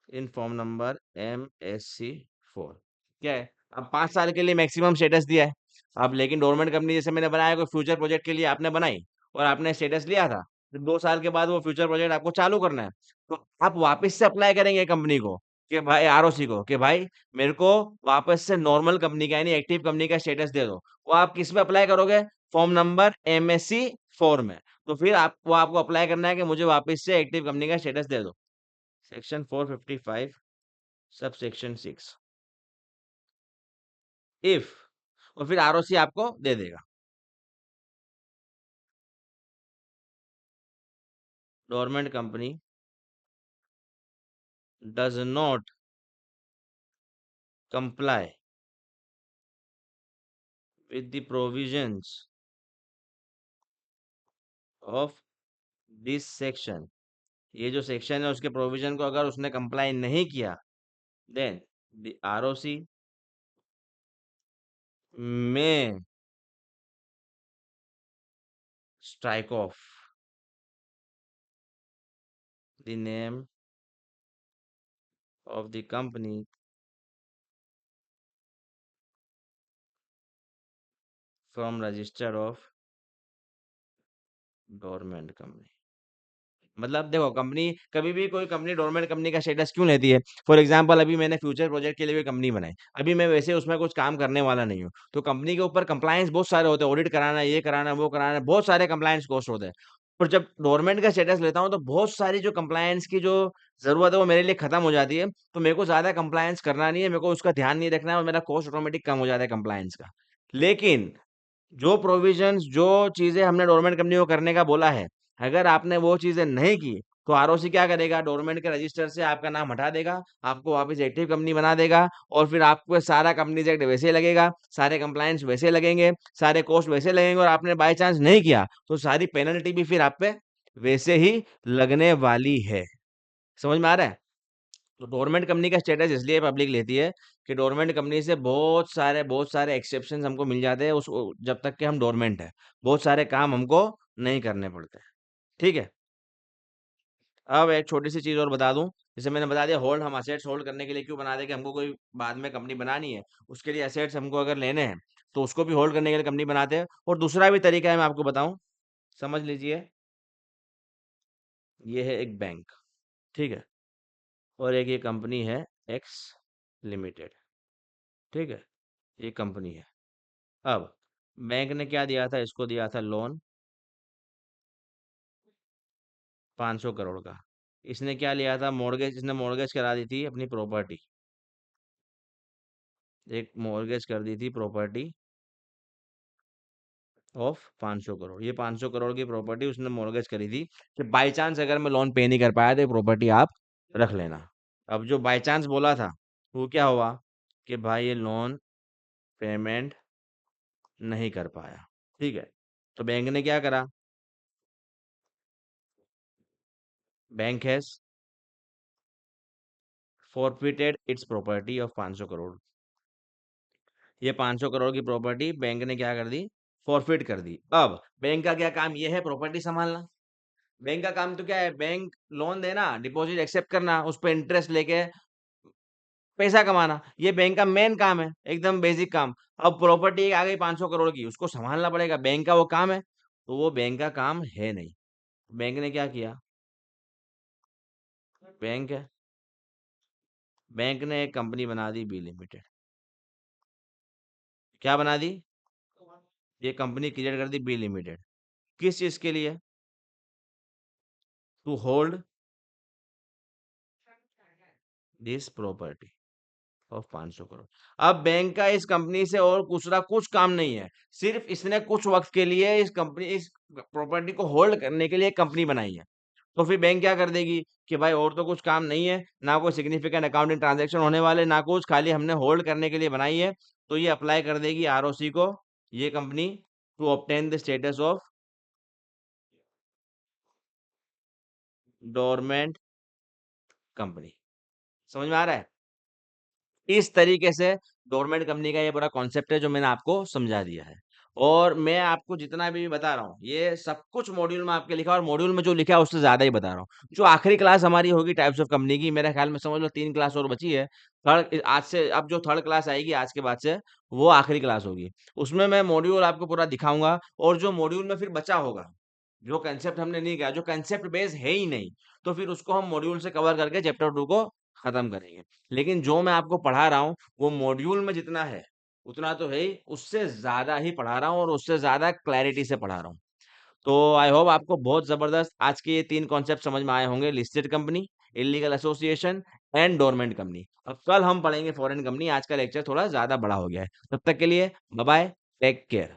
in form number MSC 4। क्या है? अब 5 साल के लिए मैक्सिमम स्टेटस दिया है। अब लेकिन गवर्नमेंट कंपनी जैसे मैंने बनाया, कोई फ्यूचर प्रोजेक्ट के लिए आपने बनाई और आपने स्टेटस लिया था, तो 2 साल के बाद वो फ्यूचर प्रोजेक्ट आपको चालू करना है, तो आप वापस से अप्लाई करेंगे कंपनी को कि भाई, आरओसी को, कि भाई मेरे को वापस से नॉर्मल कंपनी का यानी एक्टिव कंपनी का स्टेटस दे दो। वो आप किस में अप्लाई करोगे? फॉर्म नंबर MSC 4 में। तो फिर आप वो आपको अप्लाई करना है कि मुझे वापस से एक्टिव कंपनी का स्टेटस दे दो। सेक्शन 455 सब सेक्शन 6 इफ, और फिर आरओसी आपको दे देगा। Government company does not comply with the provisions of this section, ये जो सेक्शन है उसके प्रोविजन को अगर उसने कंप्लाई नहीं किया, देन द आरओसी में strike off the name of the company from register of government company. मतलब देखो, कंपनी कभी भी कोई कंपनी डोरमेंट कंपनी का स्टेटस क्यों लेती है? फॉर एग्जांपल अभी मैंने फ्यूचर प्रोजेक्ट के लिए कोई कंपनी बनाई, अभी मैं वैसे उसमें कुछ काम करने वाला नहीं हूँ, तो कंपनी के ऊपर कंप्लायंस बहुत सारे होते हैं, ऑडिट कराना, ये कराना, वो कराना, बहुत सारे कंप्लायंस कॉस्ट होते हैं। और जब गवर्नमेंट का स्टेटस लेता हूँ तो बहुत सारी जो कंप्लायंस की जो जरूरत है वो मेरे लिए खत्म हो जाती है, तो मेरे को ज्यादा कंप्लायंस करना नहीं है, मेरे को उसका ध्यान नहीं रखना है, और मेरा कॉस्ट ऑटोमेटिक कम हो जाता है कंप्लायंस का। लेकिन जो प्रोविजंस, जो चीजें हमने डोरमेंट कंपनी को करने का बोला है, अगर आपने वो चीजें नहीं की, तो आरओसी क्या करेगा? डोरमेंट के रजिस्टर से आपका नाम हटा देगा, आपको वापस एक्टिव कंपनी बना देगा, और फिर आपको सारा कंपनीज एक्ट वैसे ही लगेगा, सारे कंप्लायंस वैसे लगेंगे, सारे कॉस्ट वैसे लगेंगे, और आपने बाय चांस नहीं किया तो सारी पेनल्टी भी फिर आप पे वैसे ही लगने वाली है। समझ में आ रहा है? तो डोरमेंट कंपनी का स्टेटस इसलिए पब्लिक लेती है कि डोरमेंट कंपनी से बहुत सारे एक्सेप्शन हमको मिल जाते हैं, उस जब तक कि हम डोरमेंट है, बहुत सारे काम हमको नहीं करने पड़ते। ठीक है। अब एक छोटी सी चीज और बता दूं, जैसे मैंने बता दिया होल्ड, हम असेट्स होल्ड करने के लिए क्यों बना दे, कि हमको कोई बाद में कंपनी बनानी है, उसके लिए असेट्स हमको अगर लेने हैं तो उसको भी होल्ड करने के लिए कंपनी बनाते हैं। और दूसरा भी तरीका है, मैं आपको बताऊं, समझ लीजिए। ये है एक बैंक, ठीक है, और एक ये कंपनी है एक्स लिमिटेड, ठीक है, ये कंपनी है। अब बैंक ने क्या दिया था? इसको दिया था लोन 500 करोड़ का। इसने क्या लिया था? मॉर्गेज, इसने मॉर्गेज करा दी थी अपनी प्रॉपर्टी, एक मॉर्गेज कर दी थी प्रॉपर्टी ऑफ 500 करोड़। ये 500 करोड़ की प्रॉपर्टी उसने मॉर्गेज करी थी कि बाई चांस अगर मैं लोन पे नहीं कर पाया तो ये प्रॉपर्टी आप रख लेना। अब जो बाई चांस बोला था वो क्या हुआ? कि भाई ये लोन पेमेंट नहीं कर पाया, ठीक है, तो बैंक ने क्या करा? Bank has forfeited it's property of 500 crore. ये 500 करोड़ की प्रॉपर्टी बैंक ने क्या कर दी? फॉरफिट कर दी। अब बैंक का क्या काम? ये है प्रॉपर्टी संभालना। बैंक का काम तो क्या है? बैंक लोन देना, डिपॉजिट एक्सेप्ट करना, उस पर इंटरेस्ट लेके पैसा कमाना, ये बैंक का मेन काम है, एकदम बेसिक काम। अब प्रॉपर्टी आ गई 500 करोड़ की, उसको संभालना पड़ेगा, बैंक का वो काम है, तो वो बैंक का काम है नहीं। बैंक ने क्या किया? बैंक है, बैंक ने एक कंपनी बना दी बी लिमिटेड। क्या बना दी? ये कंपनी क्रिएट कर दी बी लिमिटेड। किस चीज के लिए? To hold this property of 500 crore. अब बैंक का इस कंपनी से और दूसरा कुछ काम नहीं है, सिर्फ इसने कुछ वक्त के लिए इस प्रॉपर्टी को होल्ड करने के लिए एक कंपनी बनाई है। तो फिर बैंक क्या कर देगी कि भाई और तो कुछ काम नहीं है, ना कोई सिग्निफिकेंट अकाउंटिंग ट्रांजैक्शन होने वाले, ना कुछ, खाली हमने होल्ड करने के लिए बनाई है, तो ये अप्लाई कर देगी आरओसी को, ये company, to obtain the status of dormant company. समझ में आ रहा है? इस तरीके से गवर्नमेंट कंपनी का ये पूरा कॉन्सेप्ट है जो मैंने आपको समझा दिया है। और मैं आपको जितना भी बता रहा हूँ ये सब कुछ मॉड्यूल में आपके लिखा है, और मॉड्यूल में जो लिखा है उससे ज्यादा ही बता रहा हूँ। जो आखिरी क्लास हमारी होगी टाइप्स ऑफ कंपनी की, मेरे ख्याल में समझ लो 3 क्लास और बची है। थर्ड आज से, अब जो थर्ड क्लास आएगी आज के बाद से, वो आखिरी क्लास होगी। उसमें मैं मॉड्यूल आपको पूरा दिखाऊंगा, और जो मॉड्यूल में फिर बचा होगा, जो कंसेप्ट हमने नहीं किया, जो कंसेप्ट बेस है ही नहीं, तो फिर उसको हम मॉड्यूल से कवर करके चैप्टर 2 को खत्म करेंगे। लेकिन जो मैं आपको पढ़ा रहा हूँ वो मॉड्यूल में जितना है उतना तो है ही, उससे ज्यादा ही पढ़ा रहा हूँ, और उससे ज्यादा क्लैरिटी से पढ़ा रहा हूँ। तो आई होप आपको बहुत जबरदस्त आज के ये 3 कॉन्सेप्ट समझ में आए होंगे: listed company, illegal association, and dormant company. अब कल हम पढ़ेंगे फॉरेन कंपनी। आज का लेक्चर थोड़ा ज्यादा बड़ा हो गया है। तब तक के लिए बाय बाय, टेक केयर।